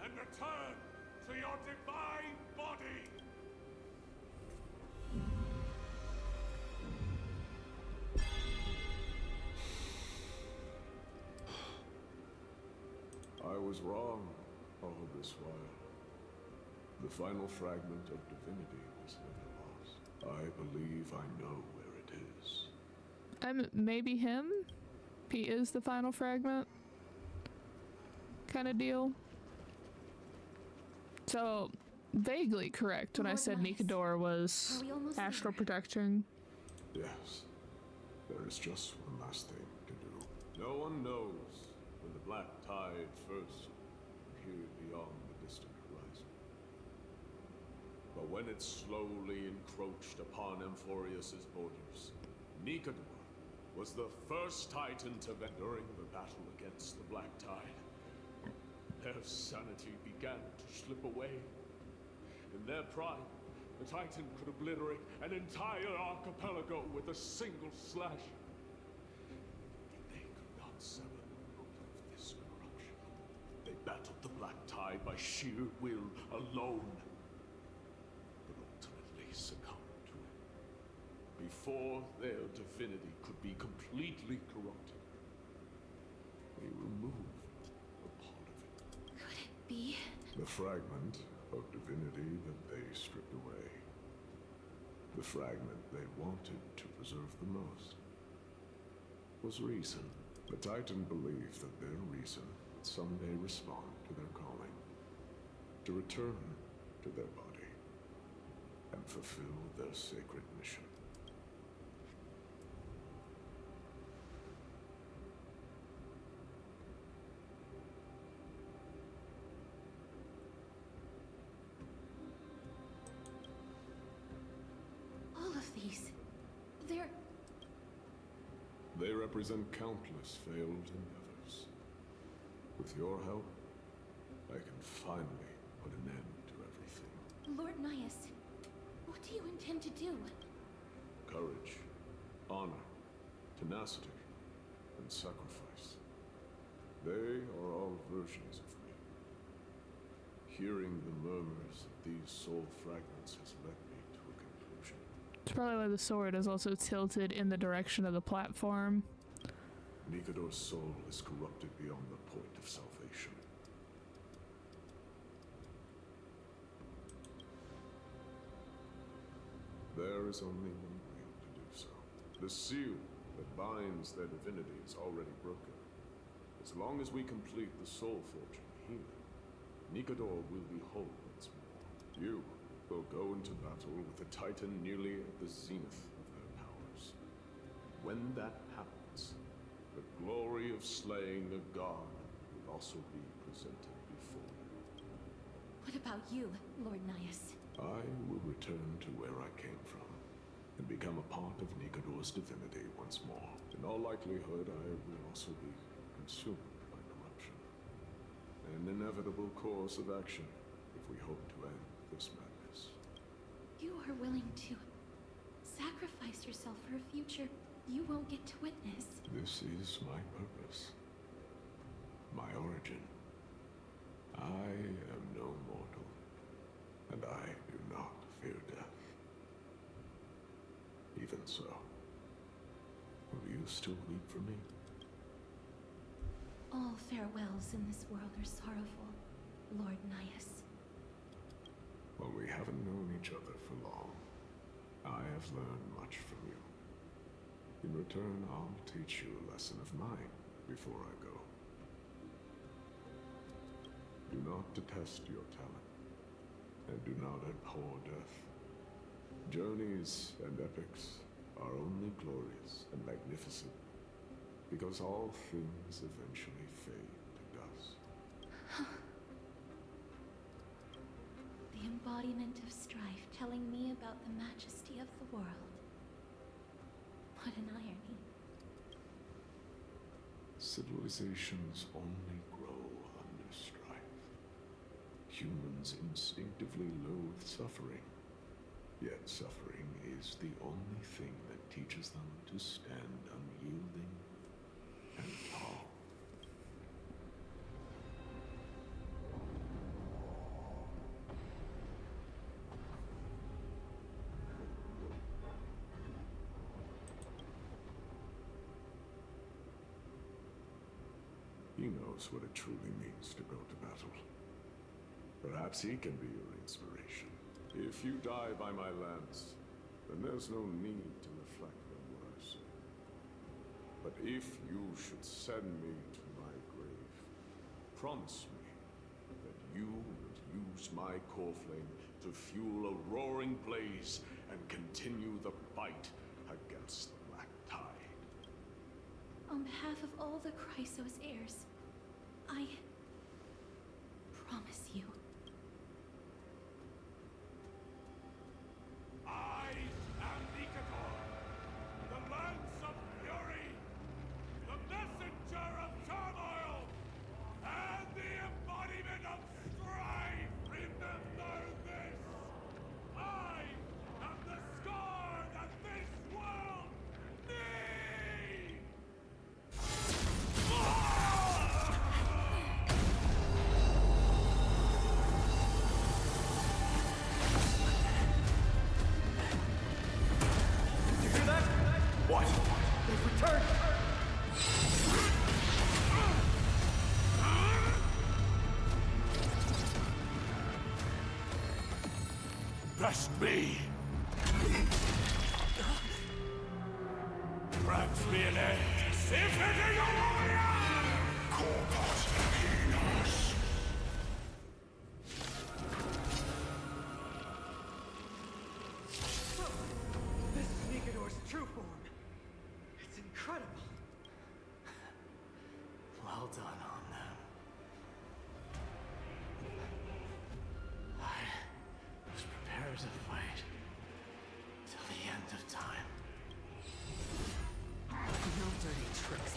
and return to your divine body! I was wrong all this while. The final fragment of divinity was never lost. I believe I know where it is. Maybe him? He is the final fragment? Kind of deal? So, vaguely correct when I said Nikador was astral protection. Yes. There is just one last thing to do. No one knows when the black tide first appeared beyond the distant horizon. But when it slowly encroached upon Amphorius's borders, Nikador was the first Titan to vent during the battle against the Black Tide. Their sanity began to slip away. In their pride, the Titan could obliterate an entire archipelago with a single slash. But they could not sever the root of this corruption. They battled the Black Tide by sheer will alone, but ultimately succumbed to it. Before their divinity could be completely corrupted, they removed a part of it. Could it be? The fragment of divinity that they stripped away. The fragment they wanted to preserve the most was reason. The Titan believed that their reason would someday respond to their calling, to return to their body, and fulfill their sacred mission. They represent countless failed endeavors. With your help, I can finally put an end to everything. Lord Nias, what do you intend to do? Courage, honor, tenacity, and sacrifice. They are all versions of me. Hearing the murmurs of these soul fragments has led me to a conclusion. It's probably why the sword is also tilted in the direction of the platform. Nikador's soul is corrupted beyond the point of salvation. There is only one way to do so. The seal that binds their divinity is already broken. As long as we complete the soul forging here, Nikador will be whole once more. You will go into battle with the Titan nearly at the zenith of their powers. When that happens, the glory of slaying a god will also be presented before you. What about you, Lord Nias? I will return to where I came from, and become a part of Nikador's divinity once more. In all likelihood, I will also be consumed by corruption. An inevitable course of action if we hope to end this madness. You are willing to sacrifice yourself for a future you won't get to witness. This is my purpose. My origin. I am no mortal, and I do not fear death. Even so, will you still weep for me? All farewells in this world are sorrowful, Lord Nias. Well, we haven't known each other for long. I have learned much from you. In return, I'll teach you a lesson of mine before I go. not detest your talent, and do not abhor death. Journeys and epics are only glorious and magnificent, because all things eventually fade to dust. The embodiment of strife telling me about the majesty of the world. What an irony. Civilizations only grow under strife. Humans instinctively loathe suffering, yet suffering is the only thing that teaches them to stand unyielding and tall. He knows what it truly means to go to battle. Perhaps he can be your inspiration. If you die by my lance, then there's no need to reflect on what I say. But if you should send me to my grave, promise me that you will use my core flame to fuel a roaring blaze and continue the fight against the Black Tide. On behalf of all the Chrysos heirs, I promise you. I am Nikador, the lance of fury, the messenger of turmoil, and the embodiment of strife. Remember this! I am the scar that this world needs! You hear that? What? They've returned! Best me! Grant me an end! If it is a warrior! Corpus Penis! This is Nikador's true form. It's incredible. Well done on them. I was prepared to fight till the end of time. No dirty tricks.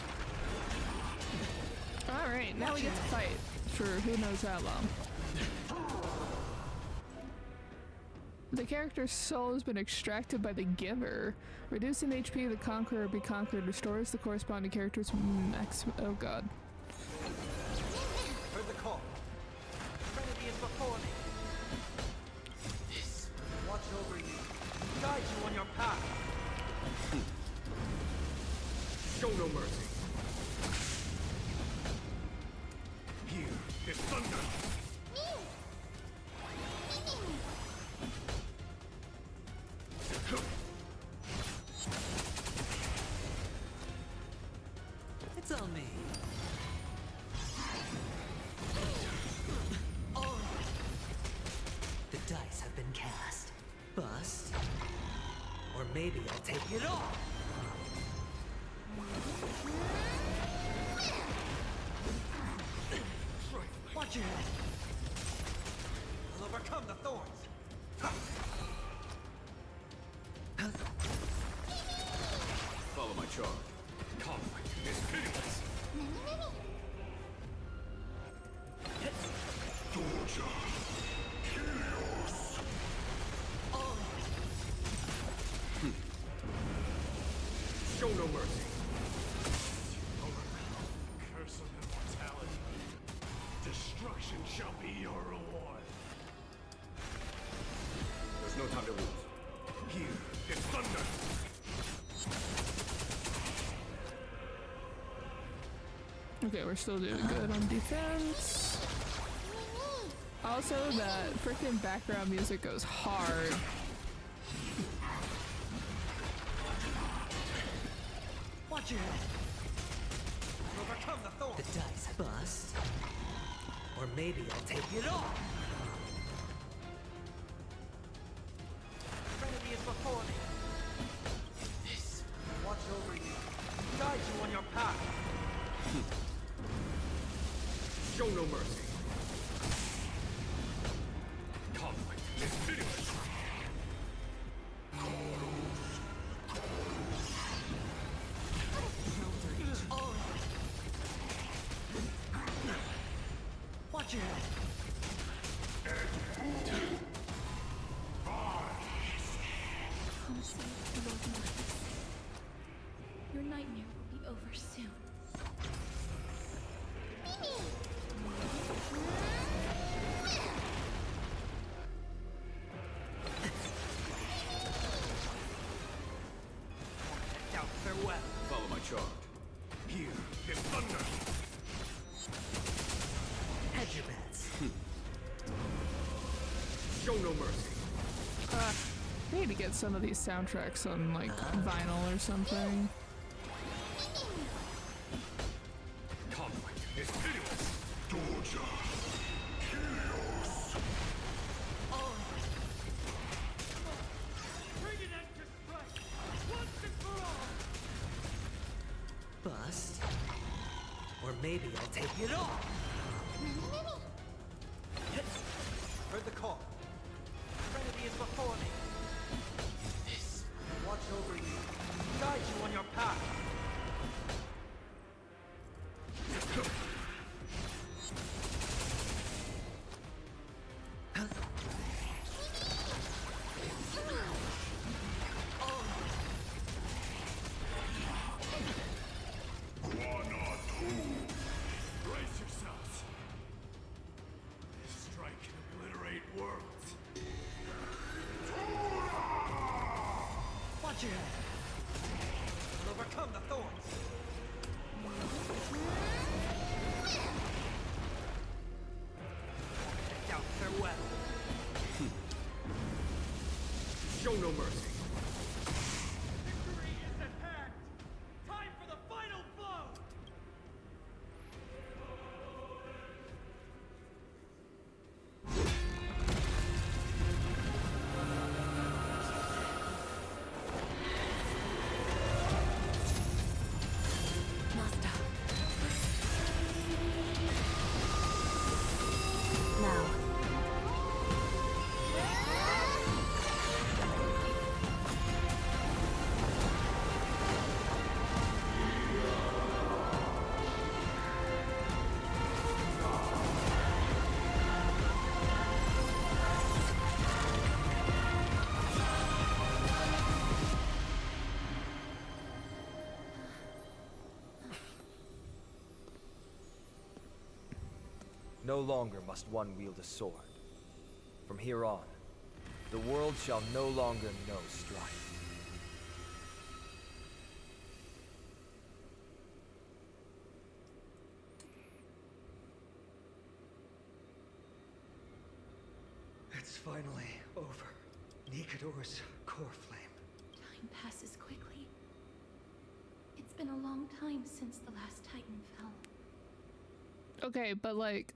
Alright, now we get to fight for who knows how long. The character's soul has been extracted by the Giver. Reducing the HP of the Conqueror or be conquered restores the corresponding character's oh god. Heard the call. Trinity is before me. Watch over you. Guide you on your path. Show no mercy. Here is thunder. It's on me. The dice have been cast. Bust. Or maybe I'll take it all. Watch your head. I'll overcome the thorns. Follow my charge. Conflict is pitiless. Torture. Chaos. Show no mercy. Curse of immortality. Destruction shall be your reward. There's no time to lose. Here is thunder. Okay, we're still doing good on defense. Also, that freaking background music goes hard. Watch your head. I'll overcome the thorns. The dice bust. Or maybe I'll take it all! Trinity is before me! This. Watch over you. Guide you on your path! Show no mercy. Conflict is pitiless. Watch your head! Honestly, Lord Maddess, your nightmare will be over soon. Out, farewell! Follow my charge. Here, in thunder. Hedge your bets. Show no mercy. I need to get some of these soundtracks on like vinyl or something. Conflict is pitiless. Torture. Chaos. Bring it end to strike! Once and for all! Bust. Or maybe I'll take it all! Heard the call. Trinity is before me. This. Watch over you. Guide you on your path. Brace yourselves. This strike can obliterate worlds. Watch your head. We'll overcome the thorns. Out, farewell. Show no mercy. Victory is at hand. Time for the final blow. Master. Now. No longer must one wield a sword. From here on, the world shall no longer know strife. It's finally over. Nikador's core flame. Time passes quickly. It's been a long time since the last Titan fell. Okay, but like,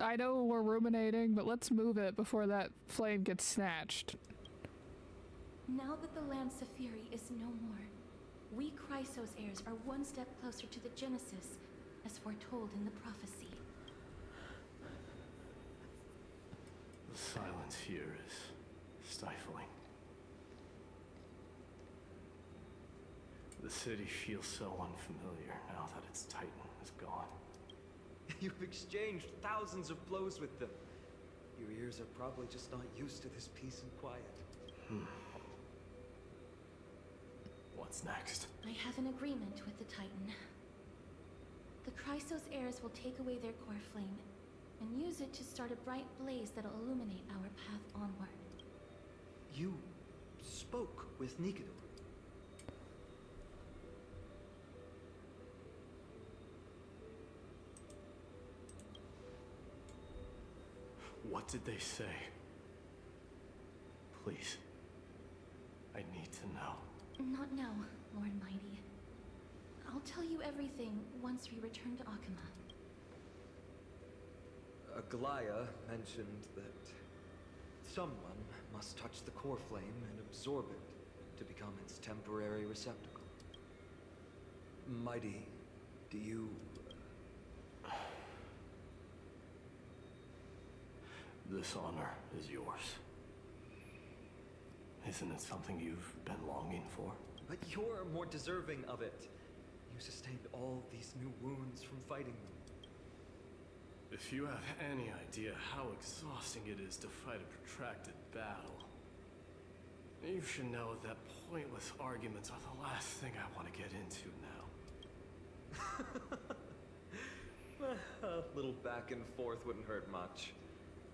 I know we're ruminating, but let's move it before that flame gets snatched. Now that the Lance of Fury is no more, we Chrysos heirs are one step closer to the Genesis, as foretold in the prophecy. The silence here is stifling. The city feels so unfamiliar now that its Titan is gone. You've exchanged thousands of blows with them. Your ears are probably just not used to this peace and quiet. What's next? I have an agreement with the Titan. The Chrysos heirs will take away their core flame and use it to start a bright blaze that'll illuminate our path onward. You spoke with Nikador. What did they say? Please. I need to know. Not now, Lord Mighty. I'll tell you everything once we return to Akama. Aglaya mentioned that someone must touch the core flame and absorb it to become its temporary receptacle. Mighty, do you... This honor is yours. Isn't it something you've been longing for? But you're more deserving of it. You sustained all these new wounds from fighting them. If you have any idea how exhausting it is to fight a protracted battle, you should know that pointless arguments are the last thing I want to get into now. A little back and forth wouldn't hurt much.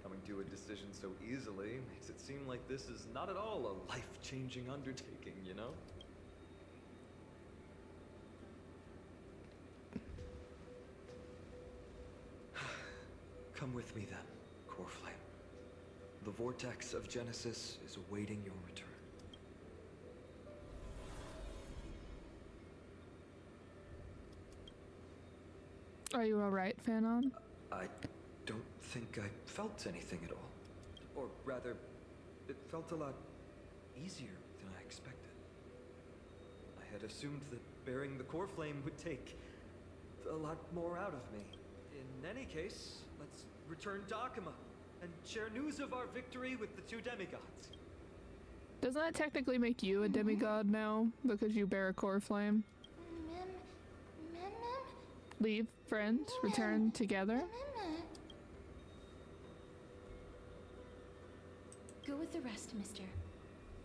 Coming to a decision so easily makes it seem like this is not at all a life-changing undertaking, you know? Come with me then, Core Flame. The vortex of Genesis is awaiting your return. Are you alright, Fanon? I don't think I felt anything at all. Or rather, it felt a lot easier than I expected. I had assumed that bearing the core flame would take a lot more out of me. In any case, let's return to Akima and share news of our victory with the two demigods. Doesn't that technically make you a demigod now because you bear a core flame? Leave, friend, return together. Go with the rest, mister.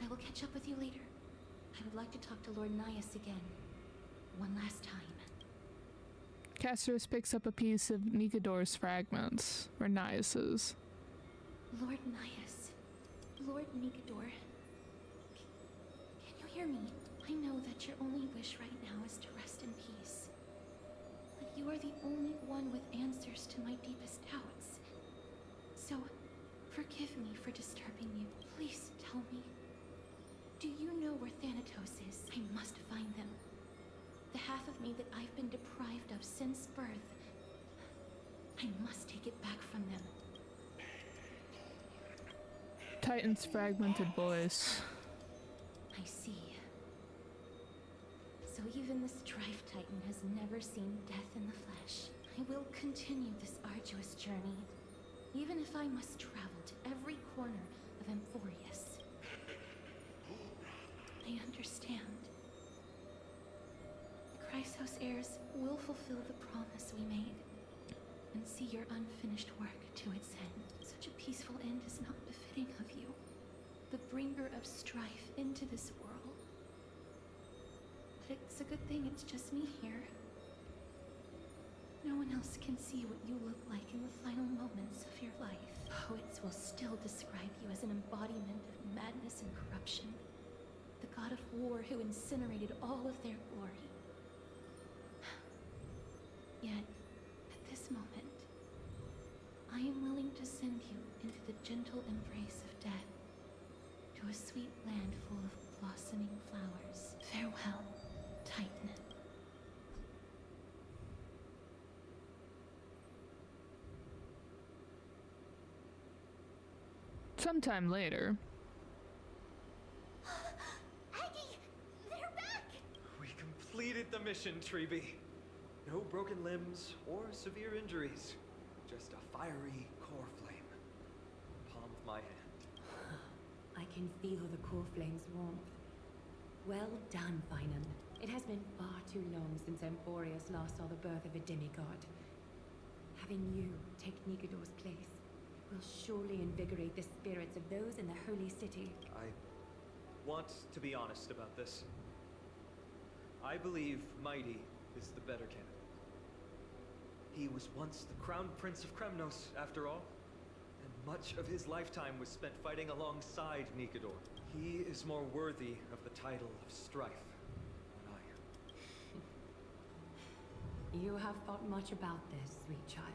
I will catch up with you later. I would like to talk to Lord Nias again. One last time. Castorus picks up a piece of Nikador's fragments, or Nias's. Lord Nias. Lord Nikador. Can you hear me? I know that your only wish right now is to rest in peace. But you are the only one with answers to my deepest doubts. So, forgive me for disturbing you. Please tell me. Do you know where Thanatos is? I must find them. The half of me that I've been deprived of since birth. I must take it back from them. Titan's fragmented voice. I see. So even the Strife Titan has never seen death in the flesh. I will continue this arduous journey, even if I must travel to every corner of Amphorius. I understand. The Chrysos heirs will fulfill the promise we made, and see your unfinished work to its end. Such a peaceful end is not befitting of you, the bringer of strife into this world. But it's a good thing it's just me here. No one else can see what you look like in the final moments of your life. Poets will still describe you as an embodiment of madness and corruption. The god of war who incinerated all of their glory. Yet, at this moment, I am willing to send you into the gentle embrace of death, to a sweet land full of blossoming flowers. Farewell, Titan. Sometime later. Aggie! They're back! We completed the mission, Treeby. No broken limbs or severe injuries. Just a fiery core flame. Palm of my hand. I can feel the core flame's warmth. Well done, Finan. It has been far too long since Amphorius last saw the birth of a demigod. Having you take Nikador's place will surely invigorate the spirits of those in the holy city. I want to be honest about this. I believe Mighty is the better candidate. He was once the crown prince of Kremnos, after all, and much of his lifetime was spent fighting alongside Nikador. He is more worthy of the title of Strife than I am. You have thought much about this, sweet child.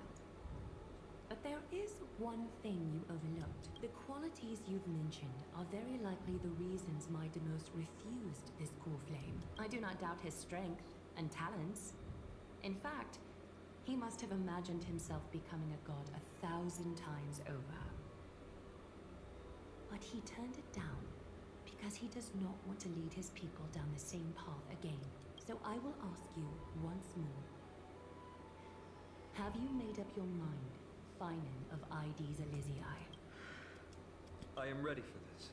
But there is one thing you overlooked. The qualities you've mentioned are very likely the reasons my Demos refused this core flame. I do not doubt his strength and talents. In fact, He must have imagined himself becoming a god 1,000 times over. But he turned it down because he does not want to lead his people down the same path again. So I will ask you once more. Have you made up your mind, Finan of Ides Elysiae? I am ready for this.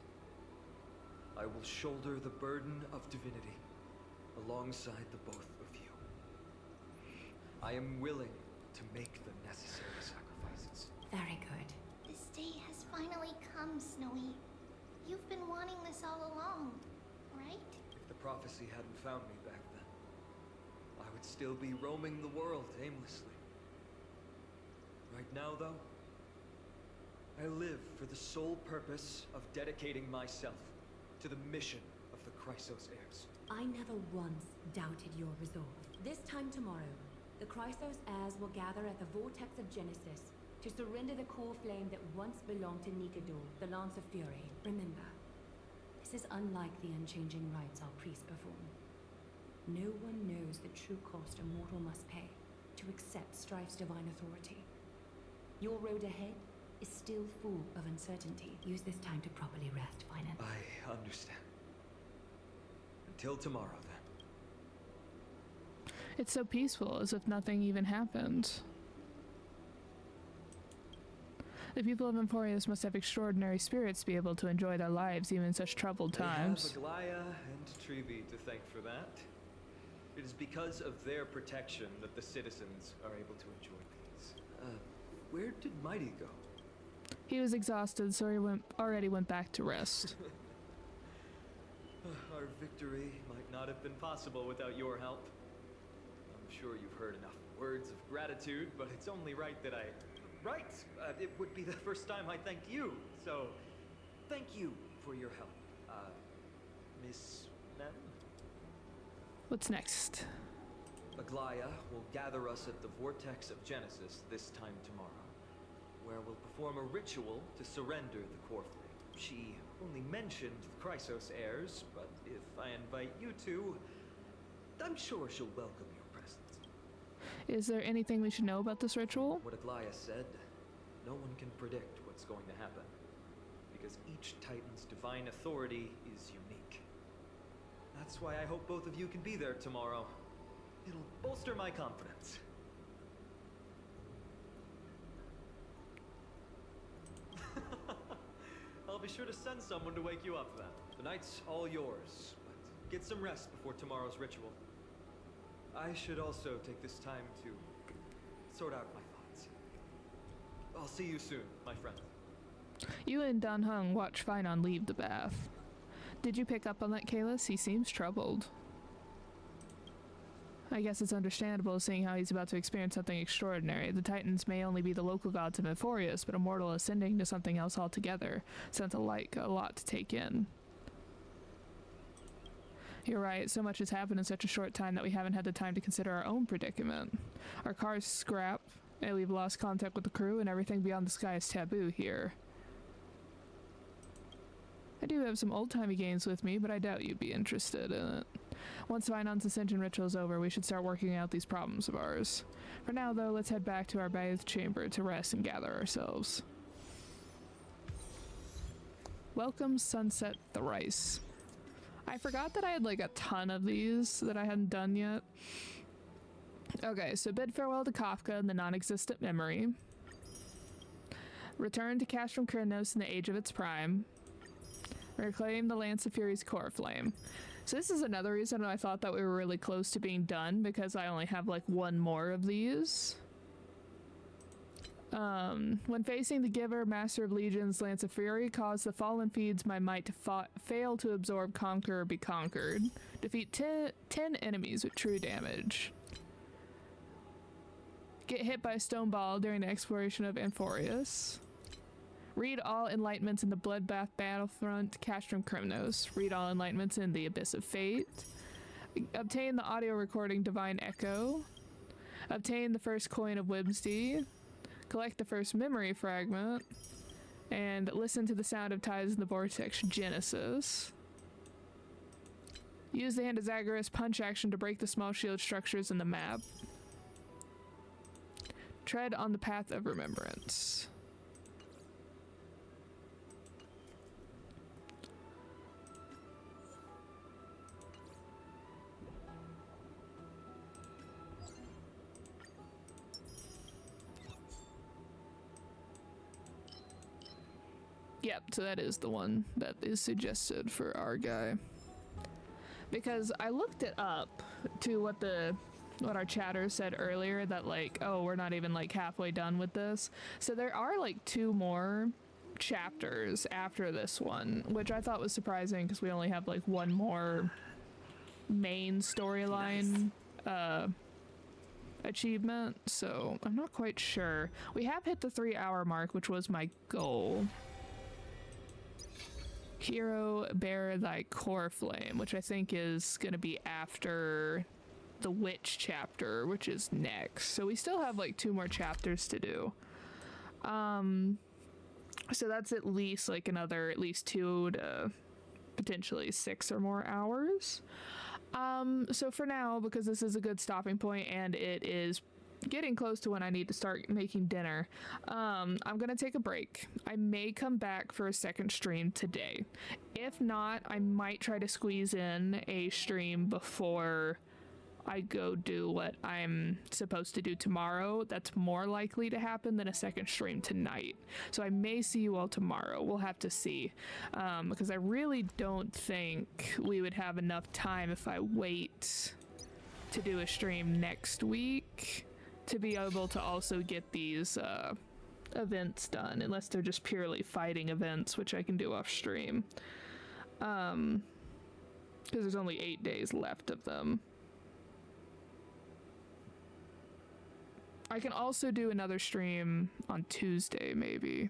I will shoulder the burden of divinity alongside the both of you. I am willing to make the necessary sacrifices. Very good. This day has finally come, Snowy. You've been wanting this all along, right? If the prophecy hadn't found me back then, I would still be roaming the world aimlessly. Right now, though, I live for the sole purpose of dedicating myself to the mission of the Chrysos heirs. I never once doubted your resolve. This time tomorrow, the Chrysos heirs will gather at the Vortex of Genesis to surrender the core flame that once belonged to Nikador, the Lance of Fury. Remember, this is unlike the unchanging rites our priests perform. No one knows the true cost a mortal must pay to accept Strife's divine authority. Your road ahead is still full of uncertainty. Use this time to properly rest, Finan. I understand. Until tomorrow, then. It's so peaceful, as if nothing even happened. The people of Emporius must have extraordinary spirits to be able to enjoy their lives even in such troubled times. They have Aglaya and Trevi to thank for that. It is because of their protection that the citizens are able to enjoy peace. Where did Mighty go? He was exhausted, so he already went back to rest. Our victory might not have been possible without your help. I'm sure you've heard enough words of gratitude, but it's only right that I... Right! It would be the first time I thank you, so thank you for your help. Miss Nem? What's next? Aglaya will gather us at the Vortex of Genesis this time tomorrow, where we'll perform a ritual to surrender the core flame. She only mentioned the Chrysos heirs, but if I invite you two, I'm sure she'll welcome your presence. Is there anything we should know about this ritual? What Aglaya said, no one can predict what's going to happen, because each Titan's divine authority is unique. That's why I hope both of you can be there tomorrow. It'll bolster my confidence. I'll be sure to send someone to wake you up then. The night's all yours, but get some rest before tomorrow's ritual. I should also take this time to sort out my thoughts. I'll see you soon, my friend. You and Dan Heng watch Finan leave the bath. Did you pick up on that, Kalis? He seems troubled. I guess it's understandable, seeing how he's about to experience something extraordinary. The Titans may only be the local gods of Emporius, but a mortal ascending to something else altogether sounds like a lot to take in. You're right, so much has happened in such a short time that we haven't had the time to consider our own predicament. Our car's scrap, and we've lost contact with the crew, and everything beyond the sky is taboo here. I do have some old-timey games with me, but I doubt you'd be interested in it. Once Vinon's Ascension ritual is over, we should start working out these problems of ours. For now, though, let's head back to our bathe chamber to rest and gather ourselves. Welcome Sunset Thrice. I forgot that I had like a ton of these that I hadn't done yet. Okay, so bid farewell to Kafka in the non-existent memory. Return to Castrum Krynos in the age of its prime. Reclaim the Lance of Fury's core flame. So this is another reason I thought that we were really close to being done, because I only have like one more of these. When facing the Giver, Master of Legions, Lance of Fury, cause the fallen feeds my might to fail to absorb, conquer, or be conquered. Defeat 10 enemies with true damage. Get hit by a stone ball during the exploration of Emporius. Read all enlightenments in the Bloodbath Battlefront, Castrum Krynos. Read all enlightenments in the Abyss of Fate. Obtain the audio recording Divine Echo. Obtain the first coin of Whimsy. Collect the first memory fragment. And listen to the sound of ties in the Vortex Genesis. Use the Hand of Zagreus punch action to break the small shield structures in the map. Tread on the path of remembrance. Yep, so that is the one that is suggested for our guy. Because I looked it up to what our chatter said earlier, that like, oh, we're not even like halfway done with this. So there are like 2 more chapters after this one, which I thought was surprising because we only have like 1 more main storyline achievement. So I'm not quite sure. We have hit the 3-hour mark, which was my goal. Hero, bear thy core flame, which I think is going to be after the witch chapter, which is next. So we still have like 2 more chapters to do. So that's at least like another at least 2 to potentially 6 or more hours. So for now, because this is a good stopping point and it is getting close to when I need to start making dinner, I'm gonna take a break. I may come back for a second stream today. If not, I might try to squeeze in a stream before I go do what I'm supposed to do tomorrow. That's more likely to happen than a second stream tonight. So I may see you all tomorrow. We'll have to see. Because I really don't think we would have enough time if I wait to do a stream next week to be able to also get these events done, unless they're just purely fighting events, which I can do off stream. Because there's only 8 days left of them. I can also do another stream on Tuesday, maybe.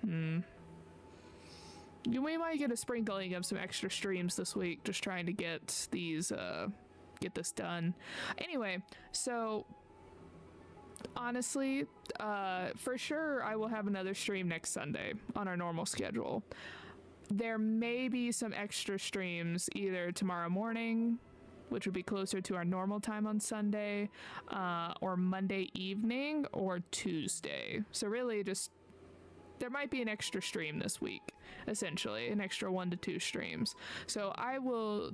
We might get a sprinkling of some extra streams this week, just trying to get these, get this done. Anyway, so honestly, for sure I will have another stream next Sunday on our normal schedule. There may be some extra streams either tomorrow morning, which would be closer to our normal time on Sunday, or Monday evening, or Tuesday. So really just, there might be an extra stream this week, essentially, an extra 1 to 2 streams. So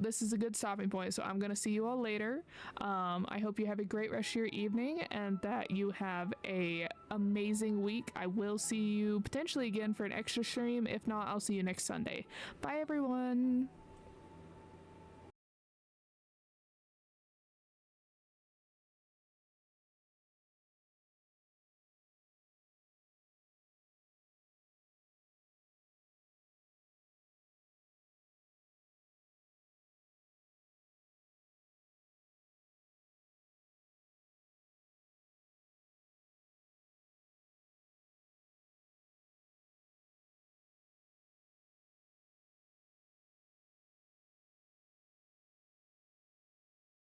this is a good stopping point, so I'm gonna see you all later. I hope you have a great rest of your evening and that you have a amazing week. I will see you potentially again for an extra stream. If not, I'll see you next Sunday. Bye everyone.